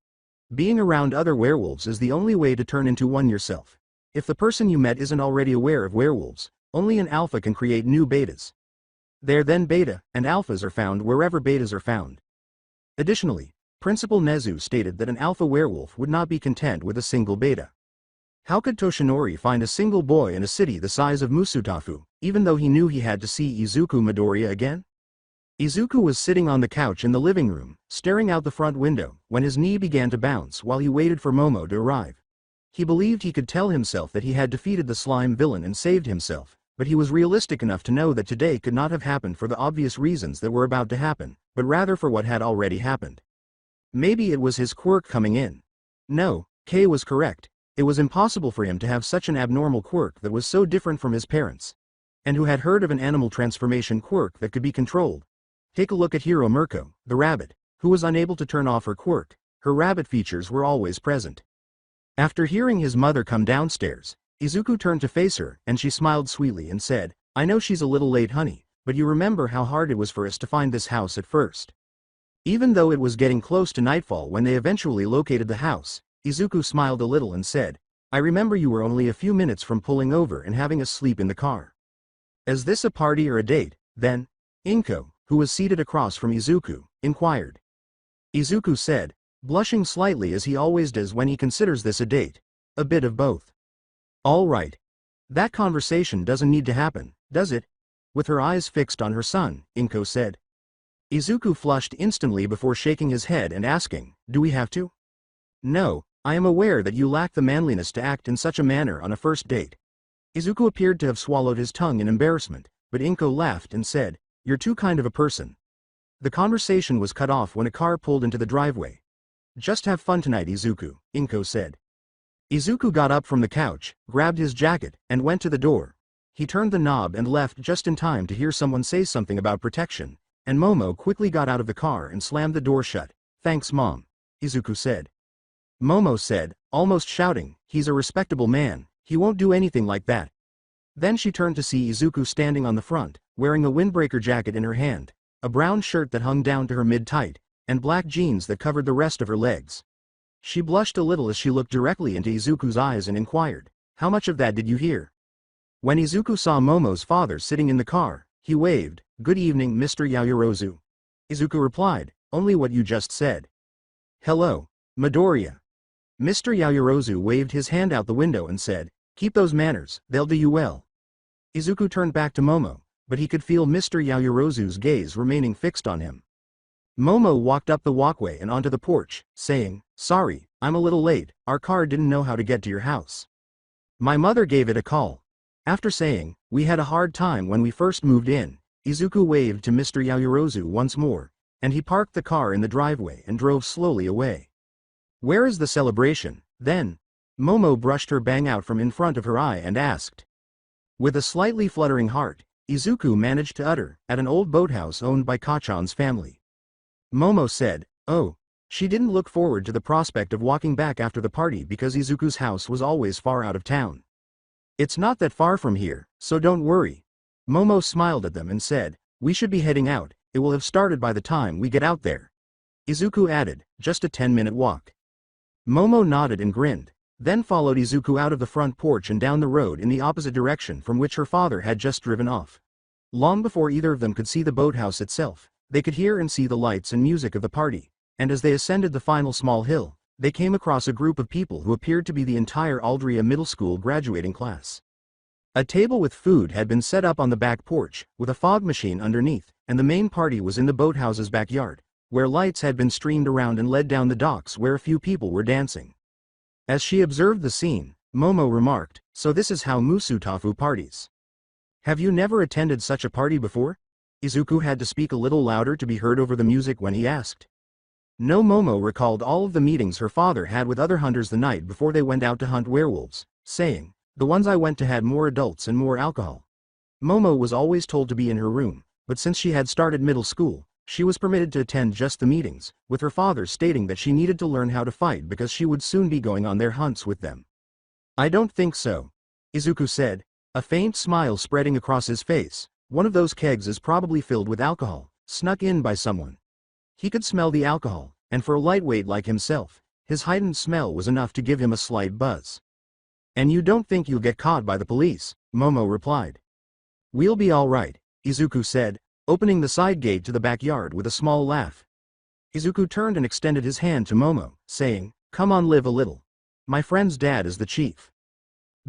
"Being around other werewolves is the only way to turn into one yourself. If the person you met isn't already aware of werewolves, only an alpha can create new betas. There then beta and alphas are found wherever betas are found." Additionally, Principal Nezu stated that an alpha werewolf would not be content with a single beta. How could Toshinori find a single boy in a city the size of Musutafu, even though he knew he had to see Izuku Midoriya again? Izuku was sitting on the couch in the living room, staring out the front window, when his knee began to bounce while he waited for Momo to arrive. He believed he could tell himself that he had defeated the slime villain and saved himself, but he was realistic enough to know that today could not have happened for the obvious reasons that were about to happen, but rather for what had already happened. Maybe it was his quirk coming in. No, Kay was correct. It was impossible for him to have such an abnormal quirk that was so different from his parents. And who had heard of an animal transformation quirk that could be controlled? Take a look at Hiro Mirko, the rabbit, who was unable to turn off her quirk. Her rabbit features were always present. After hearing his mother come downstairs, Izuku turned to face her, and she smiled sweetly and said, "I know she's a little late, honey, but you remember how hard it was for us to find this house at first." Even though it was getting close to nightfall when they eventually located the house, Izuku smiled a little and said, "I remember you were only a few minutes from pulling over and having a sleep in the car. Is this a party or a date, then?" Inko, who was seated across from Izuku, inquired. Izuku said, blushing slightly as he always does when he considers this a date. "A bit of both." "All right. That conversation doesn't need to happen, does it?" With her eyes fixed on her son, Inko said. Izuku flushed instantly before shaking his head and asking, "Do we have to?" "No, I am aware that you lack the manliness to act in such a manner on a first date." Izuku appeared to have swallowed his tongue in embarrassment, but Inko laughed and said, "You're too kind of a person." The conversation was cut off when a car pulled into the driveway. "Just have fun tonight, Izuku," Inko said. Izuku got up from the couch, grabbed his jacket, and went to the door. He turned the knob and left just in time to hear someone say something about protection, and Momo quickly got out of the car and slammed the door shut. "Thanks, Mom," Izuku said. Momo said, almost shouting, "He's a respectable man, he won't do anything like that." Then she turned to see Izuku standing on the front, wearing a windbreaker jacket in her hand, a brown shirt that hung down to her mid-tight, and black jeans that covered the rest of her legs. She blushed a little as she looked directly into Izuku's eyes and inquired, "How much of that did you hear?" When Izuku saw Momo's father sitting in the car, he waved, "Good evening, Mr. Yaoyorozu." Izuku replied, "Only what you just said." "Hello, Midoriya." Mr. Yaoyorozu waved his hand out the window and said, "Keep those manners, they'll do you well." Izuku turned back to Momo, but he could feel Mr. Yaoyorozu's gaze remaining fixed on him. Momo walked up the walkway and onto the porch, saying, "Sorry, I'm a little late, our car didn't know how to get to your house. My mother gave it a call." After saying, "We had a hard time when we first moved in," Izuku waved to Mr. Yaoyorozu once more, and he parked the car in the driveway and drove slowly away. "Where is the celebration, then?" Momo brushed her bang out from in front of her eye and asked. With a slightly fluttering heart, Izuku managed to utter, "At an old boathouse owned by Kachan's family." Momo said, "Oh." She didn't look forward to the prospect of walking back after the party because Izuku's house was always far out of town. "It's not that far from here, so don't worry." Momo smiled at them and said, "We should be heading out, it will have started by the time we get out there." Izuku added, "Just a 10-minute walk." Momo nodded and grinned, then followed Izuku out of the front porch and down the road in the opposite direction from which her father had just driven off. Long before either of them could see the boathouse itself, they could hear and see the lights and music of the party, and as they ascended the final small hill, they came across a group of people who appeared to be the entire Aldria Middle School graduating class. A table with food had been set up on the back porch, with a fog machine underneath, and the main party was in the boathouse's backyard, where lights had been streamed around and led down the docks where a few people were dancing. As she observed the scene, Momo remarked, "So this is how Musutafu parties. Have you never attended such a party before?" Izuku had to speak a little louder to be heard over the music when he asked. No, Momo recalled all of the meetings her father had with other hunters the night before they went out to hunt werewolves, saying, "The ones I went to had more adults and more alcohol." Momo was always told to be in her room, but since she had started middle school, she was permitted to attend just the meetings, with her father stating that she needed to learn how to fight because she would soon be going on their hunts with them. "I don't think so," Izuku said, a faint smile spreading across his face. "One of those kegs is probably filled with alcohol, snuck in by someone." He could smell the alcohol, and for a lightweight like himself, his heightened smell was enough to give him a slight buzz. "And you don't think you'll get caught by the police?" Momo replied. "We'll be all right," Izuku said, opening the side gate to the backyard with a small laugh. Izuku turned and extended his hand to Momo, saying, "Come on, live a little. My friend's dad is the chief."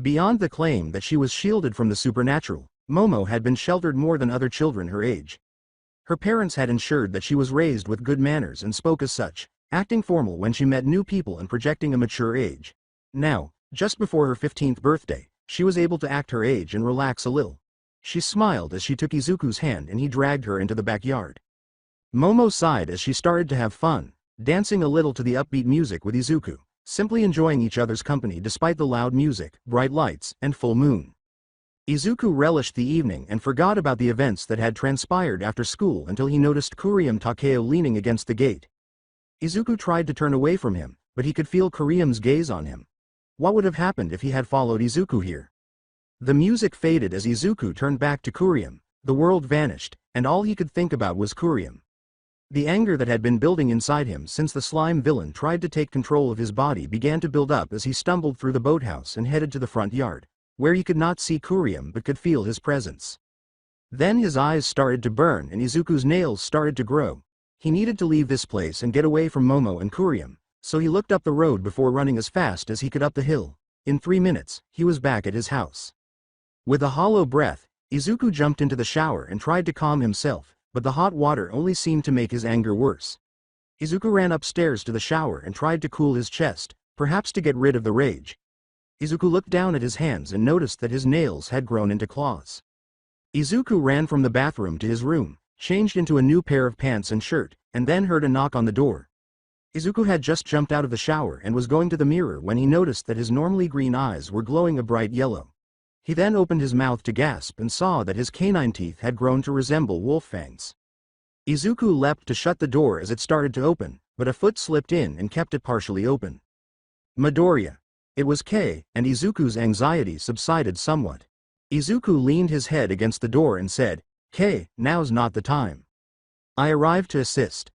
Beyond the claim that she was shielded from the supernatural, Momo had been sheltered more than other children her age. Her parents had ensured that she was raised with good manners and spoke as such, acting formal when she met new people and projecting a mature age. Now, just before her 15th birthday, she was able to act her age and relax a little. She smiled as she took Izuku's hand and he dragged her into the backyard. Momo sighed as she started to have fun, dancing a little to the upbeat music with Izuku, simply enjoying each other's company despite the loud music, bright lights, and full moon. Izuku relished the evening and forgot about the events that had transpired after school until he noticed Kuriem Takeo leaning against the gate. Izuku tried to turn away from him, but he could feel Kuriem's gaze on him. What would have happened if he had followed Izuku here? The music faded as Izuku turned back to Kuriem, the world vanished, and all he could think about was Kuriem. The anger that had been building inside him since the slime villain tried to take control of his body began to build up as he stumbled through the boathouse and headed to the front yard, where he could not see Kuriem but could feel his presence. Then his eyes started to burn and Izuku's nails started to grow. He needed to leave this place and get away from Momo and Kuriem, so he looked up the road before running as fast as he could up the hill. In 3 minutes, he was back at his house. With a hollow breath, Izuku jumped into the shower and tried to calm himself, but the hot water only seemed to make his anger worse. Izuku ran upstairs to the shower and tried to cool his chest, perhaps to get rid of the rage. Izuku looked down at his hands and noticed that his nails had grown into claws. Izuku ran from the bathroom to his room, changed into a new pair of pants and shirt, and then heard a knock on the door. Izuku had just jumped out of the shower and was going to the mirror when he noticed that his normally green eyes were glowing a bright yellow. He then opened his mouth to gasp and saw that his canine teeth had grown to resemble wolf fangs. Izuku leapt to shut the door as it started to open, but a foot slipped in and kept it partially open. Midoriya. It was Kei, and Izuku's anxiety subsided somewhat. Izuku leaned his head against the door and said, "Kei, now's not the time. I arrived to assist.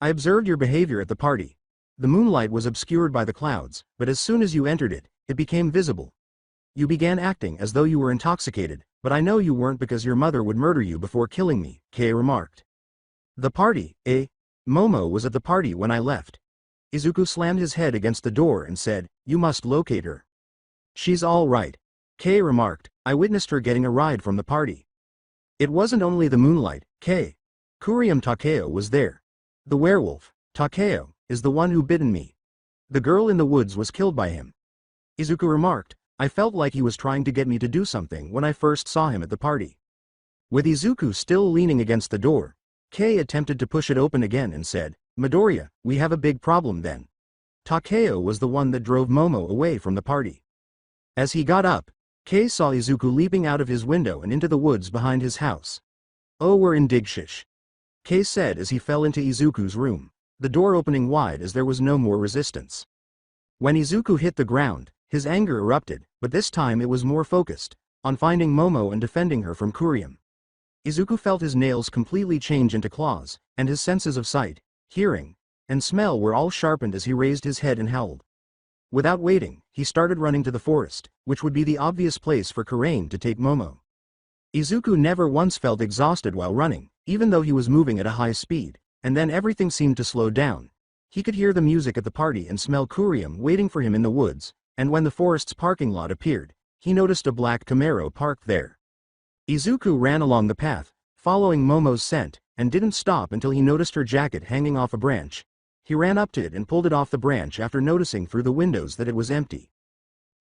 I observed your behavior at the party. The moonlight was obscured by the clouds, but as soon as you entered it, it became visible. You began acting as though you were intoxicated, but I know you weren't because your mother would murder you before killing me," Kei remarked. "The party, eh? Momo was at the party when I left." Izuku slammed his head against the door and said, "You must locate her." "She's all right," Kei remarked. "I witnessed her getting a ride from the party." "It wasn't only the moonlight, Kei. Kuriem Takeo was there. The werewolf, Takeo, is the one who bitten me. The girl in the woods was killed by him," Izuku remarked. "I felt like he was trying to get me to do something when I first saw him at the party." With Izuku still leaning against the door, Kei attempted to push it open again and said, "Midoriya, we have a big problem then. Takeo was the one that drove Momo away from the party." As he got up, Kei saw Izuku leaping out of his window and into the woods behind his house. "Oh, we're in Digshish," Kei said as he fell into Izuku's room, the door opening wide as there was no more resistance. When Izuku hit the ground, his anger erupted, but this time it was more focused, on finding Momo and defending her from Kuriem. Izuku felt his nails completely change into claws, and his senses of sight, hearing, and smell were all sharpened as he raised his head and howled. Without waiting, he started running to the forest, which would be the obvious place for Karain to take Momo. Izuku never once felt exhausted while running, even though he was moving at a high speed, and then everything seemed to slow down. He could hear the music at the party and smell Kurium waiting for him in the woods, and when the forest's parking lot appeared, he noticed a black Camaro parked there. Izuku ran along the path, following Momo's scent, and didn't stop until he noticed her jacket hanging off a branch. He ran up to it and pulled it off the branch after noticing through the windows that it was empty.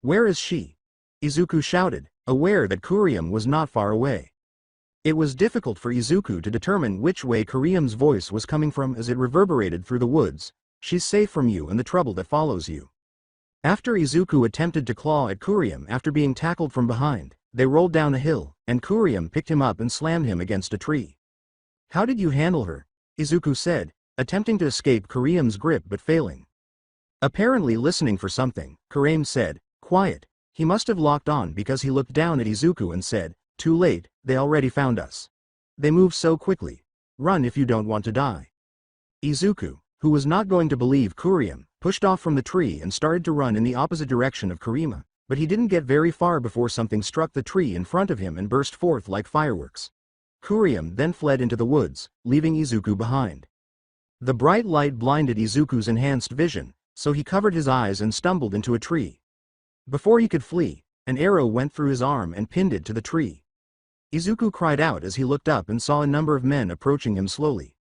"Where is she?" Izuku shouted, aware that Kurium was not far away. It was difficult for Izuku to determine which way Kurium's voice was coming from as it reverberated through the woods. "She's safe from you and the trouble that follows you." After Izuku attempted to claw at Kurium after being tackled from behind, they rolled down a hill, and Kurium picked him up and slammed him against a tree. "How did you handle her?" Izuku said, attempting to escape Kurium's grip but failing. Apparently listening for something, Kurium said, "Quiet." He must have locked on because he looked down at Izuku and said, "Too late, they already found us. They move so quickly. Run if you don't want to die." Izuku, who was not going to believe Kurium, pushed off from the tree and started to run in the opposite direction of Kurima, but he didn't get very far before something struck the tree in front of him and burst forth like fireworks. Kurium then fled into the woods, leaving Izuku behind. The bright light blinded Izuku's enhanced vision, so he covered his eyes and stumbled into a tree. Before he could flee, an arrow went through his arm and pinned it to the tree. Izuku cried out as he looked up and saw a number of men approaching him slowly.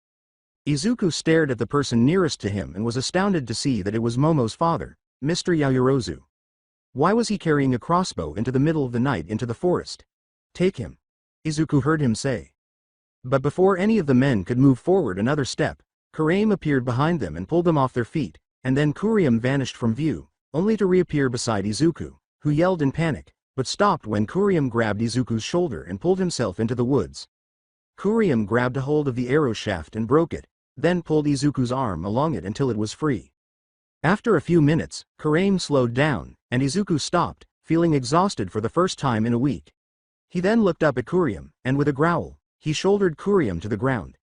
Izuku stared at the person nearest to him and was astounded to see that it was Momo's father, Mr. Yaoyorozu. Why was he carrying a crossbow into the middle of the night into the forest? "Take him," Izuku heard him say. But before any of the men could move forward another step, Kurame appeared behind them and pulled them off their feet, and then Kurium vanished from view, only to reappear beside Izuku, who yelled in panic, but stopped when Kurium grabbed Izuku's shoulder and pulled himself into the woods. Kurium grabbed a hold of the arrow shaft and broke it, then pulled Izuku's arm along it until it was free. After a few minutes, Kurame slowed down, and Izuku stopped, feeling exhausted for the first time in a week. He then looked up at Kurium, and with a growl, he shouldered Kurium to the ground.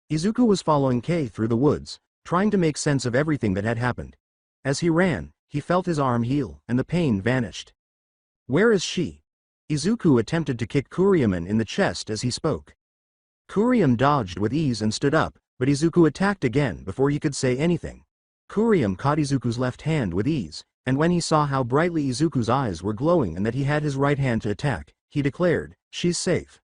Izuku was following Kei through the woods, trying to make sense of everything that had happened. As he ran, he felt his arm heal, and the pain vanished. "Where is she?" Izuku attempted to kick Kurium in the chest as he spoke. Kurium dodged with ease and stood up, but Izuku attacked again before he could say anything. Kurium caught Izuku's left hand with ease, and when he saw how brightly Izuku's eyes were glowing and that he had his right hand to attack, he declared, "She's safe.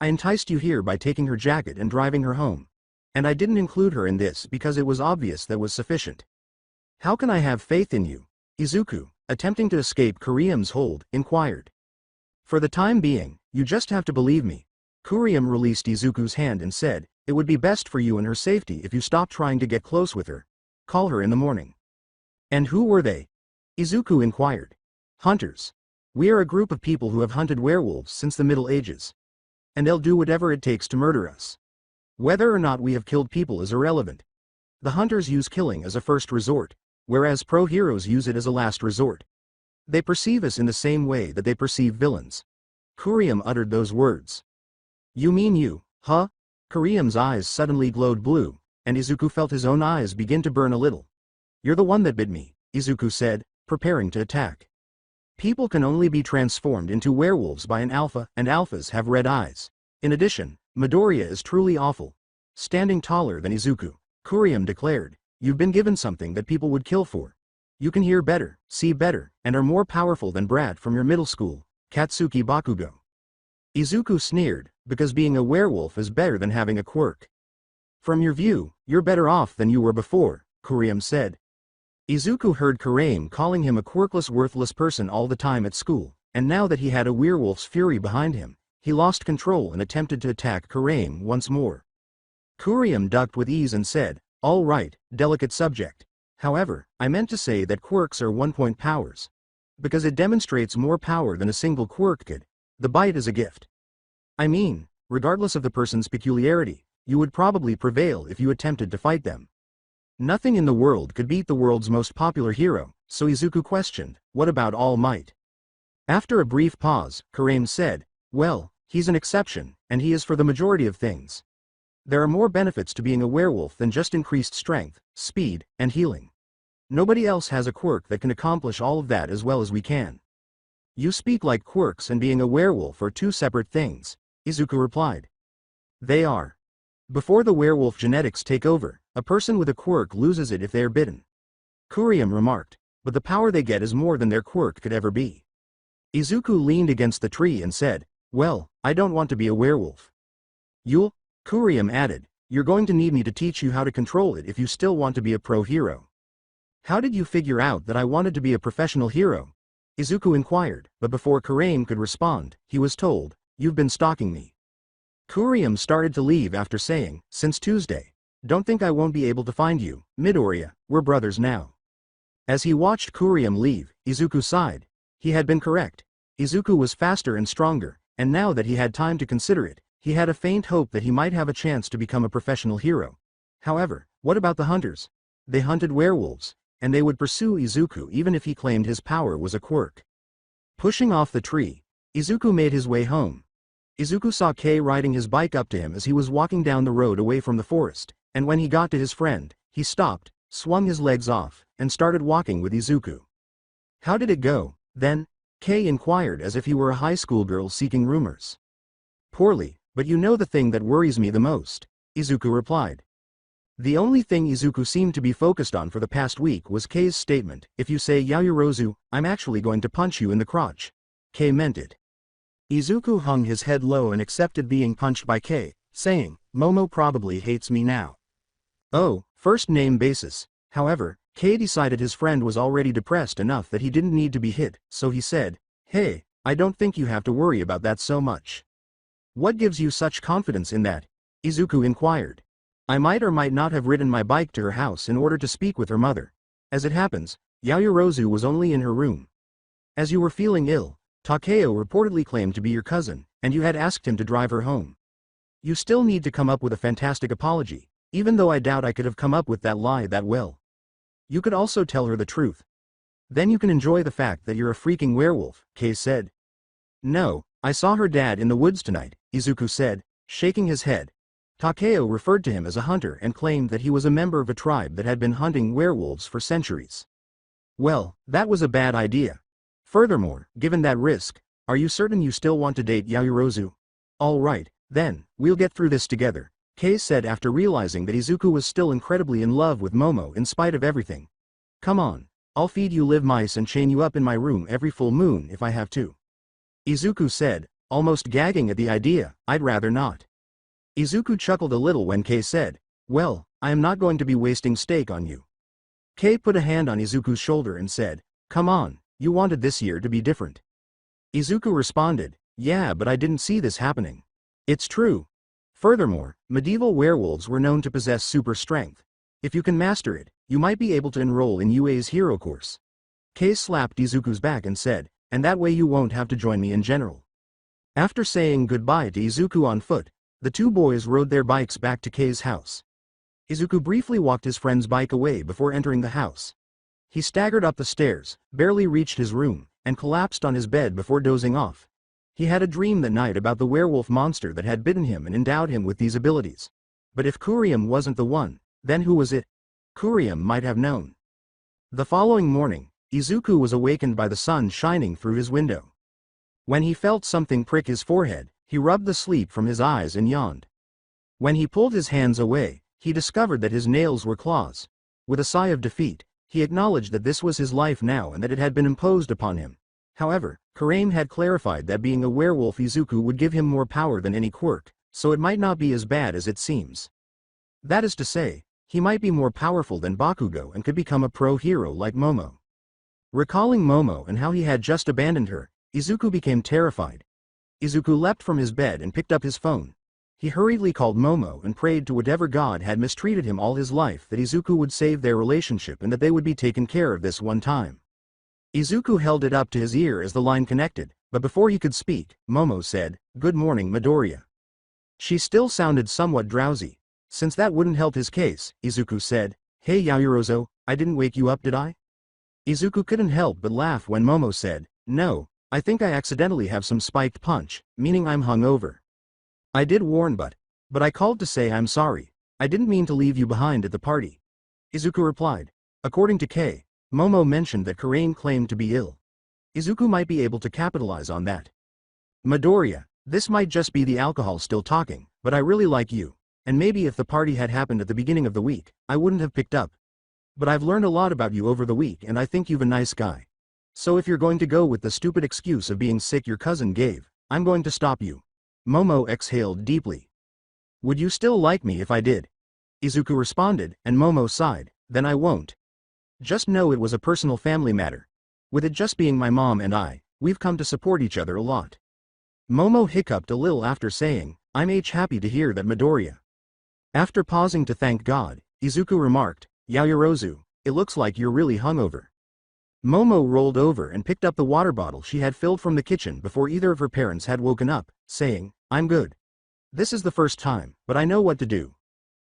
I enticed you here by taking her jacket and driving her home. And I didn't include her in this because it was obvious that was sufficient. How can I have faith in you?" Izuku, attempting to escape Kurium's hold, inquired. "For the time being, you just have to believe me." Kurium released Izuku's hand and said, "It would be best for you and her safety if you stopped trying to get close with her. Call her in the morning." "And who were they?" Izuku inquired. "Hunters. We are a group of people who have hunted werewolves since the Middle Ages. And they'll do whatever it takes to murder us. Whether or not we have killed people is irrelevant. The hunters use killing as a first resort, whereas pro-heroes use it as a last resort. They perceive us in the same way that they perceive villains." Kurium uttered those words. "You mean you, huh?" Kurium's eyes suddenly glowed blue, and Izuku felt his own eyes begin to burn a little. "You're the one that bit me," Izuku said, preparing to attack. People can only be transformed into werewolves by an alpha, and alphas have red eyes. In addition, Midoriya is truly awful. Standing taller than Izuku, Kurium declared, "You've been given something that people would kill for. You can hear better, see better, and are more powerful than Brad from your middle school, Katsuki Bakugo." Izuku sneered, because being a werewolf is better than having a quirk. "From your view, you're better off than you were before," Kurium said. Izuku heard Kurame calling him a quirkless worthless person all the time at school, and now that he had a werewolf's fury behind him, he lost control and attempted to attack Kurame once more. Kurium ducked with ease and said, "All right, delicate subject. However, I meant to say that quirks are one-point powers. Because it demonstrates more power than a single quirk could. The bite is a gift. I mean, regardless of the person's peculiarity, you would probably prevail if you attempted to fight them. Nothing in the world could beat the world's most popular hero, so Izuku questioned, what about All Might?" After a brief pause, Kurame said, "Well, he's an exception, and he is for the majority of things. There are more benefits to being a werewolf than just increased strength, speed, and healing. Nobody else has a quirk that can accomplish all of that as well as we can." "You speak like quirks and being a werewolf are two separate things," Izuku replied. "They are. Before the werewolf genetics take over, a person with a quirk loses it if they are bitten. Kurium remarked, but the power they get is more than their quirk could ever be. Izuku leaned against the tree and said, well, I don't want to be a werewolf. You'll, Kurium added, you're going to need me to teach you how to control it if you still want to be a pro hero. How did you figure out that I wanted to be a professional hero? Izuku inquired, but before Kurame could respond, he was told, you've been stalking me. Kurium started to leave after saying, since Tuesday. Don't think I won't be able to find you, Midoriya, we're brothers now. As he watched Kurium leave, Izuku sighed. He had been correct. Izuku was faster and stronger, and now that he had time to consider it, he had a faint hope that he might have a chance to become a professional hero. However, what about the hunters? They hunted werewolves, and they would pursue Izuku even if he claimed his power was a quirk. Pushing off the tree, Izuku made his way home. Izuku saw Kei riding his bike up to him as he was walking down the road away from the forest, and when he got to his friend, he stopped, swung his legs off, and started walking with Izuku. How did it go, then? Kei inquired as if he were a high school girl seeking rumors. Poorly, but you know the thing that worries me the most, Izuku replied. The only thing Izuku seemed to be focused on for the past week was Kei's statement, if you say Yaoyorozu, I'm actually going to punch you in the crotch. Kei meant it. Izuku hung his head low and accepted being punched by Kei, saying, Momo probably hates me now. Oh, first name basis. However, Kei decided his friend was already depressed enough that he didn't need to be hit, so he said, hey, I don't think you have to worry about that so much. What gives you such confidence in that? Izuku inquired. I might or might not have ridden my bike to her house in order to speak with her mother. As it happens, Yaoyorozu was only in her room. As you were feeling ill, Takeo reportedly claimed to be your cousin, and you had asked him to drive her home. You still need to come up with a fantastic apology, even though I doubt I could have come up with that lie that well. You could also tell her the truth. Then you can enjoy the fact that you're a freaking werewolf, Kei said. No, I saw her dad in the woods tonight, Izuku said, shaking his head. Takeo referred to him as a hunter and claimed that he was a member of a tribe that had been hunting werewolves for centuries. Well, that was a bad idea. Furthermore, given that risk, are you certain you still want to date Yaoyorozu? All right, then, we'll get through this together, Kei said after realizing that Izuku was still incredibly in love with Momo in spite of everything. Come on, I'll feed you live mice and chain you up in my room every full moon if I have to. Izuku said, almost gagging at the idea, I'd rather not. Izuku chuckled a little when Kei said, well, I am not going to be wasting steak on you. Kei put a hand on Izuku's shoulder and said, come on, you wanted this year to be different. Izuku responded, yeah, but I didn't see this happening. It's true. Furthermore, medieval werewolves were known to possess super strength. If you can master it, you might be able to enroll in UA's hero course. Kei slapped Izuku's back and said, and that way you won't have to join me in general. After saying goodbye to Izuku on foot, the two boys rode their bikes back to Kei's house. Izuku briefly walked his friend's bike away before entering the house. He staggered up the stairs, barely reached his room, and collapsed on his bed before dozing off. He had a dream that night about the werewolf monster that had bitten him and endowed him with these abilities. But if Kurium wasn't the one, then who was it? Kurium might have known. The following morning, Izuku was awakened by the sun shining through his window. When he felt something prick his forehead, he rubbed the sleep from his eyes and yawned. When he pulled his hands away, he discovered that his nails were claws. With a sigh of defeat, he acknowledged that this was his life now and that it had been imposed upon him. However, Kurame had clarified that being a werewolf Izuku would give him more power than any quirk, so it might not be as bad as it seems. That is to say, he might be more powerful than Bakugo and could become a pro hero like Momo. Recalling Momo and how he had just abandoned her, Izuku became terrified. Izuku leapt from his bed and picked up his phone. He hurriedly called Momo and prayed to whatever god had mistreated him all his life that Izuku would save their relationship and that they would be taken care of this one time. Izuku held it up to his ear as the line connected, but before he could speak, Momo said, "Good morning, Midoriya." She still sounded somewhat drowsy. Since that wouldn't help his case, Izuku said, "Hey Yaoyorozu, I didn't wake you up, did I?" Izuku couldn't help but laugh when Momo said, "No, I think I accidentally have some spiked punch, meaning I'm hungover. I did warn but I called to say I'm sorry. I didn't mean to leave you behind at the party." Izuku replied. According to Kei, Momo mentioned that Kurame claimed to be ill. Izuku might be able to capitalize on that. "Midoriya, this might just be the alcohol still talking, but I really like you. And maybe if the party had happened at the beginning of the week, I wouldn't have picked up. But I've learned a lot about you over the week and I think you're a nice guy. So if you're going to go with the stupid excuse of being sick your cousin gave, I'm going to stop you. Momo exhaled deeply. Would you still like me if I did? Izuku responded, and Momo sighed, then I won't. Just know it was a personal family matter. With it just being my mom and I, we've come to support each other a lot. Momo hiccuped a little after saying, I'm happy to hear that Midoriya. After pausing to thank God, Izuku remarked, Yaoyorozu, it looks like you're really hungover. Momo rolled over and picked up the water bottle she had filled from the kitchen before either of her parents had woken up, saying, I'm good. This is the first time, but I know what to do.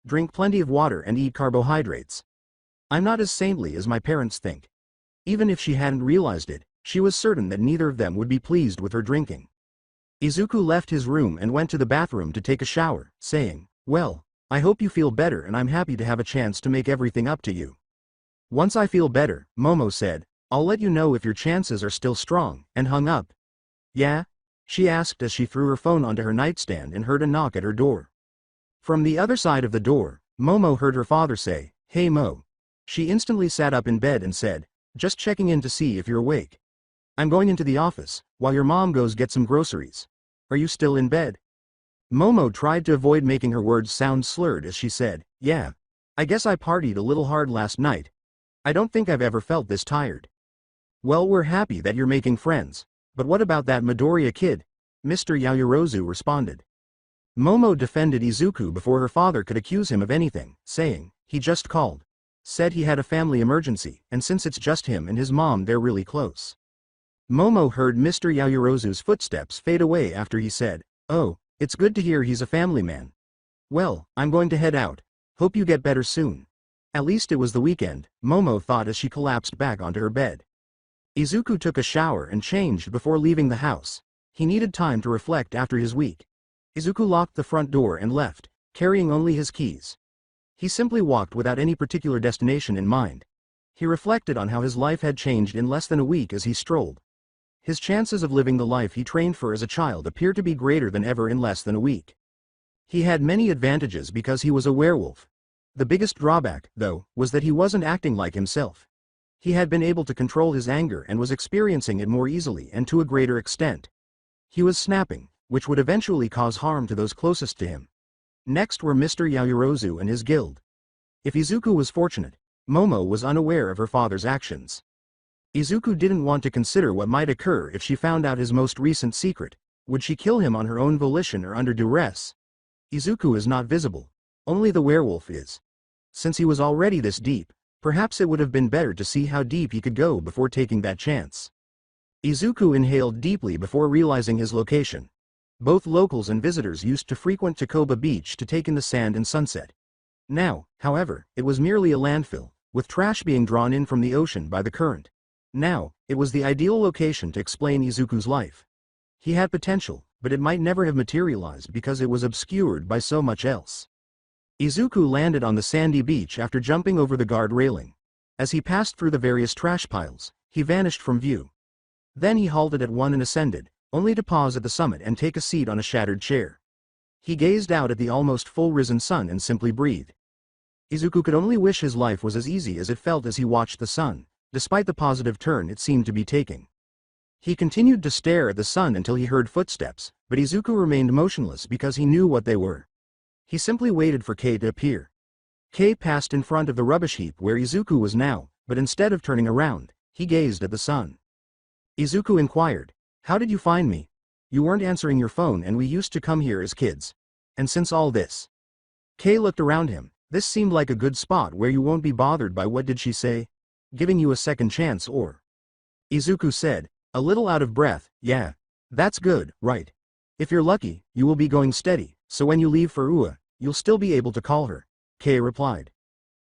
Drink plenty of water and eat carbohydrates. I'm not as saintly as my parents think. Even if she hadn't realized it, she was certain that neither of them would be pleased with her drinking. Izuku left his room and went to the bathroom to take a shower, saying, well, I hope you feel better and I'm happy to have a chance to make everything up to you. Once I feel better, Momo said, I'll let you know if your chances are still strong, and hung up. Yeah? She asked as she threw her phone onto her nightstand and heard a knock at her door. From the other side of the door, Momo heard her father say, Hey Mo. She instantly sat up in bed and said, just checking in to see if you're awake. I'm going into the office, while your mom goes get some groceries. Are you still in bed? Momo tried to avoid making her words sound slurred as she said, yeah. I guess I partied a little hard last night. I don't think I've ever felt this tired. Well, we're happy that you're making friends, but what about that Midoriya kid? Mr. Yaoyorozu responded. Momo defended Izuku before her father could accuse him of anything, saying, he just called. Said he had a family emergency, and since it's just him and his mom they're really close. Momo heard Mr. Yaoyorozu's footsteps fade away after he said, oh, it's good to hear he's a family man. Well, I'm going to head out. Hope you get better soon. At least it was the weekend, Momo thought as she collapsed back onto her bed. Izuku took a shower and changed before leaving the house. He needed time to reflect after his week. Izuku locked the front door and left, carrying only his keys. He simply walked without any particular destination in mind. He reflected on how his life had changed in less than a week as he strolled. His chances of living the life he trained for as a child appeared to be greater than ever in less than a week. He had many advantages because he was a werewolf. The biggest drawback, though, was that he wasn't acting like himself. He had been able to control his anger and was experiencing it more easily and to a greater extent. He was snapping, which would eventually cause harm to those closest to him. Next were Mr. Yaoyorozu and his guild. If Izuku was fortunate, Momo was unaware of her father's actions. Izuku didn't want to consider what might occur if she found out his most recent secret. Would she kill him on her own volition or under duress? Izuku is not visible. Only the werewolf is. Since he was already this deep, perhaps it would have been better to see how deep he could go before taking that chance. Izuku inhaled deeply before realizing his location. Both locals and visitors used to frequent Takoba Beach to take in the sand and sunset. Now, however, it was merely a landfill, with trash being drawn in from the ocean by the current. Now, it was the ideal location to explain Izuku's life. He had potential, but it might never have materialized because it was obscured by so much else. Izuku landed on the sandy beach after jumping over the guard railing. As he passed through the various trash piles, he vanished from view. Then he halted at one and ascended, only to pause at the summit and take a seat on a shattered chair. He gazed out at the almost full-risen sun and simply breathed. Izuku could only wish his life was as easy as it felt as he watched the sun, despite the positive turn it seemed to be taking. He continued to stare at the sun until he heard footsteps, but Izuku remained motionless because he knew what they were. He simply waited for Kei to appear. Kei passed in front of the rubbish heap where Izuku was now, but instead of turning around, he gazed at the sun. Izuku inquired, how did you find me? You weren't answering your phone and we used to come here as kids. And since all this. Kei looked around him. This seemed like a good spot where you won't be bothered by what did she say? Giving you a second chance or? Izuku said, a little out of breath, yeah. That's good, right? If you're lucky, you will be going steady, so when you leave for Ua, you'll still be able to call her, Kei replied.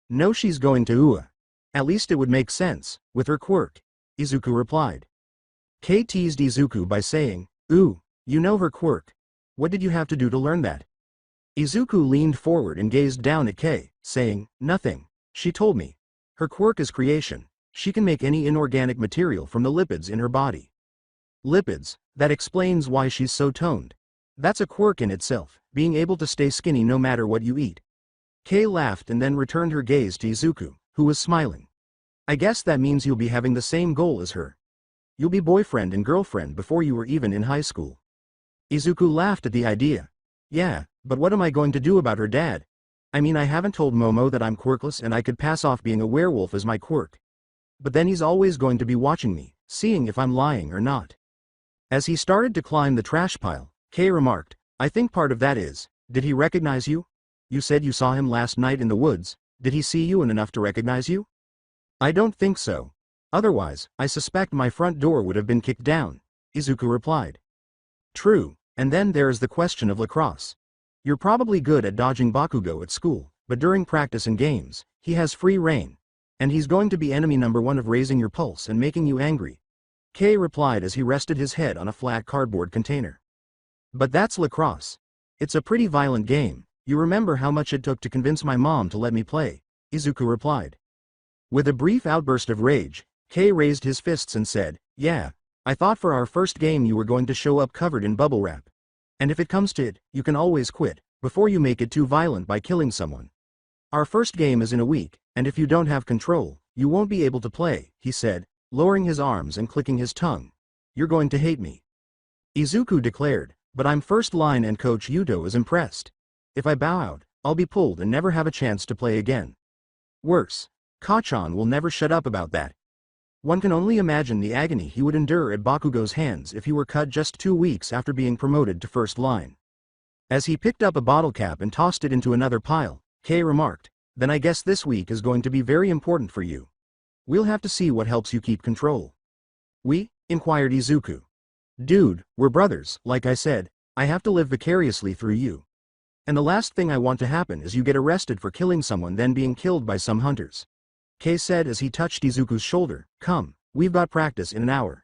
No, she's going to Ua. At least it would make sense, with her quirk, Izuku replied. Kei teased Izuku by saying, ooh, you know her quirk. What did you have to do to learn that? Izuku leaned forward and gazed down at Kei, saying, nothing. She told me. Her quirk is creation. She can make any inorganic material from the lipids in her body. Lipids, that explains why she's so toned. That's a quirk in itself, being able to stay skinny no matter what you eat. Kei laughed and then returned her gaze to Izuku, who was smiling. I guess that means you'll be having the same goal as her. You'll be boyfriend and girlfriend before you were even in high school. Izuku laughed at the idea. Yeah, but what am I going to do about her dad? I mean, I haven't told Momo that I'm quirkless and I could pass off being a werewolf as my quirk. But then he's always going to be watching me, seeing if I'm lying or not. As he started to climb the trash pile, Kei remarked, I think part of that is, did he recognize you? You said you saw him last night in the woods, did he see you enough to recognize you? I don't think so. Otherwise, I suspect my front door would have been kicked down, Izuku replied. True, and then there is the question of lacrosse. You're probably good at dodging Bakugo at school, but during practice and games, he has free reign. And he's going to be enemy number one of raising your pulse and making you angry. Kei replied as he rested his head on a flat cardboard container. But that's lacrosse. It's a pretty violent game. You remember how much it took to convince my mom to let me play, Izuku replied. With a brief outburst of rage, Kei raised his fists and said, yeah, I thought for our first game you were going to show up covered in bubble wrap. And if it comes to it, you can always quit, before you make it too violent by killing someone. Our first game is in a week, and if you don't have control, you won't be able to play, he said, lowering his arms and clicking his tongue. You're going to hate me. Izuku declared, but I'm first line and Coach Yuto is impressed. If I bow out, I'll be pulled and never have a chance to play again. Worse, Kachan will never shut up about that. One can only imagine the agony he would endure at Bakugo's hands if he were cut just 2 weeks after being promoted to first line. As he picked up a bottle cap and tossed it into another pile, Kei remarked, then I guess this week is going to be very important for you. We'll have to see what helps you keep control. We? Inquired Izuku. Dude, we're brothers, like I said, I have to live vicariously through you. And the last thing I want to happen is you get arrested for killing someone then being killed by some hunters. Kei said as he touched Izuku's shoulder, come, we've got practice in an hour.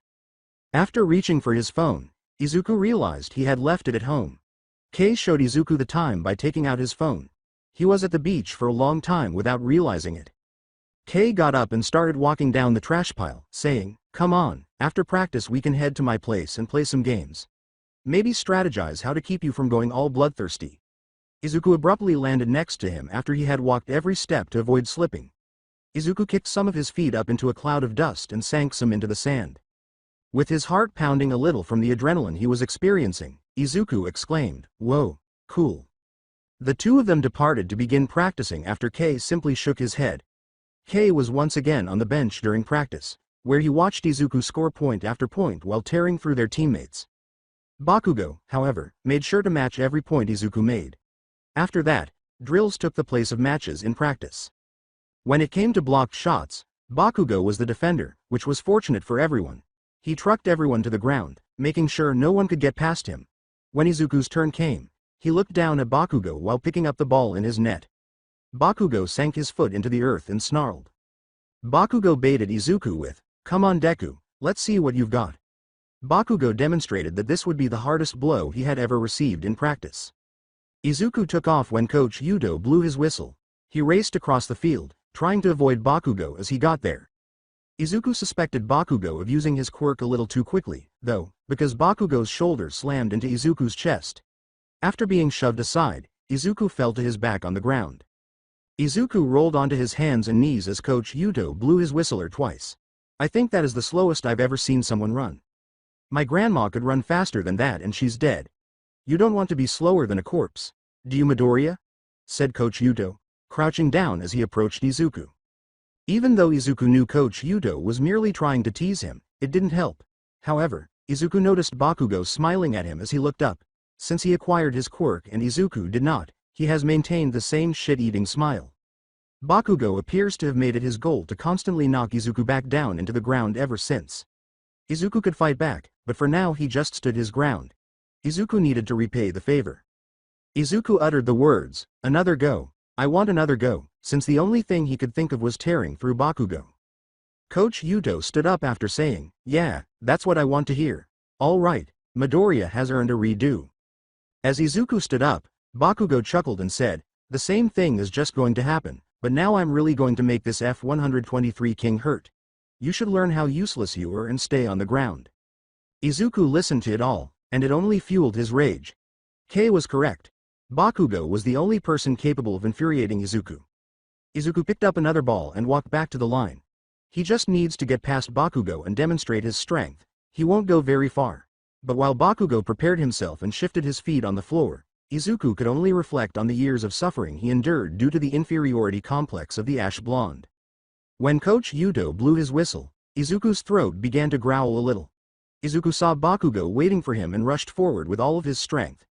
After reaching for his phone, Izuku realized he had left it at home. Kei showed Izuku the time by taking out his phone. He was at the beach for a long time without realizing it. Kei got up and started walking down the trash pile, saying, come on, after practice we can head to my place and play some games. Maybe strategize how to keep you from going all bloodthirsty. Izuku abruptly landed next to him after he had walked every step to avoid slipping. Izuku kicked some of his feet up into a cloud of dust and sank some into the sand. With his heart pounding a little from the adrenaline he was experiencing, Izuku exclaimed, whoa, cool. The two of them departed to begin practicing after Kei simply shook his head. Kei was once again on the bench during practice, where he watched Izuku score point after point while tearing through their teammates. Bakugo, however, made sure to match every point Izuku made. After that, drills took the place of matches in practice. When it came to blocked shots, Bakugo was the defender, which was fortunate for everyone. He trucked everyone to the ground, making sure no one could get past him. When Izuku's turn came, he looked down at Bakugo while picking up the ball in his net. Bakugo sank his foot into the earth and snarled. Bakugo baited Izuku with, come on Deku, let's see what you've got. Bakugo demonstrated that this would be the hardest blow he had ever received in practice. Izuku took off when Coach Yuto blew his whistle. He raced across the field, trying to avoid Bakugo as he got there. Izuku suspected Bakugo of using his quirk a little too quickly, though, because Bakugo's shoulder slammed into Izuku's chest. After being shoved aside, Izuku fell to his back on the ground. Izuku rolled onto his hands and knees as Coach Yuto blew his whistler twice. I think that is the slowest I've ever seen someone run. My grandma could run faster than that and she's dead. You don't want to be slower than a corpse, do you, Midoriya? Said Coach Yuto, crouching down as he approached Izuku. Even though Izuku knew Coach Yuto was merely trying to tease him, it didn't help. However, Izuku noticed Bakugo smiling at him as he looked up. Since he acquired his quirk and Izuku did not, he has maintained the same shit-eating smile. Bakugo appears to have made it his goal to constantly knock Izuku back down into the ground ever since. Izuku could fight back, but for now he just stood his ground. Izuku needed to repay the favor. Izuku uttered the words, another go, I want another go, since the only thing he could think of was tearing through Bakugo. Coach Yuto stood up after saying, yeah, that's what I want to hear. All right, Midoriya has earned a redo. As Izuku stood up, Bakugo chuckled and said, the same thing is just going to happen, but now I'm really going to make this F-123 king hurt. You should learn how useless you are and stay on the ground. Izuku listened to it all, and it only fueled his rage. Kei was correct. Bakugo was the only person capable of infuriating Izuku. Izuku picked up another ball and walked back to the line. He just needs to get past Bakugo and demonstrate his strength. He won't go very far. But while Bakugo prepared himself and shifted his feet on the floor, Izuku could only reflect on the years of suffering he endured due to the inferiority complex of the Ash Blonde. When Coach Yuto blew his whistle, Izuku's throat began to growl a little. Izuku saw Bakugo waiting for him and rushed forward with all of his strength.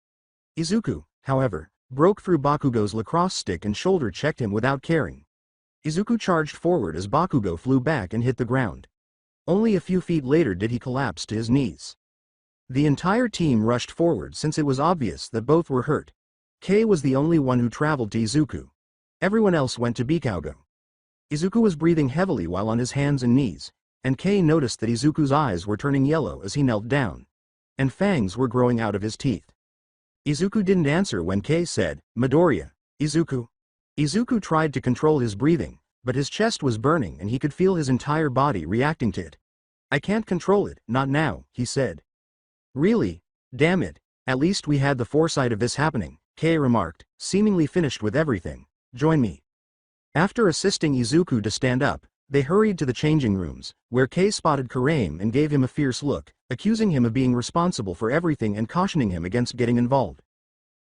Izuku, however, broke through Bakugo's lacrosse stick and shoulder-checked him without caring. Izuku charged forward as Bakugo flew back and hit the ground. Only a few feet later did he collapse to his knees. The entire team rushed forward since it was obvious that both were hurt. Kei was the only one who traveled to Izuku. Everyone else went to Bakugo. Izuku was breathing heavily while on his hands and knees, and Kei noticed that Izuku's eyes were turning yellow as he knelt down, and fangs were growing out of his teeth. Izuku didn't answer when Kei said, "Midoriya, Izuku." Izuku tried to control his breathing, but his chest was burning and he could feel his entire body reacting to it. "I can't control it, not now," he said. "Really? Damn it, at least we had the foresight of this happening," Kei remarked, seemingly finished with everything. "Join me." After assisting Izuku to stand up, they hurried to the changing rooms, where Kei spotted Kurame and gave him a fierce look, accusing him of being responsible for everything and cautioning him against getting involved.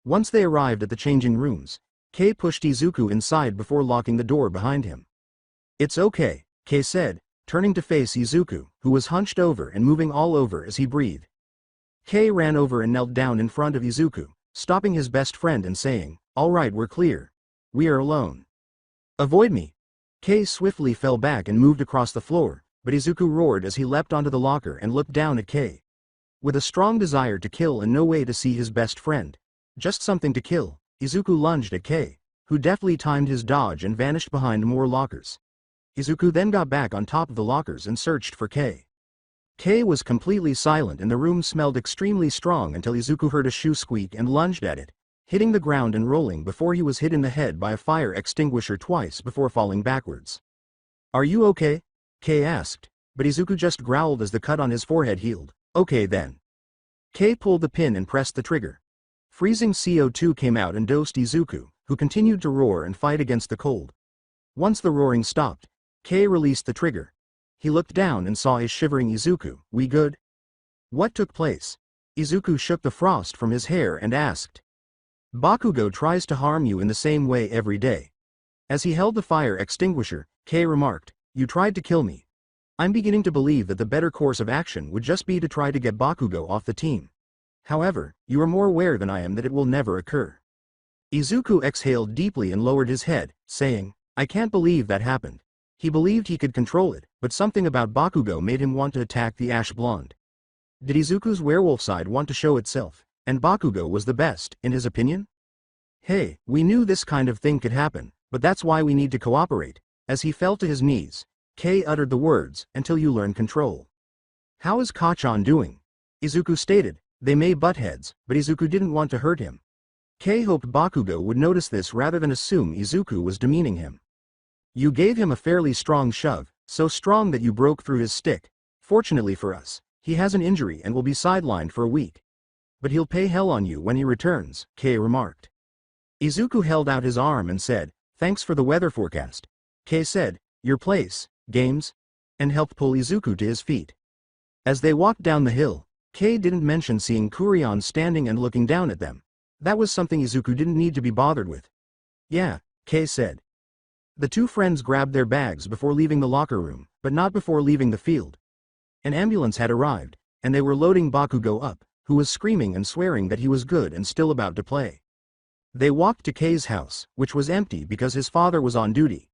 Once they arrived at the changing rooms, Kei pushed Izuku inside before locking the door behind him. "It's okay," Kei said, turning to face Izuku, who was hunched over and moving all over as he breathed. Kei ran over and knelt down in front of Izuku, stopping his best friend and saying, "All right, we're clear. We are alone. Avoid me." Kei swiftly fell back and moved across the floor, but Izuku roared as he leapt onto the locker and looked down at Kei. With a strong desire to kill and no way to see his best friend, just something to kill, Izuku lunged at Kei, who deftly timed his dodge and vanished behind more lockers. Izuku then got back on top of the lockers and searched for Kei. Kei was completely silent and the room smelled extremely strong until Izuku heard a shoe squeak and lunged at it, hitting the ground and rolling before he was hit in the head by a fire extinguisher twice before falling backwards. "Are you okay?" Kei asked, but Izuku just growled as the cut on his forehead healed. "Okay then." Kei pulled the pin and pressed the trigger. Freezing CO2 came out and dosed Izuku, who continued to roar and fight against the cold. Once the roaring stopped, Kei released the trigger. He looked down and saw his shivering Izuku. "We good?" "What took place?" Izuku shook the frost from his hair and asked. "Bakugo tries to harm you in the same way every day." As he held the fire extinguisher, Kei remarked, "You tried to kill me. I'm beginning to believe that the better course of action would just be to try to get Bakugo off the team. However, you are more aware than I am that it will never occur." Izuku exhaled deeply and lowered his head, saying, "I can't believe that happened." He believed he could control it, but something about Bakugo made him want to attack the Ash Blonde. Did Izuku's werewolf side want to show itself, and Bakugo was the best, in his opinion? "Hey, we knew this kind of thing could happen, but that's why we need to cooperate." As he fell to his knees, Kei uttered the words, "Until you learn control." "How is Kachan doing?" Izuku stated. They may butt heads, but Izuku didn't want to hurt him. Kei hoped Bakugo would notice this rather than assume Izuku was demeaning him. "You gave him a fairly strong shove, so strong that you broke through his stick. Fortunately for us, he has an injury and will be sidelined for a week. But he'll pay hell on you when he returns," Kei remarked. Izuku held out his arm and said, "Thanks for the weather forecast." Kei said, "Your place, games?" and helped pull Izuku to his feet. As they walked down the hill, Kei didn't mention seeing Kurion standing and looking down at them. That was something Izuku didn't need to be bothered with. "Yeah," Kei said. The two friends grabbed their bags before leaving the locker room, but not before leaving the field. An ambulance had arrived, and they were loading Bakugo up, who was screaming and swearing that he was good and still about to play. They walked to Kei's house, which was empty because his father was on duty.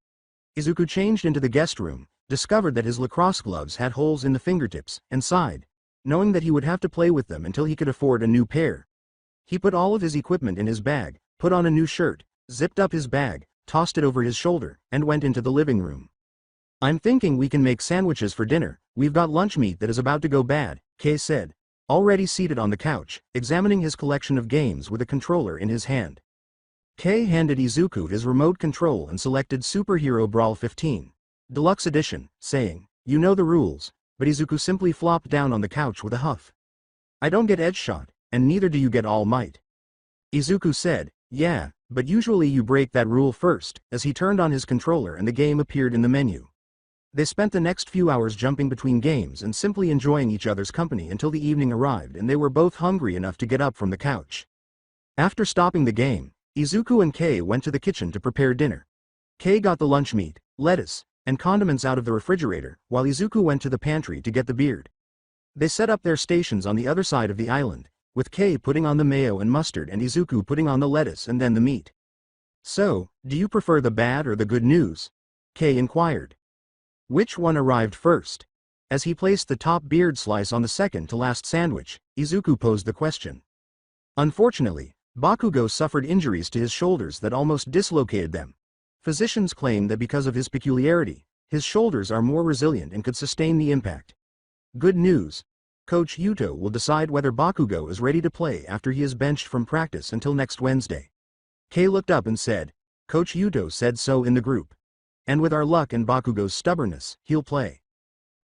Izuku changed into the guest room, discovered that his lacrosse gloves had holes in the fingertips, and sighed, knowing that he would have to play with them until he could afford a new pair. He put all of his equipment in his bag, put on a new shirt, zipped up his bag, tossed it over his shoulder, and went into the living room. "I'm thinking we can make sandwiches for dinner. We've got lunch meat that is about to go bad," Kei said, already seated on the couch, examining his collection of games with a controller in his hand. Kei handed Izuku his remote control and selected Superhero Brawl 15, Deluxe Edition, saying, "You know the rules," but Izuku simply flopped down on the couch with a huff. "I don't get edge shot, and neither do you get All Might." Izuku said, "Yeah, but usually you break that rule first," as he turned on his controller and the game appeared in the menu. They spent the next few hours jumping between games and simply enjoying each other's company until the evening arrived and they were both hungry enough to get up from the couch. After stopping the game, Izuku and Kei went to the kitchen to prepare dinner. Kei got the lunch meat, lettuce, and condiments out of the refrigerator, while Izuku went to the pantry to get the beard. They set up their stations on the other side of the island, with Kei putting on the mayo and mustard and Izuku putting on the lettuce and then the meat. "So, do you prefer the bad or the good news?" Kei inquired. "Which one arrived first?" As he placed the top beard slice on the second to last sandwich, Izuku posed the question. Unfortunately, Bakugo suffered injuries to his shoulders that almost dislocated them. Physicians claim that because of his peculiarity, his shoulders are more resilient and could sustain the impact. Good news. Coach Yuto will decide whether Bakugo is ready to play after he is benched from practice until next Wednesday. Kei looked up and said, "Coach Yuto said so in the group. And with our luck and Bakugo's stubbornness, he'll play."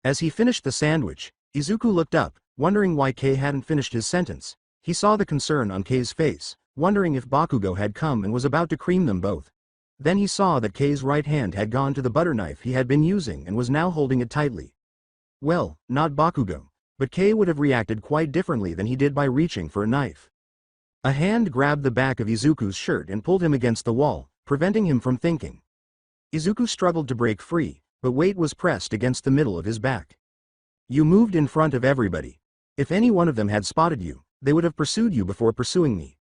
As he finished the sandwich, Izuku looked up, wondering why Kei hadn't finished his sentence. He saw the concern on Kei's face, wondering if Bakugo had come and was about to cream them both. Then he saw that Kei's right hand had gone to the butter knife he had been using and was now holding it tightly. Well, not Bakugo, but Kei would have reacted quite differently than he did by reaching for a knife. A hand grabbed the back of Izuku's shirt and pulled him against the wall, preventing him from thinking. Izuku struggled to break free, but weight was pressed against the middle of his back. "You moved in front of everybody. If any one of them had spotted you, they would have pursued you before pursuing me."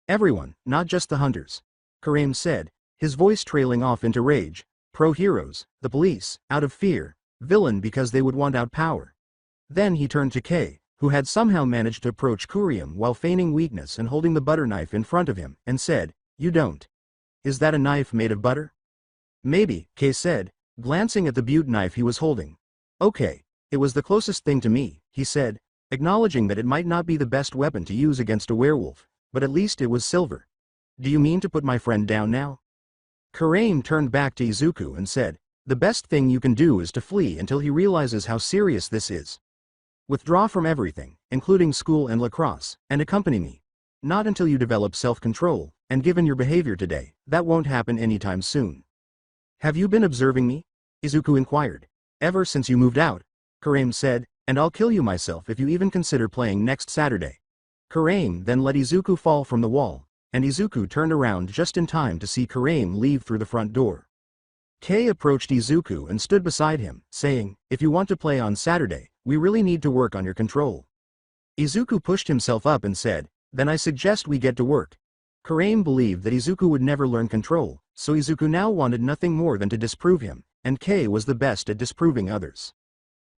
"Everyone, not just the hunters," Kareem said, his voice trailing off into rage. "Pro-heroes, the police, out of fear, villain because they would want out power." Then he turned to Kei, who had somehow managed to approach Kurium while feigning weakness and holding the butter knife in front of him, and said, "You don't. Is that a knife made of butter?" "Maybe," Kei said, glancing at the butte knife he was holding. "Okay, it was the closest thing to me," he said, acknowledging that it might not be the best weapon to use against a werewolf, but at least it was silver. "Do you mean to put my friend down now?" Kareem turned back to Izuku and said, "The best thing you can do is to flee until he realizes how serious this is. Withdraw from everything, including school and lacrosse, and accompany me. Not until you develop self-control, and given your behavior today, that won't happen anytime soon." "Have you been observing me?" Izuku inquired. "Ever since you moved out," Kareem said, "and I'll kill you myself if you even consider playing next Saturday." Kareem then let Izuku fall from the wall, and Izuku turned around just in time to see Kareem leave through the front door. Kei approached Izuku and stood beside him, saying, "If you want to play on Saturday, we really need to work on your control." Izuku pushed himself up and said, "Then I suggest we get to work." Kareem believed that Izuku would never learn control, so Izuku now wanted nothing more than to disprove him, and Kei was the best at disproving others.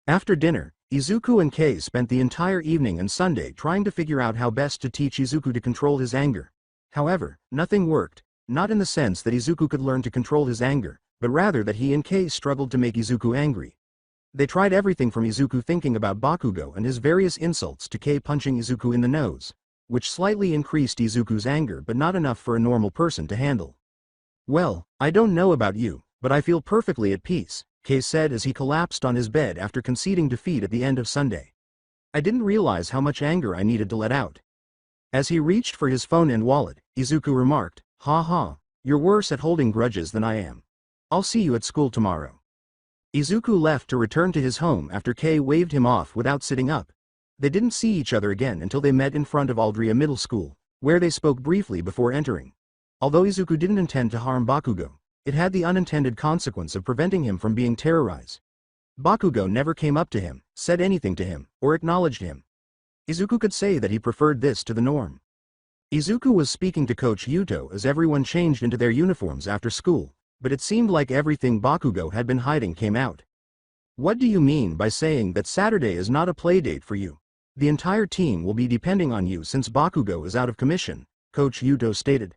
After dinner, Izuku and Kei spent the entire evening and Sunday trying to figure out how best to teach Izuku to control his anger. However, nothing worked, not in the sense that Izuku could learn to control his anger, but rather that he and Kei struggled to make Izuku angry. They tried everything from Izuku thinking about Bakugo and his various insults to Kei punching Izuku in the nose, which slightly increased Izuku's anger but not enough for a normal person to handle. "Well, I don't know about you, but I feel perfectly at peace," Kei said as he collapsed on his bed after conceding defeat at the end of Sunday. "I didn't realize how much anger I needed to let out." As he reached for his phone and wallet, Izuku remarked, "Ha ha, you're worse at holding grudges than I am. I'll see you at school tomorrow." Izuku left to return to his home after Kei waved him off without sitting up. They didn't see each other again until they met in front of Aldria Middle School, where they spoke briefly before entering. Although Izuku didn't intend to harm Bakugo, it had the unintended consequence of preventing him from being terrorized. Bakugo never came up to him, said anything to him, or acknowledged him. Izuku could say that he preferred this to the norm. Izuku was speaking to Coach Yuto as everyone changed into their uniforms after school, but it seemed like everything Bakugo had been hiding came out. "What do you mean by saying that Saturday is not a playdate for you? The entire team will be depending on you since Bakugo is out of commission," Coach Yuto stated.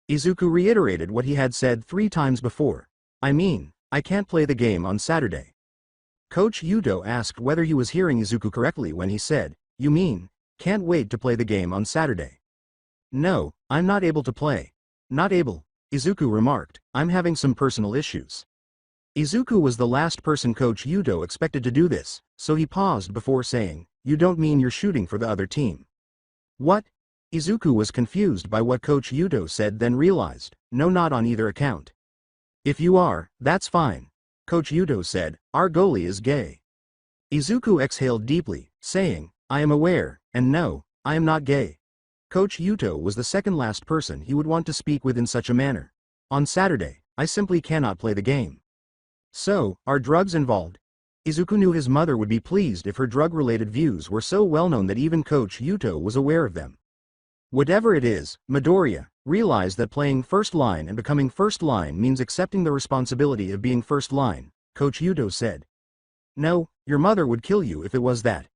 Izuku reiterated what he had said 3 times before. "I mean, I can't play the game on Saturday." Coach Yuto asked whether he was hearing Izuku correctly when he said, "You mean, can't wait to play the game on Saturday?" "No, I'm not able to play." "Not able," Izuku remarked, "I'm having some personal issues." Izuku was the last person Coach Yuto expected to do this, so he paused before saying, "You don't mean you're shooting for the other team?" "What?" Izuku was confused by what Coach Yuto said, then realized, no, not on either account. If you are, that's fine. Coach Yuto said, our goalie is gay. Izuku exhaled deeply, saying, I am aware, and no, I am not gay. Coach Yuto was the second last person he would want to speak with in such a manner. On Saturday, I simply cannot play the game. So, are drugs involved? Izuku knew his mother would be pleased if her drug-related views were so well known that even Coach Yuto was aware of them. Whatever it is, Midoriya realized that playing first line and becoming first line means accepting the responsibility of being first line, Coach Yuto said. No, your mother would kill you if it was that.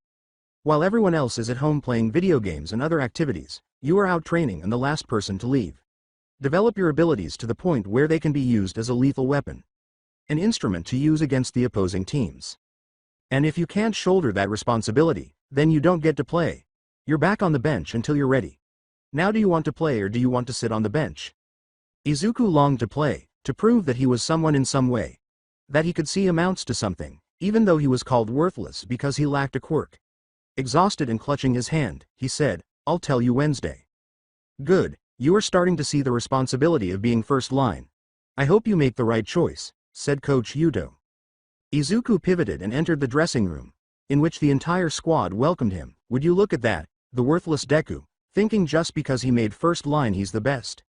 While everyone else is at home playing video games and other activities, you are out training and the last person to leave. Develop your abilities to the point where they can be used as a lethal weapon. An instrument to use against the opposing teams. And if you can't shoulder that responsibility, then you don't get to play. You're back on the bench until you're ready. Now do you want to play or do you want to sit on the bench? Izuku longed to play, to prove that he was someone in some way. That he could see amounts to something, even though he was called worthless because he lacked a quirk. Exhausted and clutching his hand, he said, I'll tell you Wednesday. Good, you are starting to see the responsibility of being first line. I hope you make the right choice, said Coach Yuto. Izuku pivoted and entered the dressing room, in which the entire squad welcomed him. Would you look at that, the worthless Deku, thinking just because he made first line he's the best.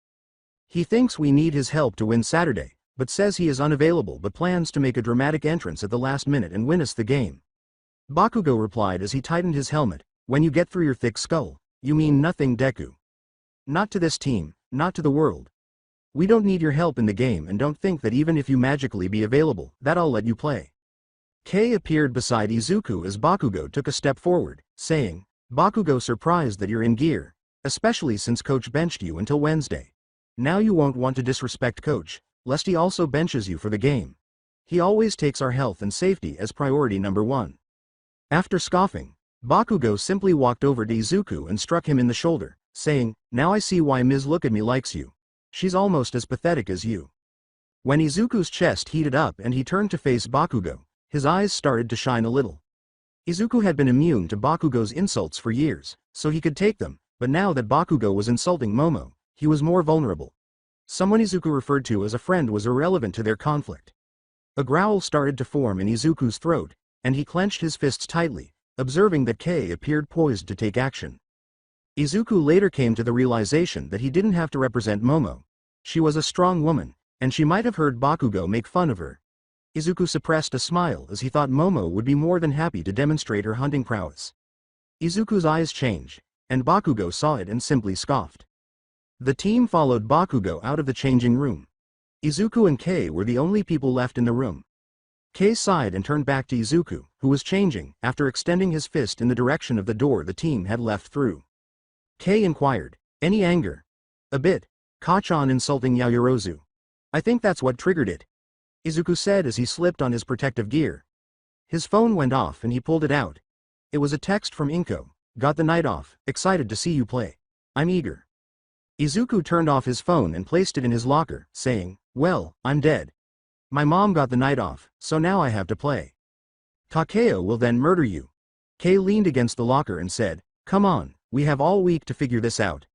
He thinks we need his help to win Saturday, but says he is unavailable but plans to make a dramatic entrance at the last minute and win us the game. Bakugo replied as he tightened his helmet, when you get through your thick skull, you mean nothing, Deku. Not to this team, not to the world. We don't need your help in the game and don't think that even if you magically be available, that I'll let you play. Kei appeared beside Izuku as Bakugo took a step forward, saying, Bakugo, surprised that you're in gear, especially since Coach benched you until Wednesday. Now you won't want to disrespect Coach, lest he also benches you for the game. He always takes our health and safety as priority number one. After scoffing, Bakugo simply walked over to Izuku and struck him in the shoulder, saying, now I see why Ms. Look at Me likes you. She's almost as pathetic as you. When Izuku's chest heated up and he turned to face Bakugo, his eyes started to shine a little. Izuku had been immune to Bakugo's insults for years, so he could take them, but now that Bakugo was insulting Momo, he was more vulnerable. Someone Izuku referred to as a friend was irrelevant to their conflict. A growl started to form in Izuku's throat, and he clenched his fists tightly, observing that Kei appeared poised to take action. Izuku later came to the realization that he didn't have to represent Momo. She was a strong woman, and she might have heard Bakugo make fun of her. Izuku suppressed a smile as he thought Momo would be more than happy to demonstrate her hunting prowess. Izuku's eyes changed, and Bakugo saw it and simply scoffed. The team followed Bakugo out of the changing room. Izuku and Kei were the only people left in the room. Kei sighed and turned back to Izuku, who was changing, after extending his fist in the direction of the door the team had left through. Kei inquired, any anger? A bit. Kachan insulting Yaoyorozu. I think that's what triggered it. Izuku said as he slipped on his protective gear. His phone went off and he pulled it out. It was a text from Inko. Got the night off, excited to see you play. I'm eager. Izuku turned off his phone and placed it in his locker, saying, well, I'm dead. My mom got the night off, so now I have to play. Takeo will then murder you. Kei leaned against the locker and said, come on, we have all week to figure this out.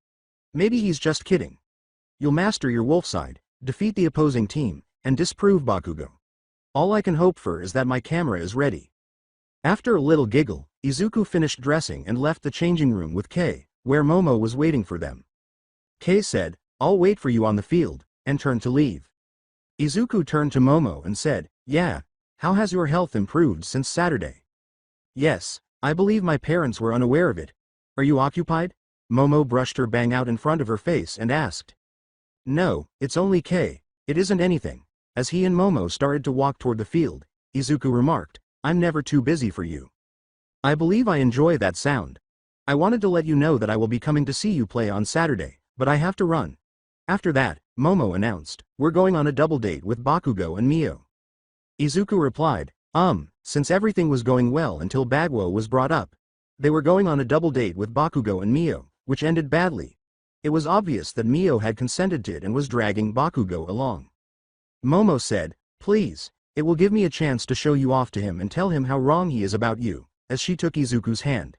Maybe he's just kidding. You'll master your wolf side, defeat the opposing team, and disprove Bakugo. All I can hope for is that my camera is ready. After a little giggle, Izuku finished dressing and left the changing room with Kei, where Momo was waiting for them. Kei said, I'll wait for you on the field, and turned to leave. Izuku turned to Momo and said, yeah, how has your health improved since Saturday? Yes, I believe my parents were unaware of it. Are you occupied? Momo brushed her bang out in front of her face and asked. No, it's only Kei, it isn't anything. As he and Momo started to walk toward the field, Izuku remarked, I'm never too busy for you. I believe I enjoy that sound. I wanted to let you know that I will be coming to see you play on Saturday, but I have to run. After that, Momo announced, we're going on a double date with Bakugo and Mio. Izuku replied, since everything was going well until Bagwo was brought up. They were going on a double date with Bakugo and Mio, which ended badly. It was obvious that Mio had consented to it and was dragging Bakugo along. Momo said, please, it will give me a chance to show you off to him and tell him how wrong he is about you, as she took Izuku's hand.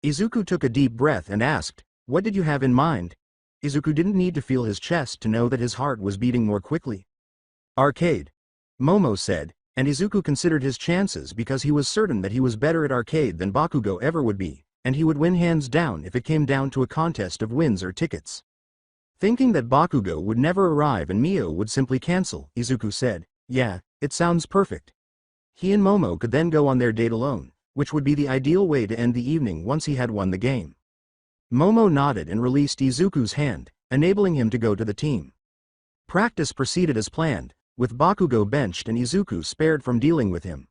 Izuku took a deep breath and asked, What did you have in mind? Izuku didn't need to feel his chest to know that his heart was beating more quickly. Arcade. Momo said, and Izuku considered his chances because he was certain that he was better at arcade than Bakugo ever would be, and he would win hands down if it came down to a contest of wins or tickets. Thinking that Bakugo would never arrive and Mio would simply cancel, Izuku said, "Yeah, it sounds perfect." He and Momo could then go on their date alone, which would be the ideal way to end the evening once he had won the game. Momo nodded and released Izuku's hand, enabling him to go to the team. Practice proceeded as planned, with Bakugo benched and Izuku spared from dealing with him.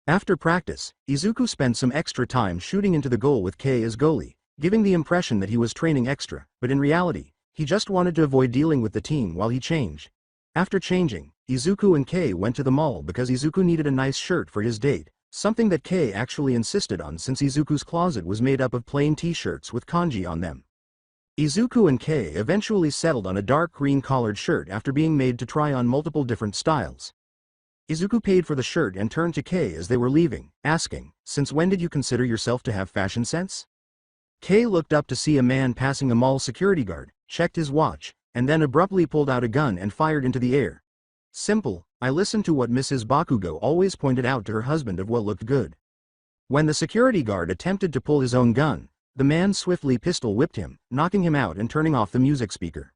After practice, Izuku spent some extra time shooting into the goal with Kei as goalie, giving the impression that he was training extra, but in reality, he just wanted to avoid dealing with the team while he changed. After changing, Izuku and Kei went to the mall because Izuku needed a nice shirt for his date, something that Kei actually insisted on since Izuku's closet was made up of plain t-shirts with kanji on them. Izuku and Kei eventually settled on a dark green collared shirt after being made to try on multiple different styles. Izuku paid for the shirt and turned to Kei as they were leaving, asking, "Since when did you consider yourself to have fashion sense?" Kei looked up to see a man passing a mall security guard, checked his watch, and then abruptly pulled out a gun and fired into the air. Simple, I listened to what Mrs. Bakugo always pointed out to her husband of what looked good. When the security guard attempted to pull his own gun, the man swiftly pistol-whipped him, knocking him out and turning off the music speaker.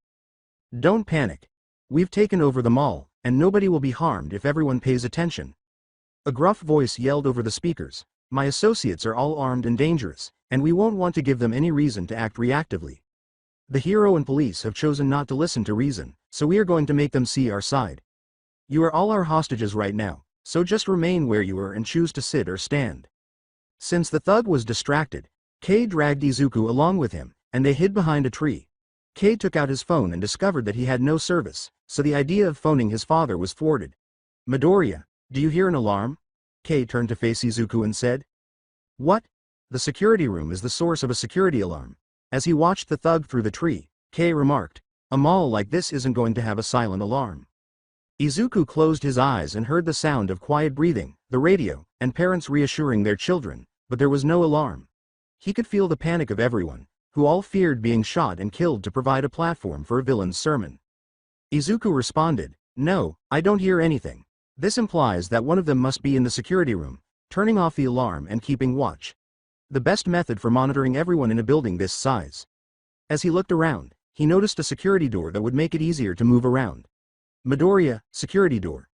"Don't panic. We've taken over the mall, and nobody will be harmed if everyone pays attention." A gruff voice yelled over the speakers, "My associates are all armed and dangerous, and we won't want to give them any reason to act reactively. The hero and police have chosen not to listen to reason, so we are going to make them see our side. You are all our hostages right now, so just remain where you are and choose to sit or stand." Since the thug was distracted, Kei dragged Izuku along with him, and they hid behind a tree. Kei took out his phone and discovered that he had no service, so the idea of phoning his father was thwarted. "Midoriya, do you hear an alarm?" Kei turned to face Izuku and said. "What?" "The security room is the source of a security alarm." As he watched the thug through the tree, Kei remarked, "A mall like this isn't going to have a silent alarm." Izuku closed his eyes and heard the sound of quiet breathing, the radio, and parents reassuring their children, but there was no alarm. He could feel the panic of everyone, who all feared being shot and killed to provide a platform for a villain's sermon. Izuku responded, "No, I don't hear anything. This implies that one of them must be in the security room, turning off the alarm and keeping watch. The best method for monitoring everyone in a building this size." As he looked around, he noticed a security door that would make it easier to move around. "Midoriya, security door."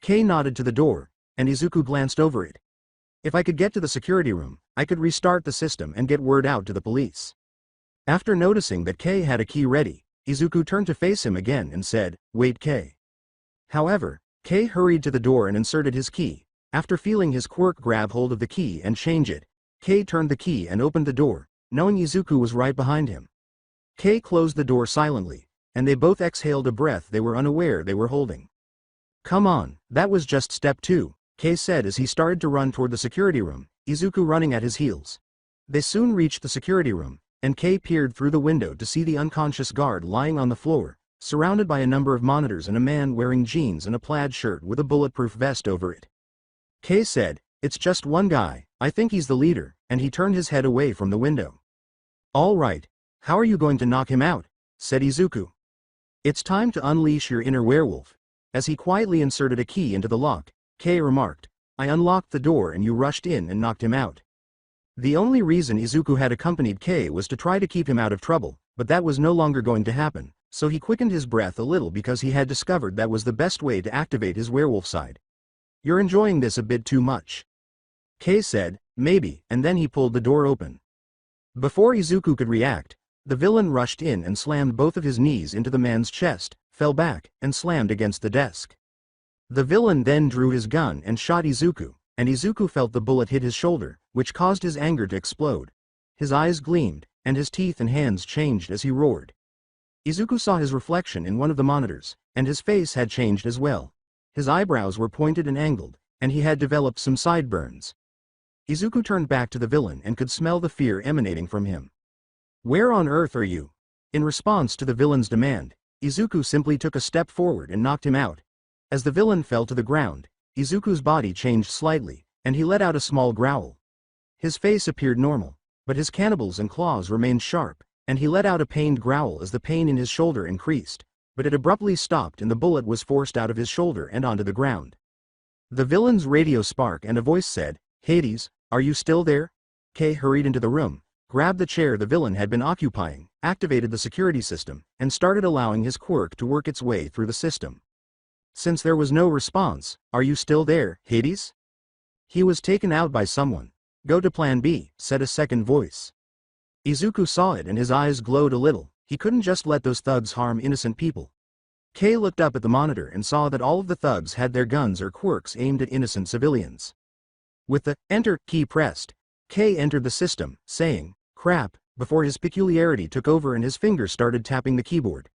Kei nodded to the door, and Izuku glanced over it. "If I could get to the security room, I could restart the system and get word out to the police." After noticing that Kei had a key ready, Izuku turned to face him again and said, "Wait, Kei." However, Kei hurried to the door and inserted his key. After feeling his quirk grab hold of the key and change it, Kei turned the key and opened the door, knowing Izuku was right behind him. Kei closed the door silently, and they both exhaled a breath they were unaware they were holding. "Come on, that was just step 2, Kei said as he started to run toward the security room, Izuku running at his heels. They soon reached the security room, and Kei peered through the window to see the unconscious guard lying on the floor, surrounded by a number of monitors and a man wearing jeans and a plaid shirt with a bulletproof vest over it. Kei said, "It's just one guy, I think he's the leader," and he turned his head away from the window. "All right, how are you going to knock him out?" said Izuku. "It's time to unleash your inner werewolf." As he quietly inserted a key into the lock, Kei remarked, "I unlocked the door and you rushed in and knocked him out." The only reason Izuku had accompanied Kei was to try to keep him out of trouble, but that was no longer going to happen, so he quickened his breath a little because he had discovered that was the best way to activate his werewolf side. "You're enjoying this a bit too much," Kei said, "Maybe," and then he pulled the door open. Before Izuku could react, the villain rushed in and slammed both of his knees into the man's chest, fell back, and slammed against the desk. The villain then drew his gun and shot Izuku, and Izuku felt the bullet hit his shoulder, which caused his anger to explode. His eyes gleamed, and his teeth and hands changed as he roared. Izuku saw his reflection in one of the monitors, and his face had changed as well. His eyebrows were pointed and angled, and he had developed some sideburns. Izuku turned back to the villain and could smell the fear emanating from him. "Where on earth are you?" In response to the villain's demand, Izuku simply took a step forward and knocked him out. As the villain fell to the ground, Izuku's body changed slightly, and he let out a small growl. His face appeared normal, but his cannibals and claws remained sharp, and he let out a pained growl as the pain in his shoulder increased, but it abruptly stopped and the bullet was forced out of his shoulder and onto the ground. The villain's radio sparked and a voice said, "Hades, are you still there?" Kay hurried into the room, grabbed the chair the villain had been occupying, activated the security system, and started allowing his quirk to work its way through the system. Since there was no response, "Are you still there, Hades?" He was taken out by someone. "Go to Plan B," said a second voice. Izuku saw it and his eyes glowed a little. He couldn't just let those thugs harm innocent people. Kay looked up at the monitor and saw that all of the thugs had their guns or quirks aimed at innocent civilians. With the "Enter" key pressed, Kay entered the system, saying, "Crap," before his peculiarity took over and his fingers started tapping the keyboard.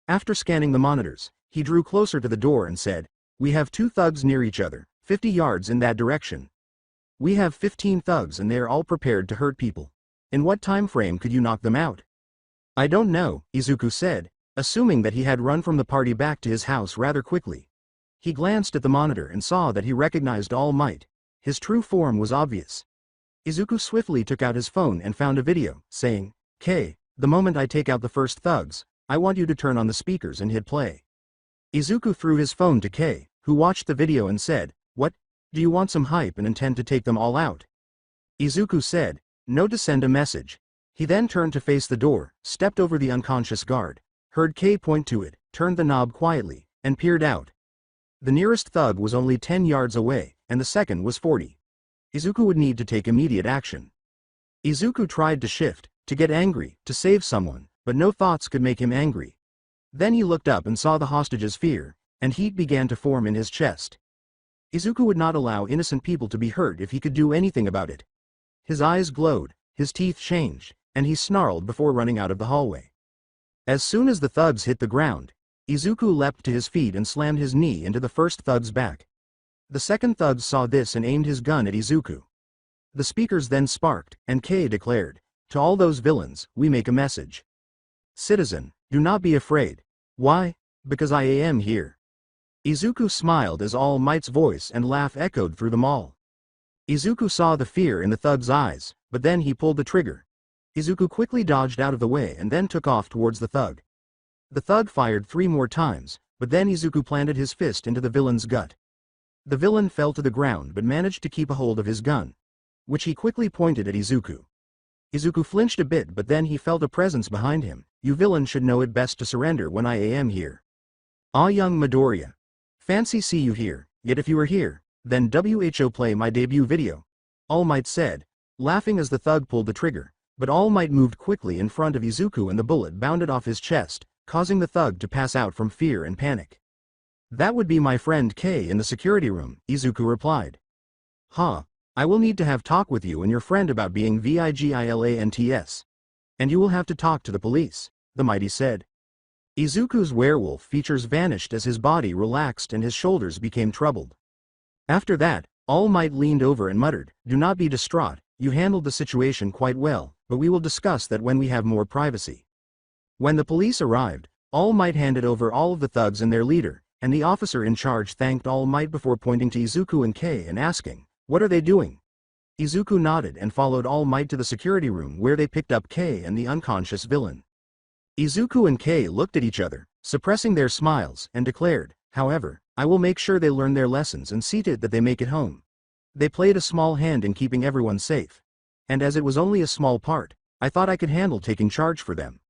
After scanning the monitors, he drew closer to the door and said, "We have 2 thugs near each other, 50 yards in that direction. We have 15 thugs and they are all prepared to hurt people. In what time frame could you knock them out?" "I don't know," Izuku said, assuming that he had run from the party back to his house rather quickly. He glanced at the monitor and saw that he recognized All Might. His true form was obvious. Izuku swiftly took out his phone and found a video, saying, "Kay, the moment I take out the first thugs, I want you to turn on the speakers and hit play." Izuku threw his phone to Kay, who watched the video and said, "What? Do you want some hype and intend to take them all out?" Izuku said, "No, to send a message." He then turned to face the door, stepped over the unconscious guard, heard Kay point to it, turned the knob quietly, and peered out. The nearest thug was only 10 yards away, and the second was 40. Izuku would need to take immediate action. Izuku tried to shift, to get angry, to save someone, but no thoughts could make him angry. Then he looked up and saw the hostage's fear, and heat began to form in his chest. Izuku would not allow innocent people to be hurt if he could do anything about it. His eyes glowed, his teeth changed, and he snarled before running out of the hallway. As soon as the thugs hit the ground, Izuku leapt to his feet and slammed his knee into the first thug's back. The second thug saw this and aimed his gun at Izuku. The speakers then sparked, and Kay declared, "To all those villains, we make a message. Citizen, do not be afraid. Why? Because I am here." Izuku smiled as All Might's voice and laugh echoed through them all. Izuku saw the fear in the thug's eyes, but then he pulled the trigger. Izuku quickly dodged out of the way and then took off towards the thug. The thug fired 3 more times, but then Izuku planted his fist into the villain's gut. The villain fell to the ground but managed to keep a hold of his gun, which he quickly pointed at Izuku. Izuku flinched a bit but then he felt a presence behind him. "You villain should know it best to surrender when I am here. Ah, young Midoriya. Fancy see you here, yet if you are here, then who play my debut video," All Might said, laughing as the thug pulled the trigger, but All Might moved quickly in front of Izuku and the bullet bounded off his chest, causing the thug to pass out from fear and panic. "That would be my friend Kay in the security room," Izuku replied. "Huh, I will need to have talk with you and your friend about being vigilantes. And you will have to talk to the police," the mighty said. Izuku's werewolf features vanished as his body relaxed and his shoulders became troubled. After that, All Might leaned over and muttered, "Do not be distraught, you handled the situation quite well, but we will discuss that when we have more privacy." When the police arrived, All Might handed over all of the thugs and their leader, and the officer in charge thanked All Might before pointing to Izuku and Kay and asking, "What are they doing?" Izuku nodded and followed All Might to the security room where they picked up Kay and the unconscious villain. Izuku and Kay looked at each other, suppressing their smiles, and declared, "However, I will make sure they learn their lessons and see to it that they make it home." They played a small hand in keeping everyone safe. And as it was only a small part, I thought I could handle taking charge for them.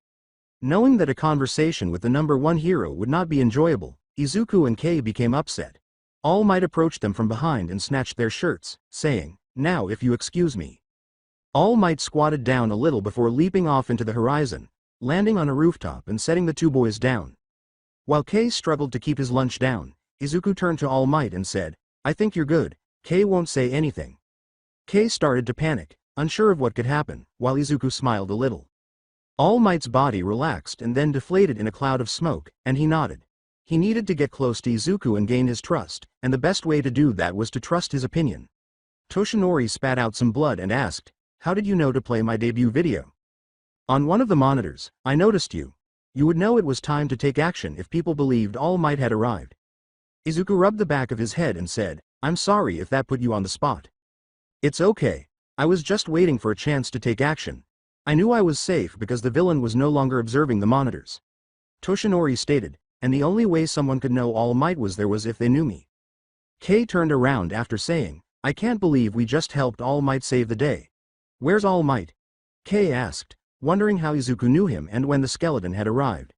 Knowing that a conversation with the number 1 hero would not be enjoyable, Izuku and Kay became upset. All Might approached them from behind and snatched their shirts, saying, "Now if you excuse me." All Might squatted down a little before leaping off into the horizon, landing on a rooftop and setting the 2 boys down. While Kay struggled to keep his lunch down, Izuku turned to All Might and said, "I think you're good. Kay won't say anything." Kay started to panic, unsure of what could happen, while Izuku smiled a little. All Might's body relaxed and then deflated in a cloud of smoke, and he nodded. He needed to get close to Izuku and gain his trust, and the best way to do that was to trust his opinion. Toshinori spat out some blood and asked, "How did you know to play my debut video?" "On one of the monitors, I noticed you. You would know it was time to take action if people believed All Might had arrived." Izuku rubbed the back of his head and said, "I'm sorry if that put you on the spot." "It's okay. I was just waiting for a chance to take action." I knew I was safe because the villain was no longer observing the monitors. Toshinori stated, and the only way someone could know All Might was if they knew me. Kei turned around after saying, I can't believe we just helped All Might save the day. Where's All Might? Kei asked, wondering how Izuku knew him and when the skeleton had arrived.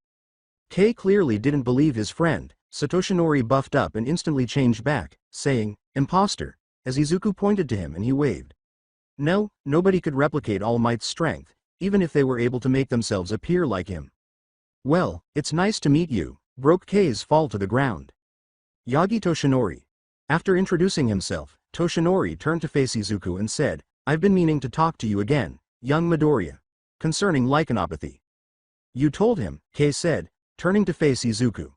Kei clearly didn't believe his friend, so Toshinori buffed up and instantly changed back, saying, imposter, as Izuku pointed to him and he waved. No, nobody could replicate All Might's strength, even if they were able to make themselves appear like him. Well, it's nice to meet you, broke Kei's fall to the ground. Yagi Toshinori. After introducing himself, Toshinori turned to face Izuku and said, I've been meaning to talk to you again, young Midoriya. Concerning lycanthropy. You told him, Kei said, turning to face Izuku.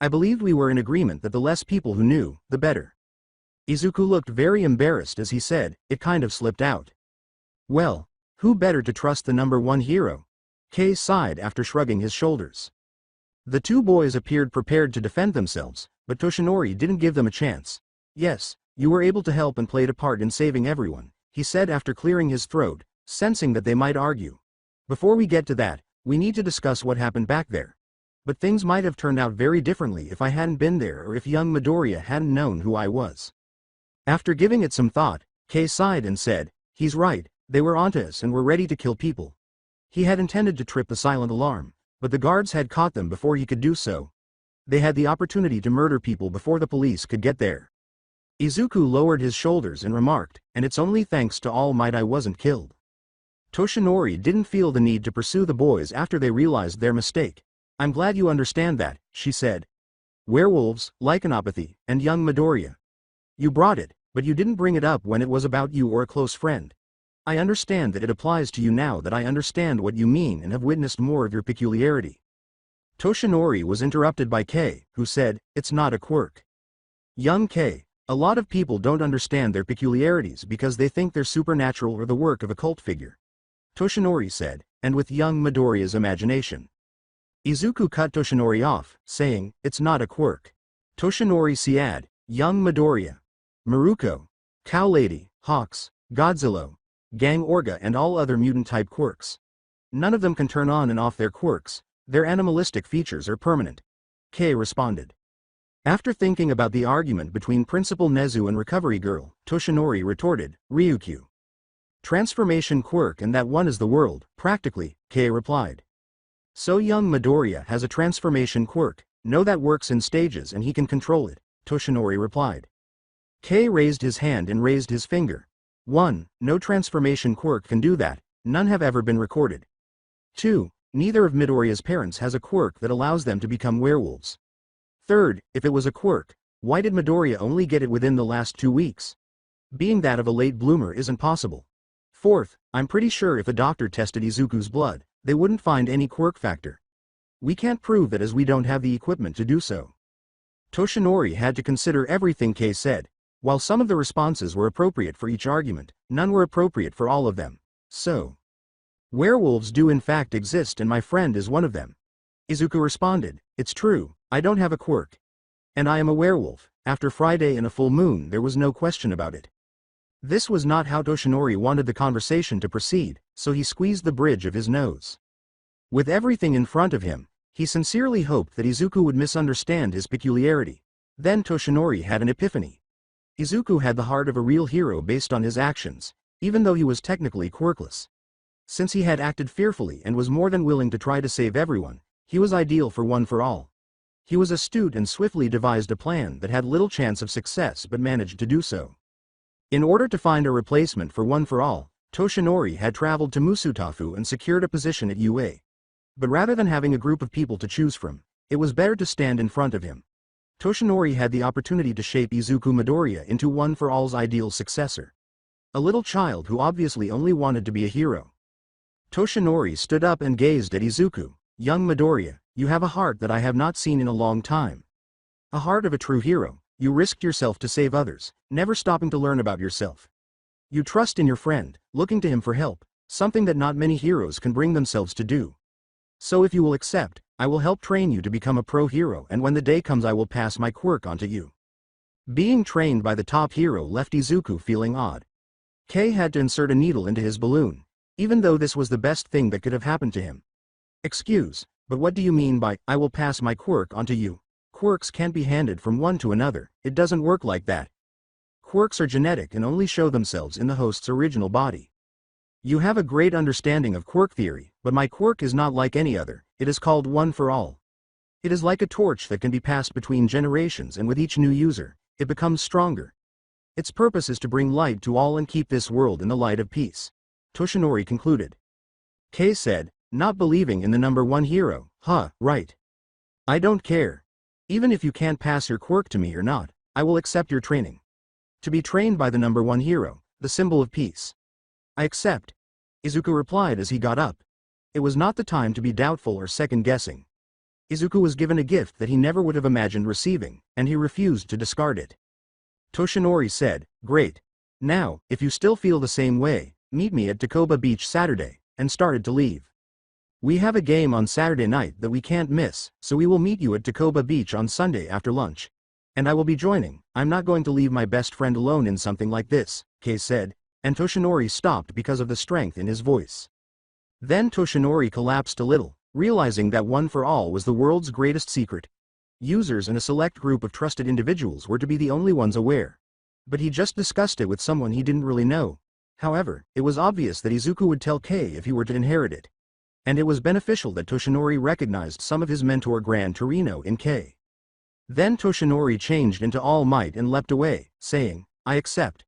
I believed we were in agreement that the less people who knew, the better. Izuku looked very embarrassed as he said, it kind of slipped out. Well, who better to trust the number one hero? Kei sighed after shrugging his shoulders. The two boys appeared prepared to defend themselves, but Toshinori didn't give them a chance. Yes, you were able to help and played a part in saving everyone, he said after clearing his throat, sensing that they might argue. Before we get to that, we need to discuss what happened back there. But things might have turned out very differently if I hadn't been there or if young Midoriya hadn't known who I was. After giving it some thought, Kei sighed and said, he's right, they were onto us and were ready to kill people. He had intended to trip the silent alarm, but the guards had caught them before he could do so. They had the opportunity to murder people before the police could get there. Izuku lowered his shoulders and remarked, and it's only thanks to All Might I wasn't killed. Toshinori didn't feel the need to pursue the boys after they realized their mistake. I'm glad you understand that, she said. Werewolves, lycanthropy, and young Midoriya. You brought it, but you didn't bring it up when it was about you or a close friend. I understand that it applies to you now that I understand what you mean and have witnessed more of your peculiarity. Toshinori was interrupted by Kei, who said, it's not a quirk. Young Kei, a lot of people don't understand their peculiarities because they think they're supernatural or the work of a cult figure. Toshinori said, and with young Midoriya's imagination. Izuku cut Toshinori off, saying, it's not a quirk. Toshinori said, young Midoriya. Maruko, Cow Lady, Hawks, Godzilla, Gang Orga and all other mutant-type quirks. None of them can turn on and off their quirks, their animalistic features are permanent. Kei responded. After thinking about the argument between Principal Nezu and Recovery Girl, Toshinori retorted, Ryukyu. Transformation quirk and that one is the world, practically, Kei replied. So young Midoriya has a transformation quirk, no that works in stages and he can control it, Toshinori replied. Kei raised his hand and raised his finger. 1. No transformation quirk can do that, none have ever been recorded. 2. Neither of Midoriya's parents has a quirk that allows them to become werewolves. Third, if it was a quirk, why did Midoriya only get it within the last 2 weeks? Being that of a late bloomer isn't possible. Fourth, I'm pretty sure if a doctor tested Izuku's blood, they wouldn't find any quirk factor. We can't prove that as we don't have the equipment to do so. Toshinori had to consider everything Kei said. While some of the responses were appropriate for each argument, none were appropriate for all of them. So, werewolves do in fact exist and my friend is one of them. Izuku responded, it's true, I don't have a quirk. And I am a werewolf. After Friday and a full moon there was no question about it. This was not how Toshinori wanted the conversation to proceed, so he squeezed the bridge of his nose. With everything in front of him, he sincerely hoped that Izuku would misunderstand his peculiarity. Then Toshinori had an epiphany. Izuku had the heart of a real hero based on his actions, even though he was technically quirkless. Since he had acted fearfully and was more than willing to try to save everyone, he was ideal for One for All. He was astute and swiftly devised a plan that had little chance of success but managed to do so. In order to find a replacement for One for All, Toshinori had traveled to Musutafu and secured a position at UA. But rather than having a group of people to choose from, it was better to stand in front of him. Toshinori had the opportunity to shape Izuku Midoriya into One for All's ideal successor. A little child who obviously only wanted to be a hero. Toshinori stood up and gazed at Izuku. Young Midoriya, you have a heart that I have not seen in a long time. A heart of a true hero. You risked yourself to save others, never stopping to learn about yourself. You trust in your friend, looking to him for help, something that not many heroes can bring themselves to do. So if you will accept, I will help train you to become a pro hero and when the day comes I will pass my quirk onto you. Being trained by the top hero left Izuku feeling odd. Kei had to insert a needle into his balloon. even though this was the best thing that could have happened to him. Excuse, but what do you mean by, I will pass my quirk onto you? Quirks can't be handed from one to another, it doesn't work like that. Quirks are genetic and only show themselves in the host's original body. You have a great understanding of quirk theory, but my quirk is not like any other, it is called one for all. It is like a torch that can be passed between generations, and with each new user, it becomes stronger. Its purpose is to bring light to all and keep this world in the light of peace. Toshinori concluded. Kei said, not believing in the number one hero, right. I don't care. Even if you can't pass your quirk to me or not, I will accept your training. To be trained by the number one hero, the symbol of peace. I accept. Izuku replied as he got up. It was not the time to be doubtful or second-guessing. Izuku was given a gift that he never would have imagined receiving, and he refused to discard it. Toshinori said, great. Now, if you still feel the same way, meet me at Takoba Beach Saturday, and started to leave. We have a game on Saturday night that we can't miss, so we will meet you at Takoba Beach on Sunday after lunch. And I will be joining. I'm not going to leave my best friend alone in something like this, Kei said, and Toshinori stopped because of the strength in his voice. Then Toshinori collapsed a little, realizing that one for all was the world's greatest secret. Users and a select group of trusted individuals were to be the only ones aware. But he just discussed it with someone he didn't really know. However, it was obvious that Izuku would tell Kei if he were to inherit it. And it was beneficial that Toshinori recognized some of his mentor Gran Torino in Kei. Then Toshinori changed into All Might and leapt away, saying, I accept.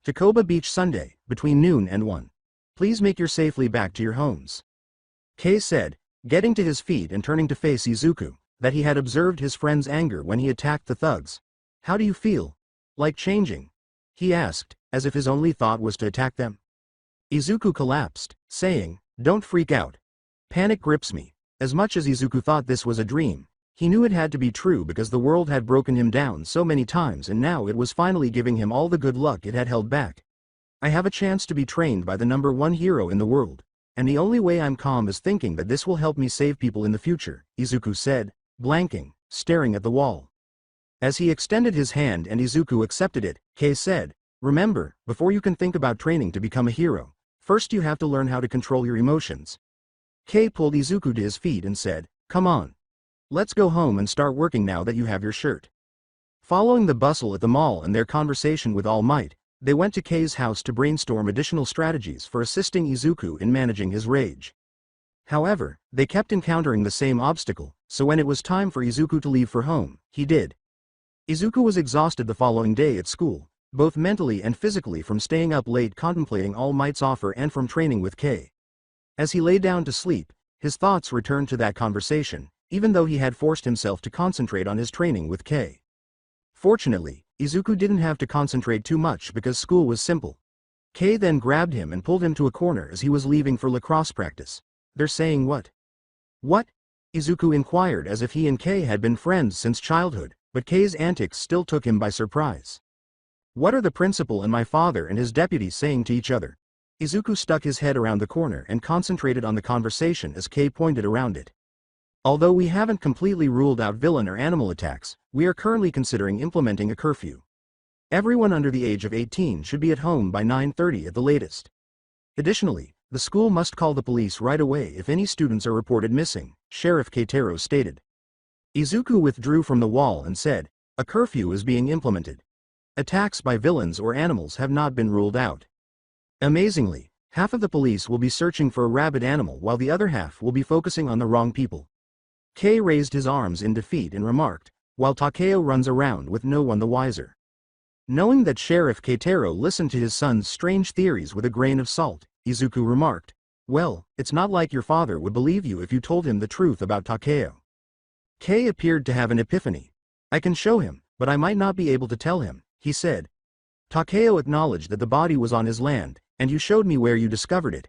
Takoba Beach Sunday, between noon and 1. Please make your safely back to your homes. Kei said, getting to his feet and turning to face Izuku, that he had observed his friend's anger when he attacked the thugs. How do you feel? Like changing? He asked, as if his only thought was to attack them. Izuku collapsed, saying, don't freak out. Panic grips me. As much as Izuku thought this was a dream, he knew it had to be true because the world had broken him down so many times and now it was finally giving him all the good luck it had held back. I have a chance to be trained by the number one hero in the world, and the only way I'm calm is thinking that this will help me save people in the future, Izuku said, blanking, staring at the wall. As he extended his hand and Izuku accepted it, Kei said, remember, before you can think about training to become a hero, first you have to learn how to control your emotions. Kei pulled Izuku to his feet and said, come on. Let's go home and start working now that you have your shirt. Following the bustle at the mall and their conversation with All Might, they went to Kei's house to brainstorm additional strategies for assisting Izuku in managing his rage. However, they kept encountering the same obstacle, so when it was time for Izuku to leave for home, he did. Izuku was exhausted the following day at school, both mentally and physically from staying up late contemplating All Might's offer and from training with Kei. As he lay down to sleep, his thoughts returned to that conversation, even though he had forced himself to concentrate on his training with Kei. Fortunately, Izuku didn't have to concentrate too much because school was simple. Kei then grabbed him and pulled him to a corner as he was leaving for lacrosse practice. They're saying what? What? Izuku inquired as if he and Kei had been friends since childhood, but Kei's antics still took him by surprise. What are the principal and my father and his deputy saying to each other? Izuku stuck his head around the corner and concentrated on the conversation as Kei pointed around it. Although we haven't completely ruled out villain or animal attacks, we are currently considering implementing a curfew. Everyone under the age of 18 should be at home by 9:30 at the latest. Additionally, the school must call the police right away if any students are reported missing, Sheriff Keitaro stated. Izuku withdrew from the wall and said, a curfew is being implemented. Attacks by villains or animals have not been ruled out. Amazingly, half of the police will be searching for a rabid animal while the other half will be focusing on the wrong people. Kei raised his arms in defeat and remarked, while Takeo runs around with no one the wiser. Knowing that Sheriff Keitaro listened to his son's strange theories with a grain of salt, Izuku remarked, well, it's not like your father would believe you if you told him the truth about Takeo. Kei appeared to have an epiphany. I can show him, but I might not be able to tell him, he said. Takeo acknowledged that the body was on his land, and you showed me where you discovered it.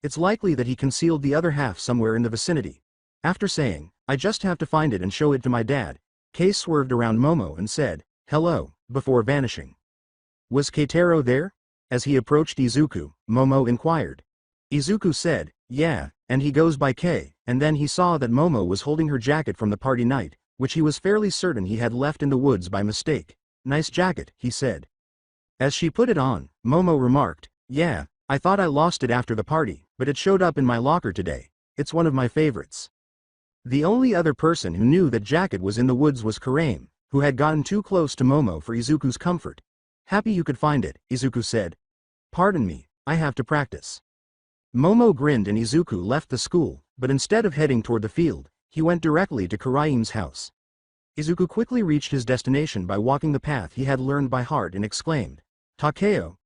It's likely that he concealed the other half somewhere in the vicinity. After saying, I just have to find it and show it to my dad, Kei swerved around Momo and said, hello, before vanishing. Was Keitaro there? As he approached Izuku, Momo inquired. Izuku said, yeah, and he goes by Kei, and then he saw that Momo was holding her jacket from the party night, which he was fairly certain he had left in the woods by mistake. Nice jacket, he said. As she put it on, Momo remarked, yeah, I thought I lost it after the party, but it showed up in my locker today. It's one of my favorites. The only other person who knew that jacket was in the woods was Karame, who had gotten too close to Momo for Izuku's comfort. Happy you could find it, Izuku said. Pardon me, I have to practice. Momo grinned and Izuku left the school, but instead of heading toward the field, he went directly to Karame's house. Izuku quickly reached his destination by walking the path he had learned by heart and exclaimed, Takeo.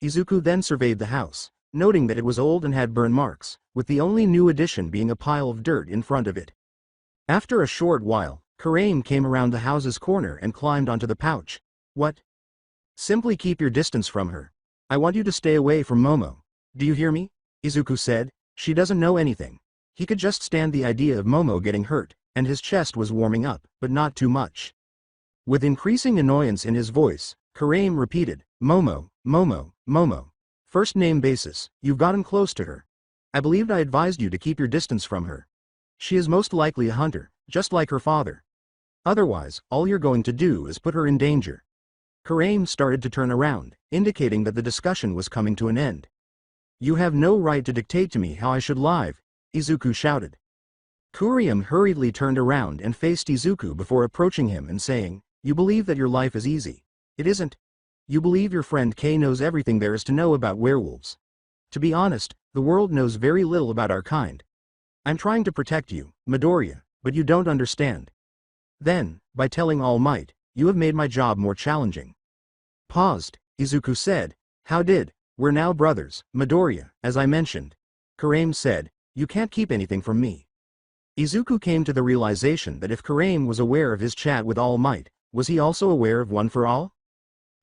Izuku then surveyed the house, noting that it was old and had burn marks, with the only new addition being a pile of dirt in front of it. After a short while, Karame came around the house's corner and climbed onto the pouch. What? Simply keep your distance from her. I want you to stay away from Momo. Do you hear me? Izuku said. She doesn't know anything. He could just stand the idea of Momo getting hurt, and his chest was warming up, but not too much. With increasing annoyance in his voice, Karame repeated, Momo, Momo, Momo. First name basis, you've gotten close to her. I believed I advised you to keep your distance from her. She is most likely a hunter, just like her father. Otherwise, all you're going to do is put her in danger. Karame started to turn around, indicating that the discussion was coming to an end. You have no right to dictate to me how I should live, Izuku shouted. Kuriem hurriedly turned around and faced Izuku before approaching him and saying, You believe that your life is easy. It isn't. You believe your friend Kei knows everything there is to know about werewolves. To be honest, the world knows very little about our kind. I'm trying to protect you, Midoriya, but you don't understand. Then, by telling All Might, you have made my job more challenging. Paused, Izuku said, We're now brothers, Midoriya, as I mentioned. Karame said, You can't keep anything from me. Izuku came to the realization that if Karame was aware of his chat with All Might, was he also aware of One for All?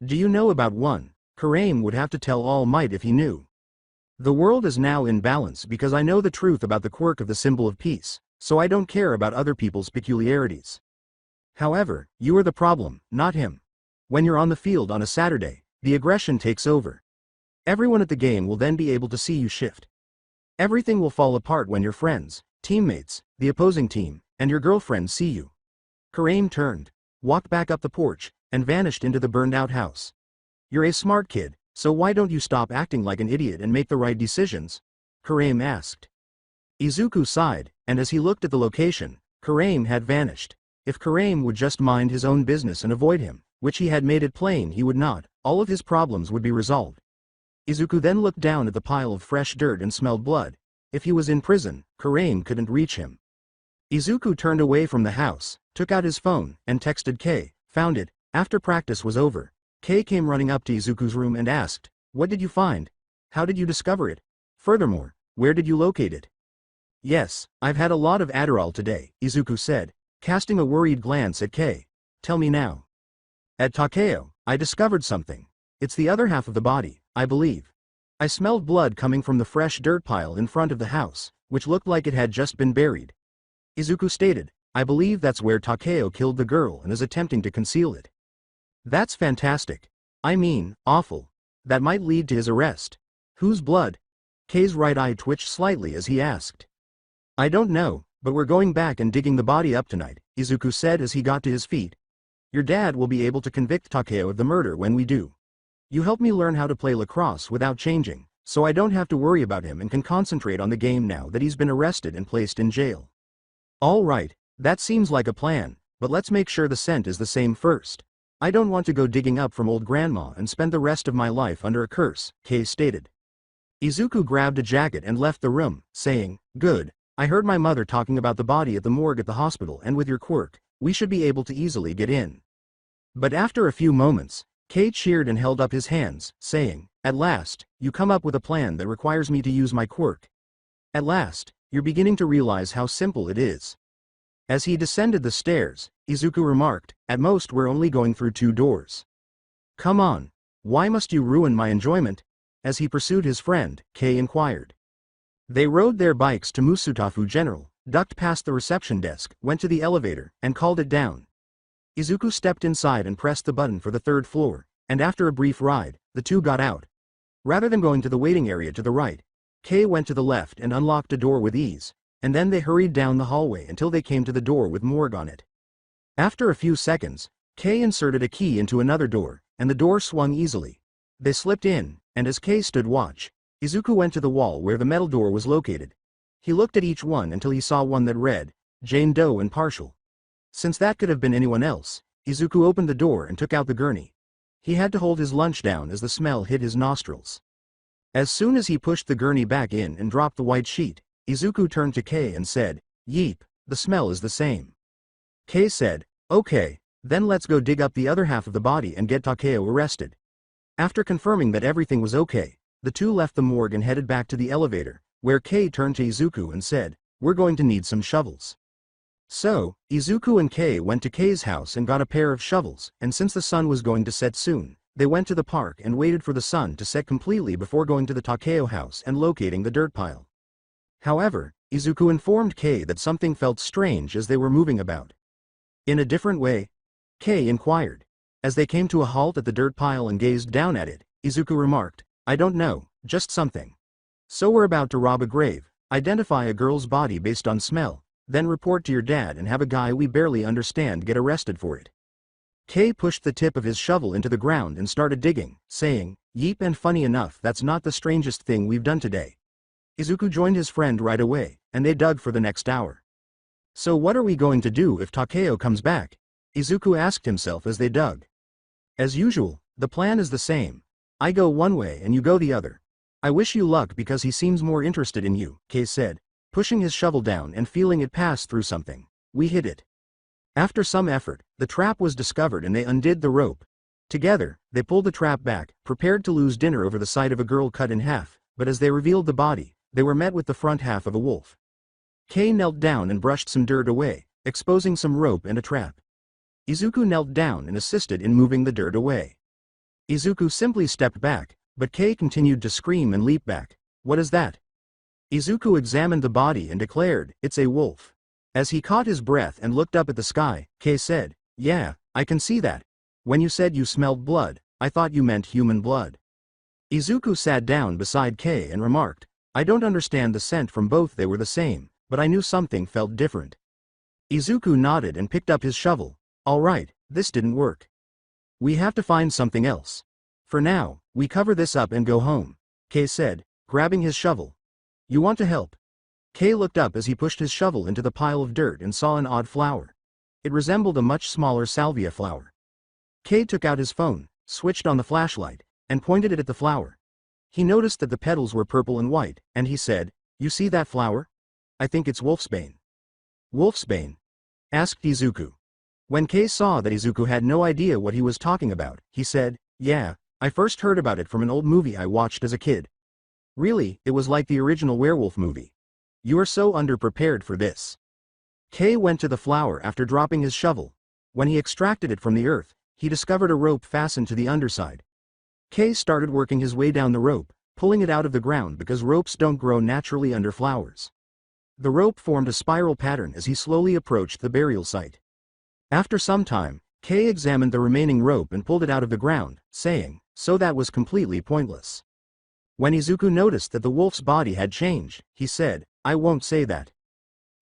Do you know about One? Karame would have to tell All Might if he knew. The world is now in balance because I know the truth about the quirk of the symbol of peace, so I don't care about other people's peculiarities. However, you are the problem, not him. When you're on the field on a Saturday, the aggression takes over. Everyone at the game will then be able to see you shift. Everything will fall apart when your friends, teammates, the opposing team, and your girlfriend see you. Karame turned, walked back up the porch, and vanished into the burned-out house. You're a smart kid, so why don't you stop acting like an idiot and make the right decisions? Karame asked. Izuku sighed, and as he looked at the location, Karame had vanished. If Karame would just mind his own business and avoid him, which he had made it plain he would not, all of his problems would be resolved. Izuku then looked down at the pile of fresh dirt and smelled blood. If he was in prison, Karame couldn't reach him. Izuku turned away from the house, took out his phone, and texted Kei, found it. After practice was over, Kei came running up to Izuku's room and asked, What did you find? How did you discover it? Furthermore, where did you locate it? Yes, I've had a lot of Adderall today, Izuku said, casting a worried glance at Kei. Tell me now. At Takeo, I discovered something. It's the other half of the body, I believe. I smelled blood coming from the fresh dirt pile in front of the house, which looked like it had just been buried. Izuku stated, I believe that's where Takeo killed the girl and is attempting to conceal it. That's fantastic. I mean, awful. That might lead to his arrest. Whose blood? Kei's right eye twitched slightly as he asked. I don't know, but we're going back and digging the body up tonight, Izuku said as he got to his feet. Your dad will be able to convict Takeo of the murder when we do. You helped me learn how to play lacrosse without changing, so I don't have to worry about him and can concentrate on the game now that he's been arrested and placed in jail. All right, that seems like a plan, but let's make sure the scent is the same first. I don't want to go digging up from old grandma and spend the rest of my life under a curse, Kei stated. Izuku grabbed a jacket and left the room, saying, Good, I heard my mother talking about the body at the morgue at the hospital, and with your quirk, we should be able to easily get in. But after a few moments, Kei cheered and held up his hands, saying, At last, you come up with a plan that requires me to use my quirk. At last, you're beginning to realize how simple it is. As he descended the stairs, Izuku remarked, At most we're only going through 2 doors. Come on. Why must you ruin my enjoyment? As he pursued his friend, Kei inquired. They rode their bikes to Musutafu General, ducked past the reception desk, went to the elevator, and called it down. Izuku stepped inside and pressed the button for the 3rd floor, and after a brief ride, the two got out. Rather than going to the waiting area to the right, Kei went to the left and unlocked a door with ease, and then they hurried down the hallway until they came to the door with morgue on it. After a few seconds, Kei inserted a key into another door, and the door swung easily. They slipped in, and as Kei stood watch, Izuku went to the wall where the metal door was located. He looked at each one until he saw one that read, Jane Doe and partial. Since that could have been anyone else, Izuku opened the door and took out the gurney. He had to hold his lunch down as the smell hit his nostrils. As soon as he pushed the gurney back in and dropped the white sheet, Izuku turned to Kei and said, Yeep, the smell is the same. Kei said, okay, then let's go dig up the other half of the body and get Takeo arrested. After confirming that everything was okay, the two left the morgue and headed back to the elevator, where Kei turned to Izuku and said, we're going to need some shovels. So, Izuku and Kei went to Kei's house and got a pair of shovels, and since the sun was going to set soon, they went to the park and waited for the sun to set completely before going to the Takeo house and locating the dirt pile. However, Izuku informed Kei that something felt strange as they were moving about. In a different way? Kei inquired. As they came to a halt at the dirt pile and gazed down at it, Izuku remarked, I don't know, just something. So we're about to rob a grave, identify a girl's body based on smell, then report to your dad and have a guy we barely understand get arrested for it. Kei pushed the tip of his shovel into the ground and started digging, saying, Yeep, and funny enough that's not the strangest thing we've done today. Izuku joined his friend right away, and they dug for the next hour. So what are we going to do if Takeo comes back? Izuku asked himself as they dug. As usual, the plan is the same. I go one way and you go the other. I wish you luck because he seems more interested in you, Kei said, pushing his shovel down and feeling it pass through something. We hit it. After some effort, the trap was discovered and they undid the rope. Together, they pulled the trap back, prepared to lose dinner over the sight of a girl cut in half, but as they revealed the body, they were met with the front half of a wolf. Kei knelt down and brushed some dirt away, exposing some rope and a trap. Izuku knelt down and assisted in moving the dirt away. Izuku simply stepped back, but Kei continued to scream and leap back. What is that? Izuku examined the body and declared, it's a wolf. As he caught his breath and looked up at the sky, Kei said, yeah, I can see that. When you said you smelled blood, I thought you meant human blood. Izuku sat down beside Kei and remarked, I don't understand the scent from both, they were the same, but I knew something felt different. Izuku nodded and picked up his shovel. All right, this didn't work. We have to find something else. For now, we cover this up and go home, Kei said, grabbing his shovel. You want to help? Kei looked up as he pushed his shovel into the pile of dirt and saw an odd flower. It resembled a much smaller salvia flower. Kei took out his phone, switched on the flashlight, and pointed it at the flower. He noticed that the petals were purple and white, and he said, you see that flower? I think it's wolfsbane. Wolfsbane? Asked Izuku. When Kei saw that Izuku had no idea what he was talking about, he said, yeah, I first heard about it from an old movie I watched as a kid. Really, it was like the original werewolf movie. You are so underprepared for this. Kei went to the flower after dropping his shovel. When he extracted it from the earth, he discovered a rope fastened to the underside. Kei started working his way down the rope, pulling it out of the ground because ropes don't grow naturally under flowers. The rope formed a spiral pattern as he slowly approached the burial site. After some time, Kei examined the remaining rope and pulled it out of the ground, saying, so that was completely pointless. When Izuku noticed that the wolf's body had changed, he said, I won't say that.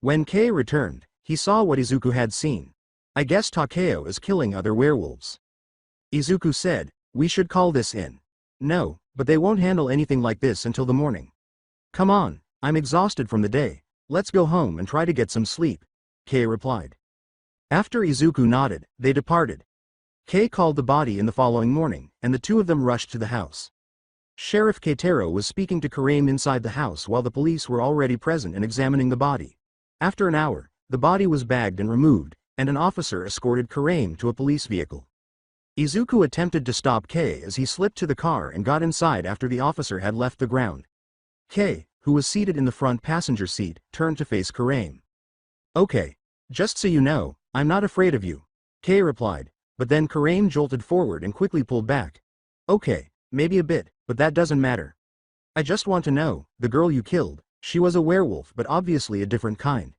When Kei returned, he saw what Izuku had seen. I guess Takeo is killing other werewolves. Izuku said, we should call this in. No, but they won't handle anything like this until the morning. Come on, I'm exhausted from the day. Let's go home and try to get some sleep, Kei replied. After Izuku nodded, they departed. Kei called the body in the following morning, and the two of them rushed to the house. Sheriff Keitaro was speaking to Karame inside the house while the police were already present and examining the body. After an hour, the body was bagged and removed, and an officer escorted Karame to a police vehicle. Izuku attempted to stop Kei as he slipped to the car and got inside after the officer had left the ground. Kei, who was seated in the front passenger seat, turned to face Karame. Okay, just so you know, I'm not afraid of you, Kei replied, but then Karame jolted forward and quickly pulled back. Okay, maybe a bit, but that doesn't matter. I just want to know, the girl you killed, she was a werewolf but obviously a different kind.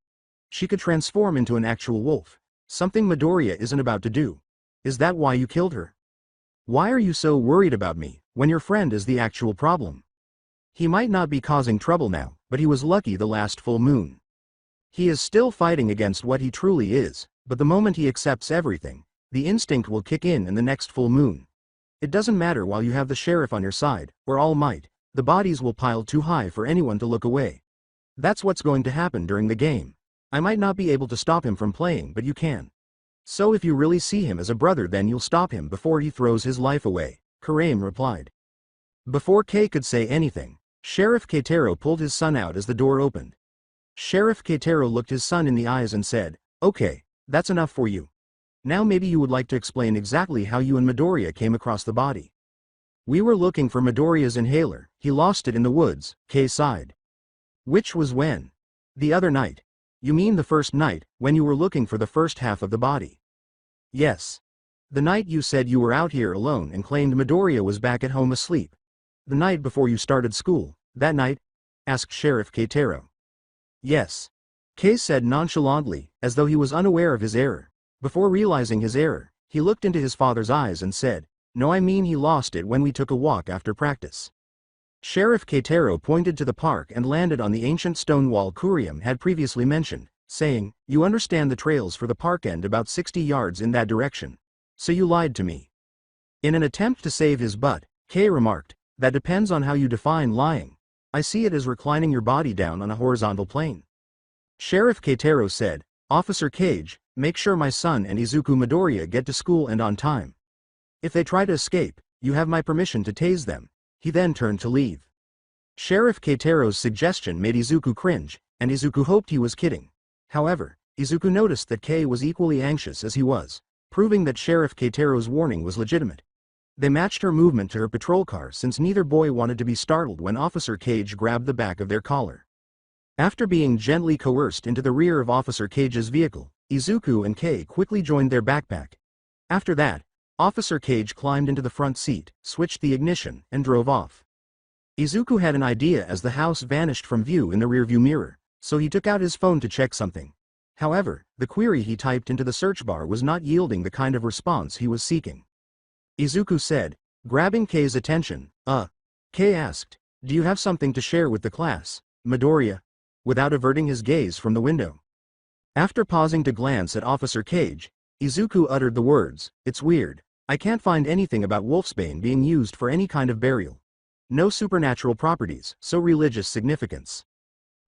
She could transform into an actual wolf, something Midoriya isn't about to do. Is that why you killed her? Why are you so worried about me, when your friend is the actual problem? He might not be causing trouble now, but he was lucky the last full moon. He is still fighting against what he truly is, but the moment he accepts everything, the instinct will kick in the next full moon. It doesn't matter while you have the sheriff on your side, or All Might, the bodies will pile too high for anyone to look away. That's what's going to happen during the game. I might not be able to stop him from playing, but you can. So if you really see him as a brother, then you'll stop him before he throws his life away, Kurame replied. Before Kei could say anything, Sheriff Keitaro pulled his son out as the door opened. Sheriff Keitaro looked his son in the eyes and said, "Okay, that's enough for you. Now maybe you would like to explain exactly how you and Midoriya came across the body." "We were looking for Midoriya's inhaler, he lost it in the woods," Kei sighed. "Which was when?" "The other night." "You mean the first night, when you were looking for the first half of the body?" "Yes. The night you said you were out here alone and claimed Midoriya was back at home asleep. The night before you started school, that night?" asked Sheriff Keitaro. "Yes." Kei said nonchalantly, as though he was unaware of his error. Before realizing his error, he looked into his father's eyes and said, "No, I mean he lost it when we took a walk after practice." Sheriff Keitaro pointed to the park and landed on the ancient stone wall Kuriam had previously mentioned, saying, "You understand the trails for the park end about 60 yards in that direction. So you lied to me." In an attempt to save his butt, Kei remarked, "That depends on how you define lying. I see it as reclining your body down on a horizontal plane." Sheriff Keitaro said, "Officer Cage, make sure my son and Izuku Midoriya get to school and on time. If they try to escape, you have my permission to tase them." He then turned to leave. Sheriff Keitaro's suggestion made Izuku cringe, and Izuku hoped he was kidding. However, Izuku noticed that Kei was equally anxious as he was, proving that Sheriff Keitaro's warning was legitimate. They matched her movement to her patrol car since neither boy wanted to be startled when Officer Cage grabbed the back of their collar. After being gently coerced into the rear of Officer Cage's vehicle, Izuku and Kei quickly joined their backpack. After that, Officer Cage climbed into the front seat, switched the ignition, and drove off. Izuku had an idea as the house vanished from view in the rearview mirror, so he took out his phone to check something. However, the query he typed into the search bar was not yielding the kind of response he was seeking. Izuku said, grabbing Kei's attention, Kei asked, "Do you have something to share with the class, Midoriya?" without averting his gaze from the window. After pausing to glance at Officer Cage, Izuku uttered the words, "It's weird. I can't find anything about wolfsbane being used for any kind of burial. No supernatural properties, so religious significance."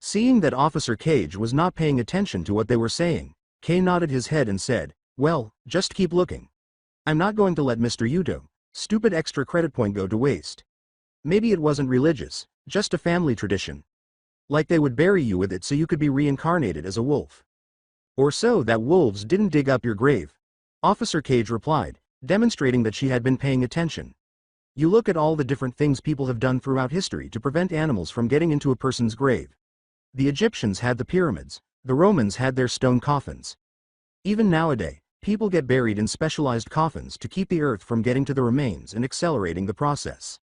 Seeing that Officer Cage was not paying attention to what they were saying, Kei nodded his head and said, "Well, just keep looking. I'm not going to let Mr. Yuto's stupid extra credit point go to waste. Maybe it wasn't religious, just a family tradition. Like they would bury you with it so you could be reincarnated as a wolf. Or so that wolves didn't dig up your grave." Officer Cage replied, demonstrating that she had been paying attention. "You look at all the different things people have done throughout history to prevent animals from getting into a person's grave. The Egyptians had the pyramids, the Romans had their stone coffins. Even nowadays, people get buried in specialized coffins to keep the earth from getting to the remains and accelerating the process."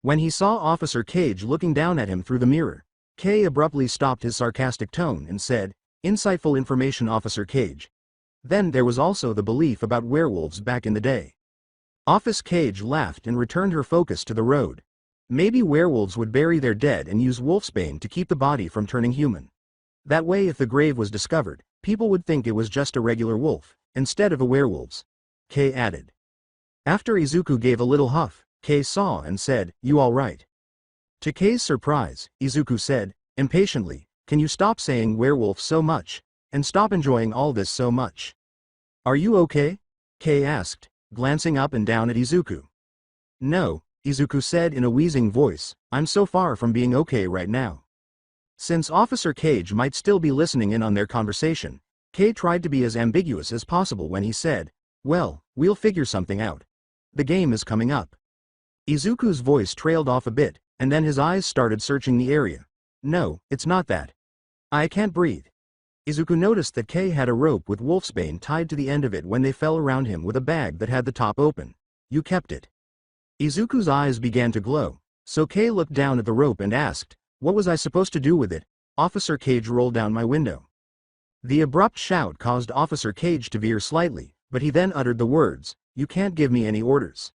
When he saw Officer Cage looking down at him through the mirror, Kei abruptly stopped his sarcastic tone and said, "Insightful information, Officer Cage. Then there was also the belief about werewolves back in the day." Officer Cage laughed and returned her focus to the road. Maybe werewolves would bury their dead and use wolfsbane to keep the body from turning human. That way if the grave was discovered, people would think it was just a regular wolf, instead of a werewolf's. Kei added. After Izuku gave a little huff, Kei saw and said, "You all right?" To Kei's surprise, Izuku said, impatiently, "Can you stop saying werewolf so much, and stop enjoying all this so much?" "Are you okay?" Kei asked, glancing up and down at Izuku. "No," Izuku said in a wheezing voice, "I'm so far from being okay right now." Since Officer Cage might still be listening in on their conversation, Kei tried to be as ambiguous as possible when he said, "Well, we'll figure something out. The game is coming up." Izuku's voice trailed off a bit, and then his eyes started searching the area. "No, it's not that. I can't breathe." Izuku noticed that Kei had a rope with wolfsbane tied to the end of it when they fell around him with a bag that had the top open. "You kept it." Izuku's eyes began to glow, so Kei looked down at the rope and asked, "What was I supposed to do with it?" Officer Cage rolled down my window. The abrupt shout caused Officer Cage to veer slightly, but he then uttered the words, "You can't give me any orders."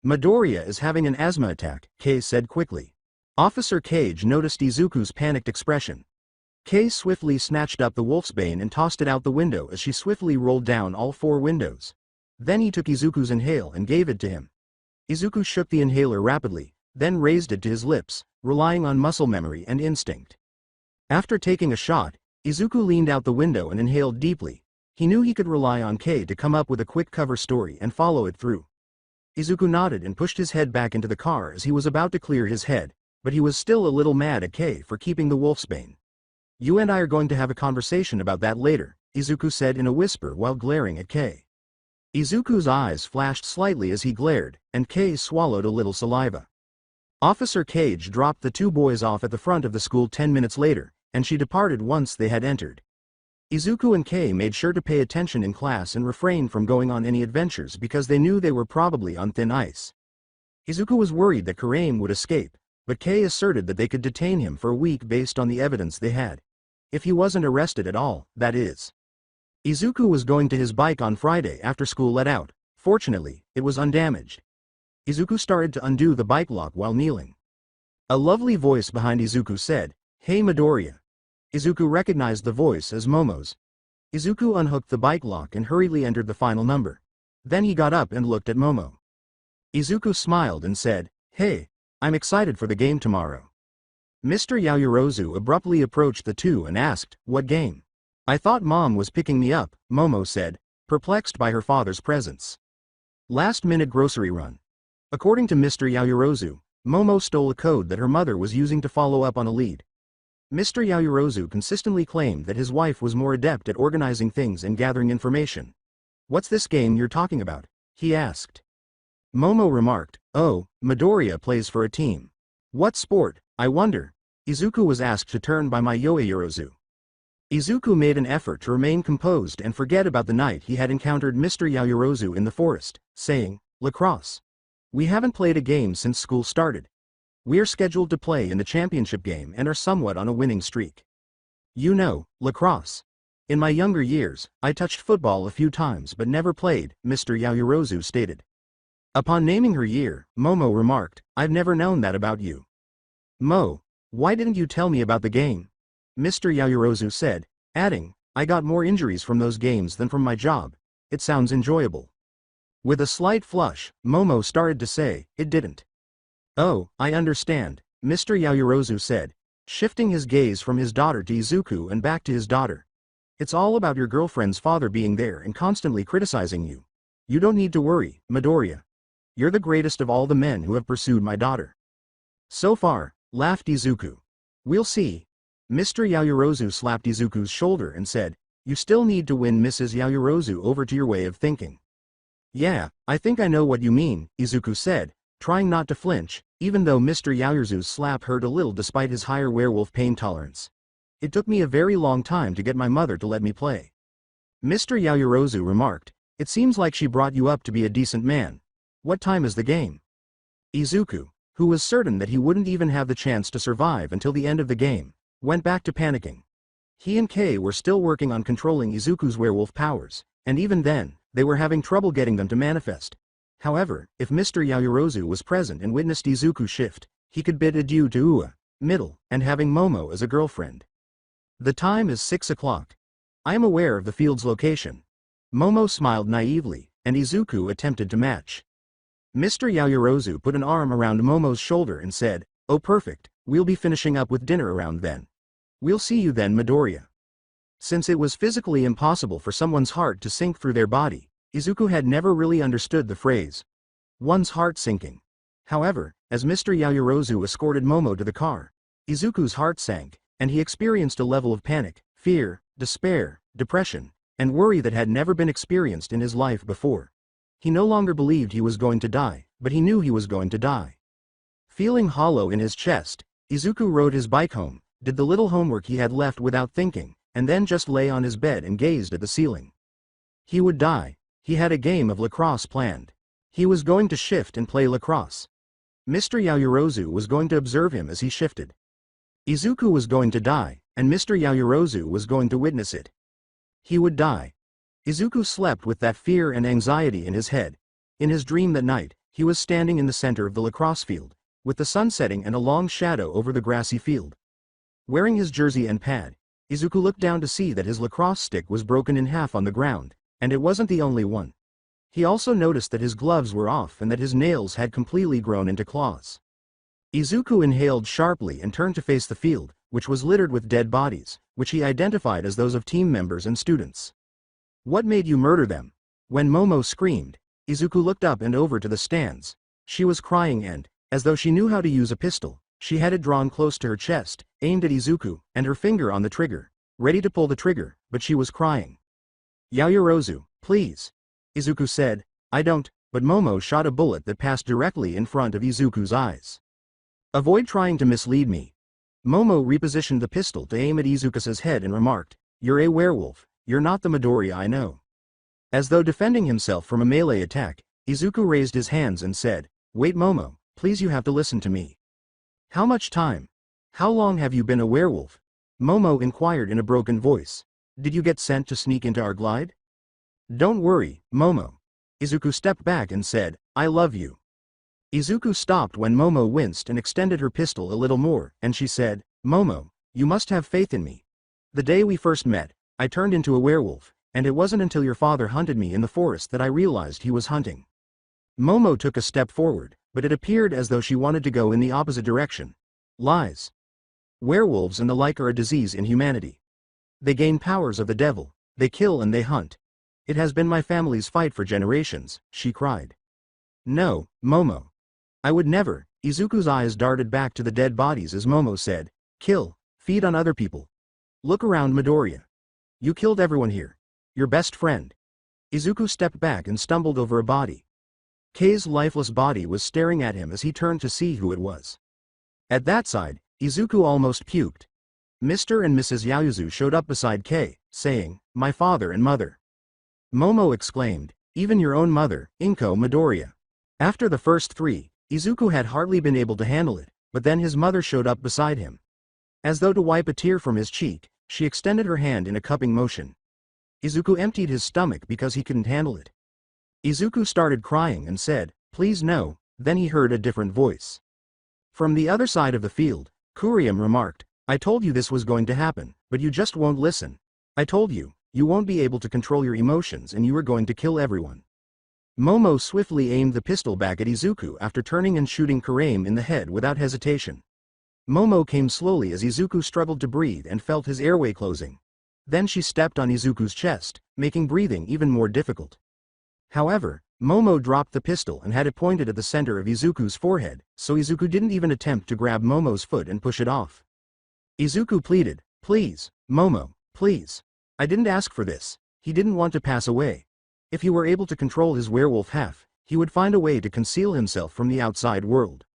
"Midoriya is having an asthma attack," Kei said quickly. Officer Cage noticed Izuku's panicked expression. Kei swiftly snatched up the wolfsbane and tossed it out the window as she swiftly rolled down all 4 windows. Then he took Izuku's inhale and gave it to him. Izuku shook the inhaler rapidly, then raised it to his lips, relying on muscle memory and instinct. After taking a shot, Izuku leaned out the window and inhaled deeply. He knew he could rely on Kei to come up with a quick cover story and follow it through. Izuku nodded and pushed his head back into the car as he was about to clear his head, but he was still a little mad at Kei for keeping the wolfsbane. "You and I are going to have a conversation about that later," Izuku said in a whisper while glaring at Kei. Izuku's eyes flashed slightly as he glared, and Kei swallowed a little saliva. Officer Cage dropped the two boys off at the front of the school 10 minutes later, and she departed once they had entered. Izuku and Kei made sure to pay attention in class and refrain from going on any adventures because they knew they were probably on thin ice. Izuku was worried that Kurame would escape, but Kei asserted that they could detain him for a week based on the evidence they had. If he wasn't arrested at all, that is. Izuku was going to his bike on Friday after school let out. Fortunately, it was undamaged. Izuku started to undo the bike lock while kneeling. A lovely voice behind Izuku said, "Hey Midoriya." Izuku recognized the voice as Momo's. Izuku unhooked the bike lock and hurriedly entered the final number. Then he got up and looked at Momo. Izuku smiled and said, "Hey, I'm excited for the game tomorrow." Mr. Yaoyorozu abruptly approached the two and asked, "What game?" "I thought Mom was picking me up," Momo said, perplexed by her father's presence. Last-minute grocery run. According to Mr. Yaoyorozu, Momo stole a code that her mother was using to follow up on a lead. Mr. Yaoyorozu consistently claimed that his wife was more adept at organizing things and gathering information. "What's this game you're talking about?" he asked. Momo remarked, "Oh, Midoriya plays for a team." "What sport, I wonder?" Izuku was asked to turn by my Yaoyorozu. Izuku made an effort to remain composed and forget about the night he had encountered Mr. Yaoyorozu in the forest, saying, "Lacrosse. We haven't played a game since school started. We're scheduled to play in the championship game and are somewhat on a winning streak. You know, lacrosse. In my younger years, I touched football a few times but never played," Mr. Yaoyorozu stated. Upon naming her year, Momo remarked, "I've never known that about you." "Mo, why didn't you tell me about the game?" Mr. Yaoyorozu said, adding, "I got more injuries from those games than from my job. It sounds enjoyable." With a slight flush, Momo started to say, "It didn't." "Oh, I understand," Mr. Yaoyorozu said, shifting his gaze from his daughter to Izuku and back to his daughter. "It's all about your girlfriend's father being there and constantly criticizing you. You don't need to worry, Midoriya. You're the greatest of all the men who have pursued my daughter." "So far," laughed Izuku. "We'll see." Mr. Yaoyorozu slapped Izuku's shoulder and said, "You still need to win Mrs. Yaoyorozu over to your way of thinking." "Yeah, I think I know what you mean," Izuku said, trying not to flinch, even though Mr. Yaoyorozu's slap hurt a little despite his higher werewolf pain tolerance. "It took me a very long time to get my mother to let me play." Mr. Yaoyorozu remarked, "It seems like she brought you up to be a decent man. What time is the game?" Izuku, who was certain that he wouldn't even have the chance to survive until the end of the game, went back to panicking. He and Kei were still working on controlling Izuku's werewolf powers, and even then, they were having trouble getting them to manifest. However, if Mr. Yaoyorozu was present and witnessed Izuku's shift, he could bid adieu to Ua, middle, and having Momo as a girlfriend. "The time is 6 o'clock. I am aware of the field's location." Momo smiled naively, and Izuku attempted to match. Mr. Yaoyorozu put an arm around Momo's shoulder and said, "Oh perfect, we'll be finishing up with dinner around then. We'll see you then, Midoriya." Since it was physically impossible for someone's heart to sink through their body, Izuku had never really understood the phrase, "one's heart sinking." However, as Mr. Yaoyorozu escorted Momo to the car, Izuku's heart sank, and he experienced a level of panic, fear, despair, depression, and worry that had never been experienced in his life before. He no longer believed he was going to die, but he knew he was going to die. Feeling hollow in his chest, Izuku rode his bike home, did the little homework he had left without thinking, and then just lay on his bed and gazed at the ceiling. He would die. He had a game of lacrosse planned. He was going to shift and play lacrosse. Mr. Yaoyorozu was going to observe him as he shifted. Izuku was going to die, and Mr. Yaoyorozu was going to witness it. He would die. Izuku slept with that fear and anxiety in his head. In his dream that night, he was standing in the center of the lacrosse field, with the sun setting and a long shadow over the grassy field. Wearing his jersey and pad, Izuku looked down to see that his lacrosse stick was broken in half on the ground, and it wasn't the only one. He also noticed that his gloves were off and that his nails had completely grown into claws. Izuku inhaled sharply and turned to face the field, which was littered with dead bodies, which he identified as those of team members and students. What made you murder them? When Momo screamed, Izuku looked up and over to the stands. She was crying and, as though she knew how to use a pistol, she had it drawn close to her chest, aimed at Izuku, and her finger on the trigger, ready to pull the trigger, but she was crying. Yaoyorozu, please. Izuku said, I don't, but Momo shot a bullet that passed directly in front of Izuku's eyes. Avoid trying to mislead me. Momo repositioned the pistol to aim at Izuku's head and remarked, You're a werewolf, you're not the Midoriya I know. As though defending himself from a melee attack, Izuku raised his hands and said, Wait Momo, please you have to listen to me. How much time? How long have you been a werewolf? Momo inquired in a broken voice. Did you get sent to sneak into our glide? Don't worry, Momo. Izuku stepped back and said, I love you. Izuku stopped when Momo winced and extended her pistol a little more, and she said, Momo, you must have faith in me. The day we first met, I turned into a werewolf, and it wasn't until your father hunted me in the forest that I realized he was hunting. Momo took a step forward, but it appeared as though she wanted to go in the opposite direction. Lies. Werewolves and the like are a disease in humanity. They gain powers of the devil, they kill and they hunt. It has been my family's fight for generations, she cried. No, Momo. I would never. Izuku's eyes darted back to the dead bodies as Momo said, Kill, feed on other people. Look around Midoriya. You killed everyone here. Your best friend. Izuku stepped back and stumbled over a body. Kei's lifeless body was staring at him as he turned to see who it was. At that side, Izuku almost puked. Mr. and Mrs. Yaoyorozu showed up beside Kei, saying, My father and mother. Momo exclaimed, Even your own mother, Inko Midoriya. After the first three, Izuku had hardly been able to handle it, but then his mother showed up beside him. As though to wipe a tear from his cheek, she extended her hand in a cupping motion. Izuku emptied his stomach because he couldn't handle it. Izuku started crying and said, Please no, then he heard a different voice. From the other side of the field, Kuriam remarked, I told you this was going to happen, but you just won't listen. I told you, you won't be able to control your emotions and you are going to kill everyone. Momo swiftly aimed the pistol back at Izuku after turning and shooting Kuriam in the head without hesitation. Momo came slowly as Izuku struggled to breathe and felt his airway closing. Then she stepped on Izuku's chest, making breathing even more difficult. However, Momo dropped the pistol and had it pointed at the center of Izuku's forehead, so Izuku didn't even attempt to grab Momo's foot and push it off. Izuku pleaded, Please, Momo, please. I didn't ask for this. He didn't want to pass away. If he were able to control his werewolf half, he would find a way to conceal himself from the outside world.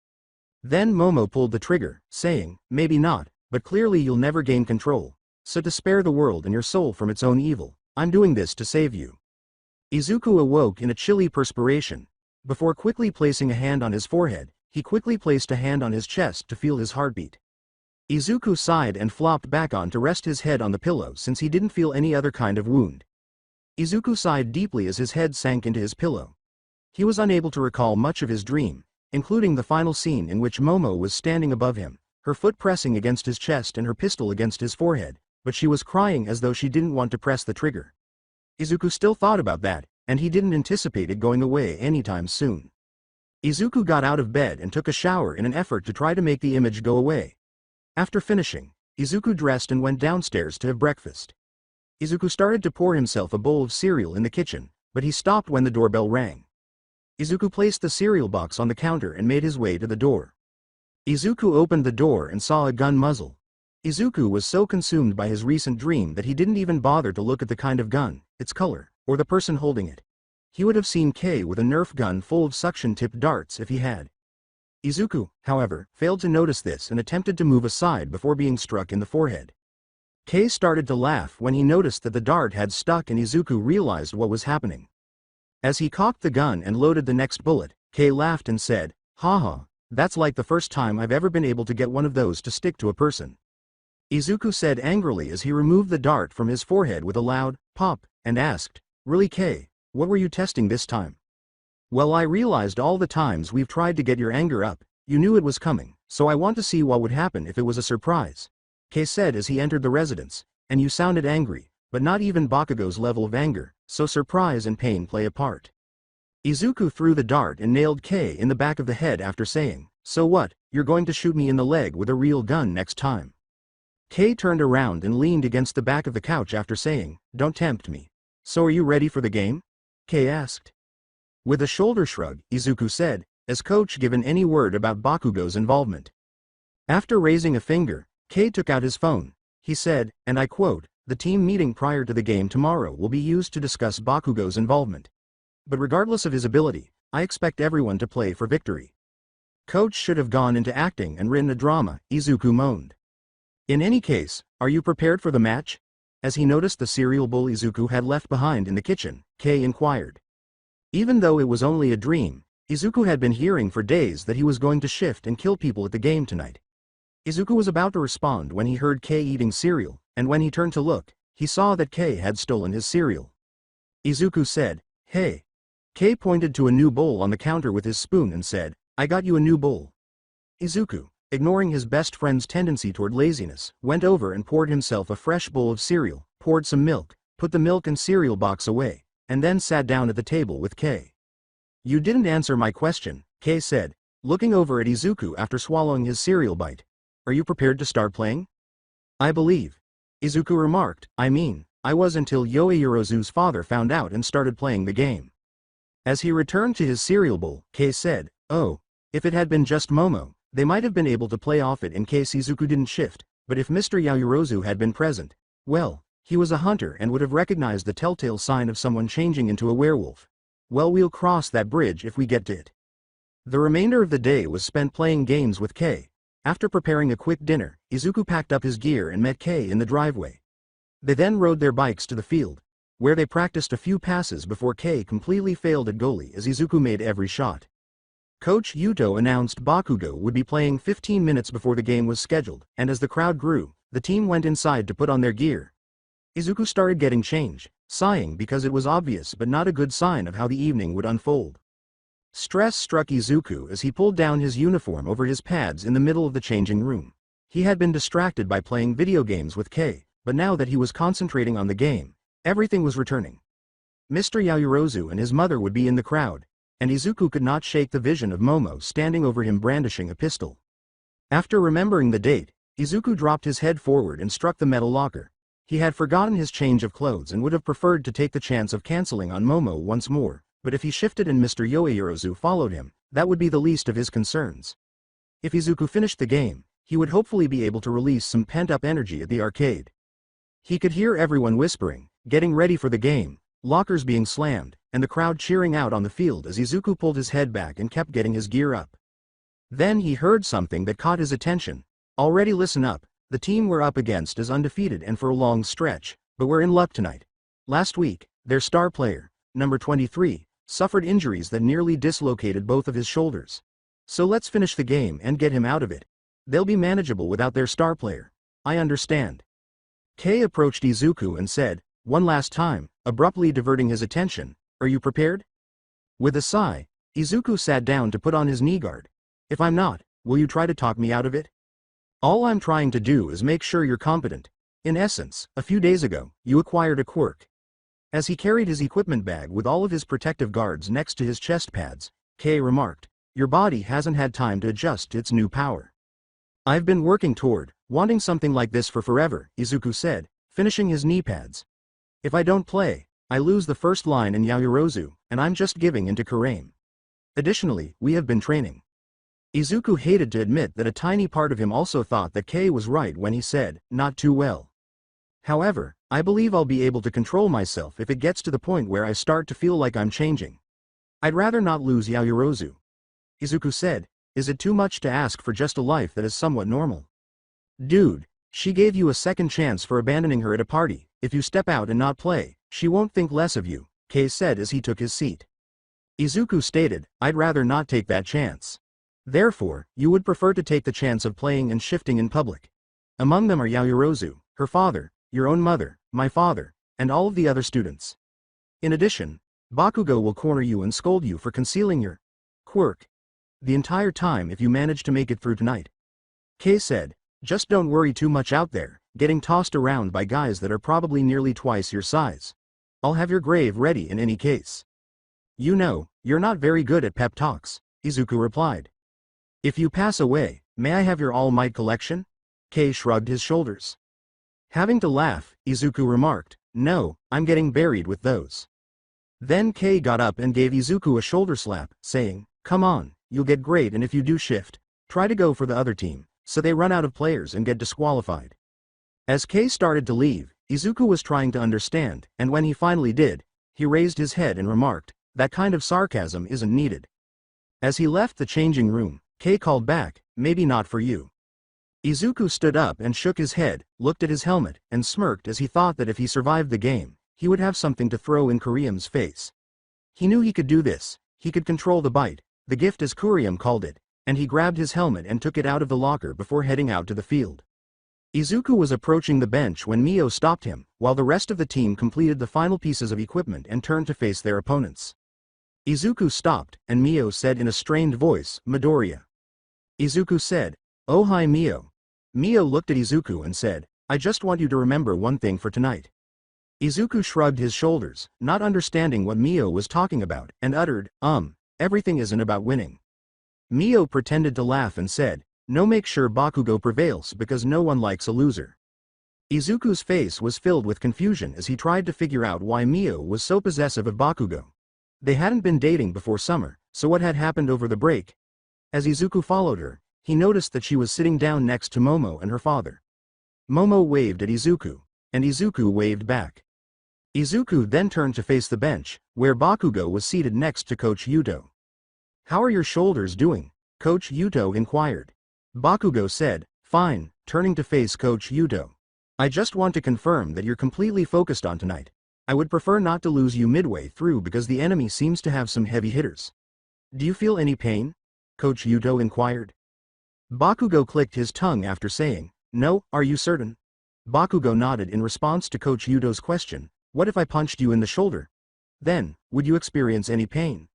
Then Momo pulled the trigger, saying, Maybe not, but clearly you'll never gain control. So to spare the world and your soul from its own evil, I'm doing this to save you. Izuku awoke in a chilly perspiration. Before quickly placing a hand on his forehead, he quickly placed a hand on his chest to feel his heartbeat. Izuku sighed and flopped back on to rest his head on the pillow since he didn't feel any other kind of wound. Izuku sighed deeply as his head sank into his pillow. He was unable to recall much of his dream, including the final scene in which Momo was standing above him, her foot pressing against his chest and her pistol against his forehead, but she was crying as though she didn't want to press the trigger. Izuku still thought about that, and he didn't anticipate it going away anytime soon. Izuku got out of bed and took a shower in an effort to try to make the image go away. After finishing, Izuku dressed and went downstairs to have breakfast. Izuku started to pour himself a bowl of cereal in the kitchen, but he stopped when the doorbell rang. Izuku placed the cereal box on the counter and made his way to the door. Izuku opened the door and saw a gun muzzle. Izuku was so consumed by his recent dream that he didn't even bother to look at the kind of gun, its color, or the person holding it. He would have seen Kei with a Nerf gun full of suction-tipped darts if he had. Izuku, however, failed to notice this and attempted to move aside before being struck in the forehead. Kei started to laugh when he noticed that the dart had stuck and Izuku realized what was happening. As he cocked the gun and loaded the next bullet, Kei laughed and said, Haha, that's like the first time I've ever been able to get one of those to stick to a person. Izuku said angrily as he removed the dart from his forehead with a loud pop, and asked, Really Kei, what were you testing this time? Well, I realized all the times we've tried to get your anger up, you knew it was coming, so I want to see what would happen if it was a surprise. Kei said as he entered the residence, and you sounded angry, but not even Bakugo's level of anger, so surprise and pain play a part. Izuku threw the dart and nailed Kei in the back of the head after saying, So what, you're going to shoot me in the leg with a real gun next time? Kei turned around and leaned against the back of the couch after saying, "Don't tempt me." "So are you ready for the game?" Kei asked. With a shoulder shrug, Izuku said, as coach given any word about Bakugo's involvement. After raising a finger, Kei took out his phone. He said, and I quote, "The team meeting prior to the game tomorrow will be used to discuss Bakugo's involvement. But regardless of his ability, I expect everyone to play for victory." Coach should have gone into acting and written a drama, Izuku moaned. In any case, are you prepared for the match? As he noticed the cereal bowl Izuku had left behind in the kitchen, Kei inquired. Even though it was only a dream, Izuku had been hearing for days that he was going to shift and kill people at the game tonight. Izuku was about to respond when he heard Kei eating cereal, and when he turned to look, he saw that Kei had stolen his cereal. Izuku said, "Hey." Kei pointed to a new bowl on the counter with his spoon and said, "I got you a new bowl." Izuku, ignoring his best friend's tendency toward laziness, went over and poured himself a fresh bowl of cereal, poured some milk, put the milk and cereal box away, and then sat down at the table with Kei. "You didn't answer my question," Kei said, looking over at Izuku after swallowing his cereal bite. "Are you prepared to start playing?" "I believe." Izuku remarked, I was until Yoeyorozu's father found out and started playing the game." As he returned to his cereal bowl, Kei said, "Oh, if it had been just Momo, they might have been able to play off it in case Izuku didn't shift, but if Mr. Yaoyorozu had been present, well, he was a hunter and would have recognized the telltale sign of someone changing into a werewolf. Well, we'll cross that bridge if we get to it." The remainder of the day was spent playing games with Kei. After preparing a quick dinner, Izuku packed up his gear and met Kei in the driveway. They then rode their bikes to the field, where they practiced a few passes before Kei completely failed at goalie as Izuku made every shot. Coach Yuto announced Bakugo would be playing 15 minutes before the game was scheduled, and as the crowd grew, the team went inside to put on their gear. Izuku started getting changed, sighing because it was obvious but not a good sign of how the evening would unfold. Stress struck Izuku as he pulled down his uniform over his pads in the middle of the changing room. He had been distracted by playing video games with Kei, but now that he was concentrating on the game, everything was returning. Mr. Yaoyorozu and his mother would be in the crowd, and Izuku could not shake the vision of Momo standing over him brandishing a pistol. After remembering the date, Izuku dropped his head forward and struck the metal locker. He had forgotten his change of clothes and would have preferred to take the chance of canceling on Momo once more, but if he shifted and Mr. Yoeyorozu followed him, that would be the least of his concerns. If Izuku finished the game, he would hopefully be able to release some pent-up energy at the arcade. He could hear everyone whispering, getting ready for the game, lockers being slammed, and the crowd cheering out on the field as Izuku pulled his head back and kept getting his gear up. Then he heard something that caught his attention. "Already listen up, the team we're up against is undefeated and for a long stretch, but we're in luck tonight. Last week, their star player, number 23, suffered injuries that nearly dislocated both of his shoulders. So let's finish the game and get him out of it. They'll be manageable without their star player. I understand." Kei approached Izuku and said, one last time, abruptly diverting his attention, "Are you prepared?" With a sigh, Izuku sat down to put on his knee guard. "If I'm not, will you try to talk me out of it? All I'm trying to do is make sure you're competent. In essence, a few days ago, you acquired a quirk." As he carried his equipment bag with all of his protective guards next to his chest pads, Kei remarked, "Your body hasn't had time to adjust to its new power." "I've been working toward wanting something like this for forever," Izuku said, finishing his knee pads. "If I don't play, I lose the first line in Yaoyorozu, and I'm just giving into Karaim. Additionally, we have been training." Izuku hated to admit that a tiny part of him also thought that Kei was right when he said, "Not too well. However, I believe I'll be able to control myself if it gets to the point where I start to feel like I'm changing. I'd rather not lose Yaoyorozu." Izuku said, "Is it too much to ask for just a life that is somewhat normal?" "Dude, she gave you a second chance for abandoning her at a party. If you step out and not play, she won't think less of you," Kei said as he took his seat. Izuku stated, "I'd rather not take that chance." "Therefore, you would prefer to take the chance of playing and shifting in public. Among them are Yaoyorozu, her father, your own mother, my father, and all of the other students. In addition, Bakugo will corner you and scold you for concealing your quirk the entire time if you manage to make it through tonight." Kei said, "Just don't worry too much out there, getting tossed around by guys that are probably nearly twice your size. I'll have your grave ready in any case." "You know, you're not very good at pep talks," Izuku replied. If you pass away, may I have your All Might collection? Kei shrugged his shoulders. Having to laugh, Izuku remarked, no, I'm getting buried with those. Then Kei got up and gave Izuku a shoulder slap, saying, come on, you'll get great, and if you do shift, try to go for the other team, so they run out of players and get disqualified. As Kei started to leave, Izuku was trying to understand, and when he finally did, he raised his head and remarked, that kind of sarcasm isn't needed. As he left the changing room, Kei called back, maybe not for you. Izuku stood up and shook his head, looked at his helmet, and smirked as he thought that if he survived the game, he would have something to throw in Kuriam's face. He knew he could do this, he could control the bite, the gift as Kuriam called it, and he grabbed his helmet and took it out of the locker before heading out to the field. Izuku was approaching the bench when Mio stopped him, while the rest of the team completed the final pieces of equipment and turned to face their opponents. Izuku stopped, and Mio said in a strained voice, Midoriya. Izuku said, oh hi Mio. Mio looked at Izuku and said, I just want you to remember one thing for tonight. Izuku shrugged his shoulders, not understanding what Mio was talking about, and uttered, everything isn't about winning. Mio pretended to laugh and said, no, make sure Bakugo prevails because no one likes a loser. Izuku's face was filled with confusion as he tried to figure out why Mio was so possessive of Bakugo. They hadn't been dating before summer, so what had happened over the break? As Izuku followed her, he noticed that she was sitting down next to Momo and her father. Momo waved at Izuku, and Izuku waved back. Izuku then turned to face the bench, where Bakugo was seated next to Coach Yuto. How are your shoulders doing? Coach Yuto inquired. Bakugo said, fine, turning to face Coach Yuto. I just want to confirm that you're completely focused on tonight. I would prefer not to lose you midway through because the enemy seems to have some heavy hitters. Do you feel any pain? Coach Yuto inquired. Bakugo clicked his tongue after saying, no, are you certain? Bakugo nodded in response to Coach Yuto's question, what if I punched you in the shoulder? Then, would you experience any pain?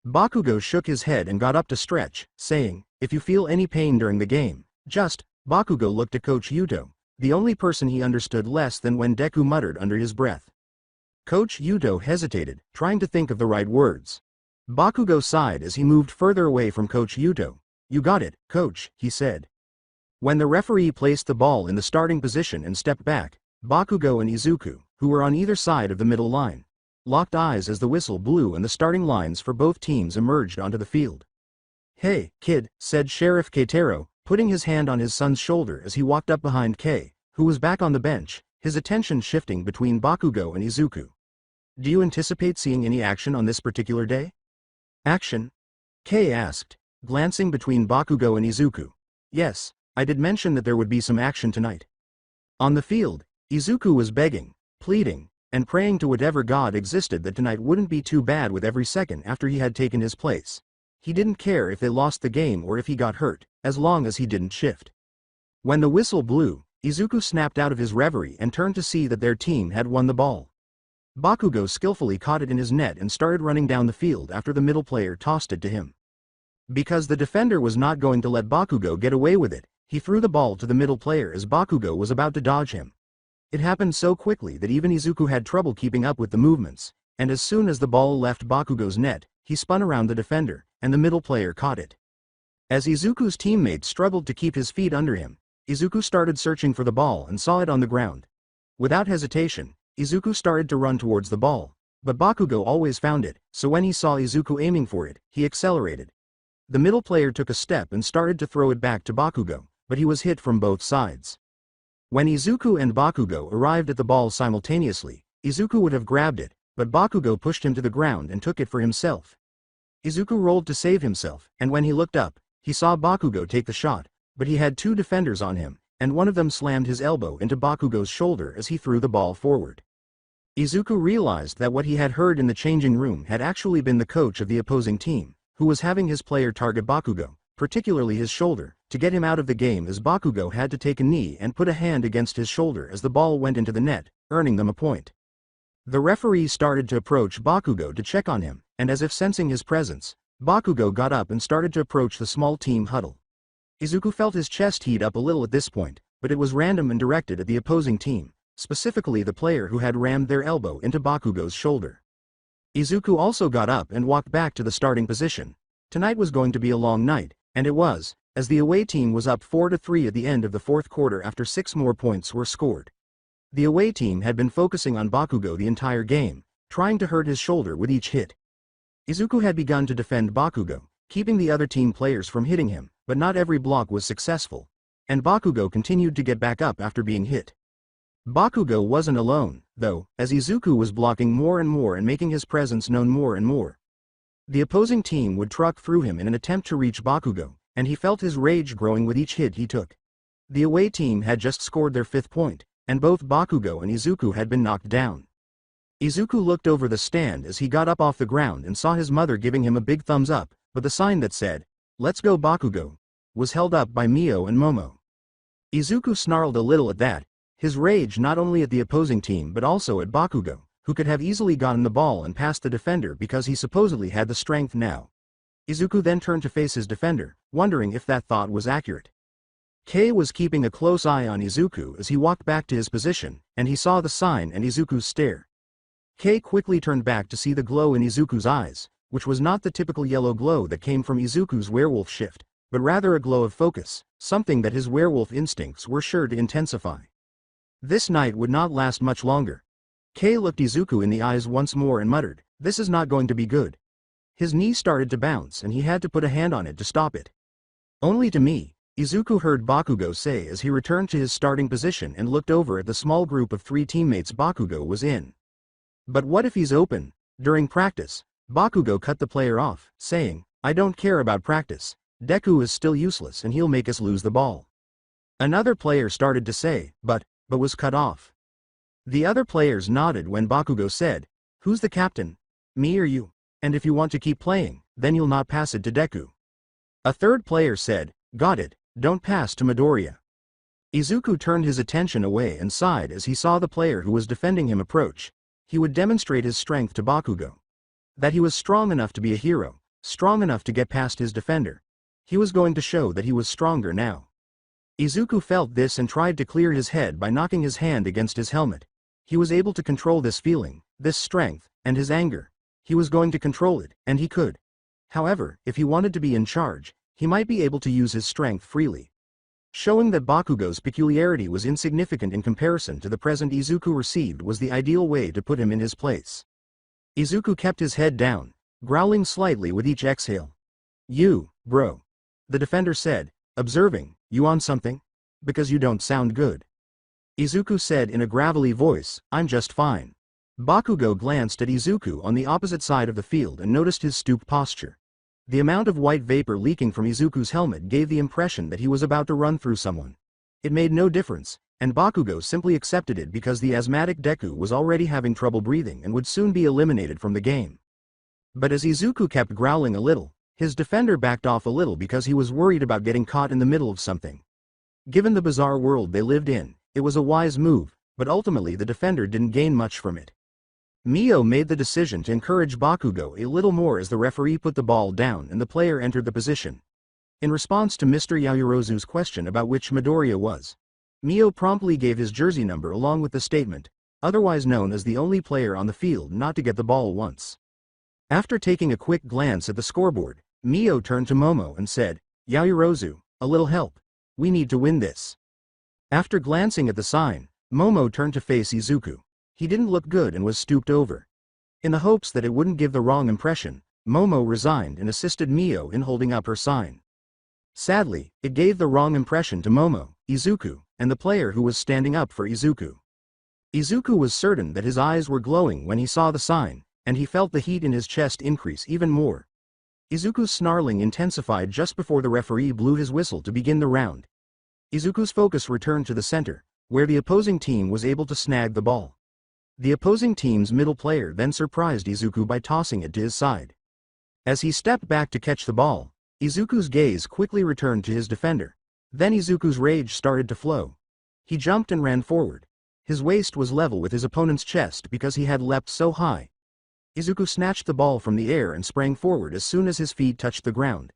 Bakugo shook his head and got up to stretch, saying, if you feel any pain during the game, just. Bakugo looked at Coach Yuto, the only person he understood less than when Deku muttered under his breath. Coach Yuto hesitated, trying to think of the right words. Bakugo sighed as he moved further away from Coach Yuto. You got it, coach, he said. When the referee placed the ball in the starting position and stepped back, Bakugo and Izuku, who were on either side of the middle line, locked eyes as the whistle blew and the starting lines for both teams emerged onto the field. Hey, kid, said Sheriff Keitaro, putting his hand on his son's shoulder as he walked up behind Kei, who was back on the bench, his attention shifting between Bakugo and Izuku. Do you anticipate seeing any action on this particular day? Action? Kei asked, glancing between Bakugo and Izuku. Yes, I did mention that there would be some action tonight. On the field, Izuku was begging, pleading, and praying to whatever god existed that tonight wouldn't be too bad with every second after he had taken his place. He didn't care if they lost the game or if he got hurt, as long as he didn't shift. When the whistle blew, Izuku snapped out of his reverie and turned to see that their team had won the ball. Bakugo skillfully caught it in his net and started running down the field after the middle player tossed it to him. Because the defender was not going to let Bakugo get away with it, he threw the ball to the middle player as Bakugo was about to dodge him. It happened so quickly that even Izuku had trouble keeping up with the movements, and as soon as the ball left Bakugo's net, he spun around the defender, and the middle player caught it. As Izuku's teammate struggled to keep his feet under him, Izuku started searching for the ball and saw it on the ground. Without hesitation, Izuku started to run towards the ball, but Bakugo always found it, so when he saw Izuku aiming for it, he accelerated. The middle player took a step and started to throw it back to Bakugo, but he was hit from both sides. When Izuku and Bakugo arrived at the ball simultaneously, Izuku would have grabbed it, but Bakugo pushed him to the ground and took it for himself. Izuku rolled to save himself, and when he looked up, he saw Bakugo take the shot, but he had two defenders on him, and one of them slammed his elbow into Bakugo's shoulder as he threw the ball forward. Izuku realized that what he had heard in the changing room had actually been the coach of the opposing team, who was having his player target Bakugo, particularly his shoulder, to get him out of the game as Bakugo had to take a knee and put a hand against his shoulder as the ball went into the net, earning them a point. The referee started to approach Bakugo to check on him, and as if sensing his presence, Bakugo got up and started to approach the small team huddle. Izuku felt his chest heat up a little at this point, but it was random and directed at the opposing team, specifically the player who had rammed their elbow into Bakugo's shoulder. Izuku also got up and walked back to the starting position. Tonight was going to be a long night, And it was, as the away team was up 4-3 at the end of the fourth quarter after 6 more points were scored. The away team had been focusing on Bakugo the entire game, trying to hurt his shoulder with each hit. Izuku had begun to defend Bakugo, keeping the other team players from hitting him, but not every block was successful, and Bakugo continued to get back up after being hit. Bakugo wasn't alone, though, as Izuku was blocking more and more and making his presence known more and more. The opposing team would truck through him in an attempt to reach Bakugo, and he felt his rage growing with each hit he took. The away team had just scored their 5th point, and both Bakugo and Izuku had been knocked down. Izuku looked over the stand as he got up off the ground and saw his mother giving him a big thumbs up, but the sign that said, "Let's go Bakugo," was held up by Mio and Momo. Izuku snarled a little at that, his rage not only at the opposing team but also at Bakugo, who could have easily gotten the ball and passed the defender because he supposedly had the strength now. Izuku then turned to face his defender, wondering if that thought was accurate. Kei was keeping a close eye on Izuku as he walked back to his position, and he saw the sign and Izuku's stare. Kei quickly turned back to see the glow in Izuku's eyes, which was not the typical yellow glow that came from Izuku's werewolf shift, but rather a glow of focus, something that his werewolf instincts were sure to intensify. This night would not last much longer. Kei looked Izuku in the eyes once more and muttered, "This is not going to be good." His knee started to bounce and he had to put a hand on it to stop it. "Only to me," Izuku heard Bakugo say as he returned to his starting position and looked over at the small group of 3 teammates Bakugo was in. "But what if he's open?" During practice, Bakugo cut the player off, saying, "I don't care about practice. Deku is still useless and he'll make us lose the ball." Another player started to say, but was cut off. The other players nodded when Bakugo said, "Who's the captain? Me or you? And if you want to keep playing, then you'll not pass it to Deku." A third player said, "Got it, don't pass to Midoriya." Izuku turned his attention away and sighed as he saw the player who was defending him approach. He would demonstrate his strength to Bakugo. That he was strong enough to be a hero, strong enough to get past his defender. He was going to show that he was stronger now. Izuku felt this and tried to clear his head by knocking his hand against his helmet. He was able to control this feeling, this strength, and his anger. He was going to control it, and he could. However, if he wanted to be in charge, he might be able to use his strength freely. Showing that Bakugo's peculiarity was insignificant in comparison to the present Izuku received was the ideal way to put him in his place. Izuku kept his head down, growling slightly with each exhale. "You, bro," the defender said, observing, "You on something? Because you don't sound good." Izuku said in a gravelly voice, "I'm just fine." Bakugo glanced at Izuku on the opposite side of the field and noticed his stooped posture. The amount of white vapor leaking from Izuku's helmet gave the impression that he was about to run through someone. It made no difference, and Bakugo simply accepted it because the asthmatic Deku was already having trouble breathing and would soon be eliminated from the game. But as Izuku kept growling a little, his defender backed off a little because he was worried about getting caught in the middle of something. Given the bizarre world they lived in, it was a wise move, but ultimately the defender didn't gain much from it. Mio made the decision to encourage Bakugo a little more as the referee put the ball down and the player entered the position. In response to Mr. Yaoyorozu's question about which Midoriya was, Mio promptly gave his jersey number along with the statement, otherwise known as the only player on the field not to get the ball once. After taking a quick glance at the scoreboard, Mio turned to Momo and said, "Yaoyorozu, a little help. We need to win this." After glancing at the sign, Momo turned to face Izuku. He didn't look good and was stooped over. In the hopes that it wouldn't give the wrong impression, Momo resigned and assisted Mio in holding up her sign. Sadly, it gave the wrong impression to Momo, Izuku, and the player who was standing up for Izuku. Izuku was certain that his eyes were glowing when he saw the sign, and he felt the heat in his chest increase even more. Izuku's snarling intensified just before the referee blew his whistle to begin the round. Izuku's focus returned to the center, where the opposing team was able to snag the ball. The opposing team's middle player then surprised Izuku by tossing it to his side. As he stepped back to catch the ball, Izuku's gaze quickly returned to his defender. Then Izuku's rage started to flow. He jumped and ran forward. His waist was level with his opponent's chest because he had leapt so high. Izuku snatched the ball from the air and sprang forward as soon as his feet touched the ground.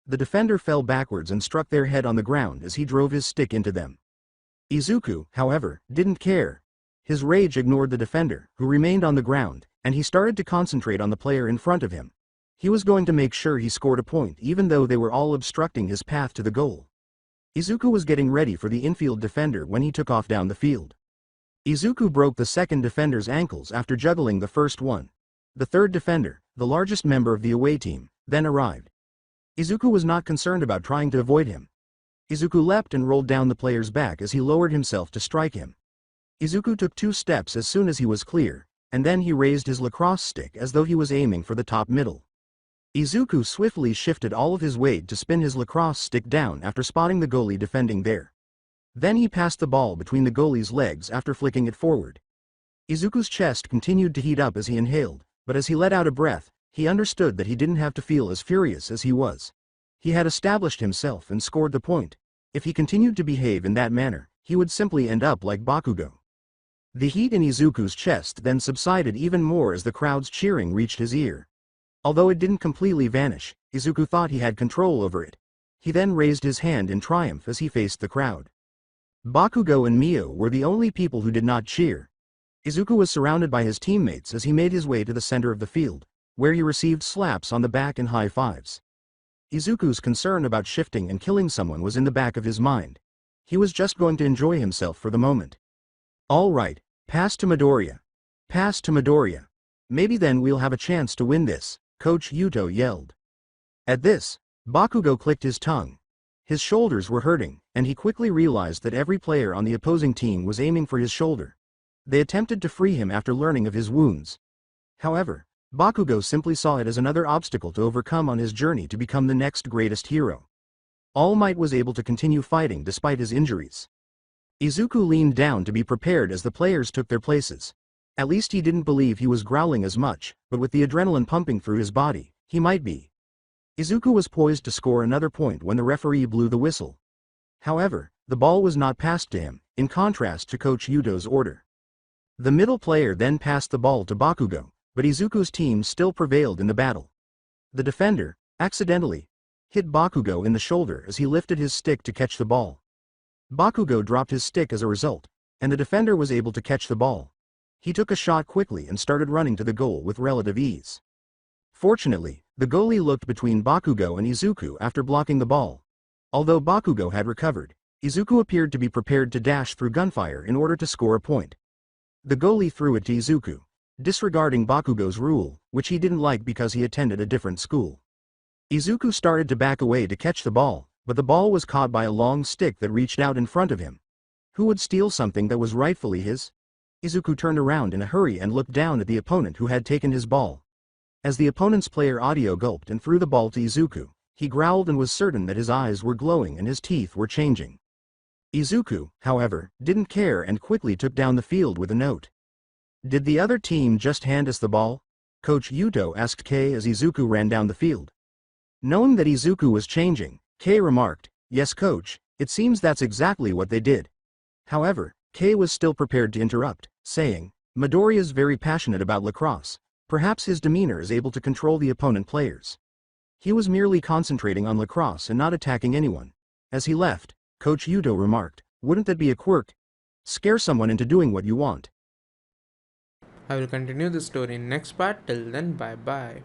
The defender fell backwards and struck their head on the ground as he drove his stick into them. Izuku, however, didn't care. His rage ignored the defender, who remained on the ground, and he started to concentrate on the player in front of him. He was going to make sure he scored a point even though they were all obstructing his path to the goal. Izuku was getting ready for the infield defender when he took off down the field. Izuku broke the second defender's ankles after juggling the first one. The third defender, the largest member of the away team, then arrived. Izuku was not concerned about trying to avoid him. Izuku leapt and rolled down the player's back as he lowered himself to strike him. Izuku took 2 steps as soon as he was clear, and then he raised his lacrosse stick as though he was aiming for the top middle. Izuku swiftly shifted all of his weight to spin his lacrosse stick down after spotting the goalie defending there. Then he passed the ball between the goalie's legs after flicking it forward. Izuku's chest continued to heat up as he inhaled, but as he let out a breath, he understood that he didn't have to feel as furious as he was. He had established himself and scored the point. If he continued to behave in that manner, he would simply end up like Bakugo. The heat in Izuku's chest then subsided even more as the crowd's cheering reached his ear. Although it didn't completely vanish, Izuku thought he had control over it. He then raised his hand in triumph as he faced the crowd. Bakugo and Mio were the only people who did not cheer. Izuku was surrounded by his teammates as he made his way to the center of the field, where he received slaps on the back and high fives. Izuku's concern about shifting and killing someone was in the back of his mind. He was just going to enjoy himself for the moment. All right, pass to Midoriya. Pass to Midoriya. Maybe then we'll have a chance to win this, Coach Yuto yelled. At this, Bakugo clicked his tongue. His shoulders were hurting, and he quickly realized that every player on the opposing team was aiming for his shoulder. They attempted to free him after learning of his wounds. However, Bakugo simply saw it as another obstacle to overcome on his journey to become the next greatest hero. All Might was able to continue fighting despite his injuries. Izuku leaned down to be prepared as the players took their places. At least he didn't believe he was growling as much, but with the adrenaline pumping through his body, he might be. Izuku was poised to score another point when the referee blew the whistle. However, the ball was not passed to him, in contrast to Coach Yuto's order. The middle player then passed the ball to Bakugo, but Izuku's team still prevailed in the battle. The defender, accidentally, hit Bakugo in the shoulder as he lifted his stick to catch the ball. Bakugo dropped his stick as a result, and the defender was able to catch the ball. He took a shot quickly and started running to the goal with relative ease. Fortunately, the goalie looked between Bakugo and Izuku after blocking the ball. Although Bakugo had recovered, Izuku appeared to be prepared to dash through gunfire in order to score a point. The goalie threw it to Izuku, disregarding Bakugo's rule, which he didn't like because he attended a different school. Izuku started to back away to catch the ball, but the ball was caught by a long stick that reached out in front of him. Who would steal something that was rightfully his? Izuku turned around in a hurry and looked down at the opponent who had taken his ball. As the opponent's player Audio gulped and threw the ball to Izuku, he growled and was certain that his eyes were glowing and his teeth were changing. Izuku, however, didn't care and quickly took down the field with a note. Did the other team just hand us the ball? Coach Yuto asked Kei as Izuku ran down the field. Knowing that Izuku was changing, Kei remarked, "Yes coach, it seems that's exactly what they did." However, Kei was still prepared to interrupt, saying, "Midoriya is very passionate about lacrosse. Perhaps his demeanor is able to control the opponent players. He was merely concentrating on lacrosse and not attacking anyone." As he left, Coach Yuto remarked, "Wouldn't that be a quirk? Scare someone into doing what you want." I will continue the story in next part. Till then, bye bye.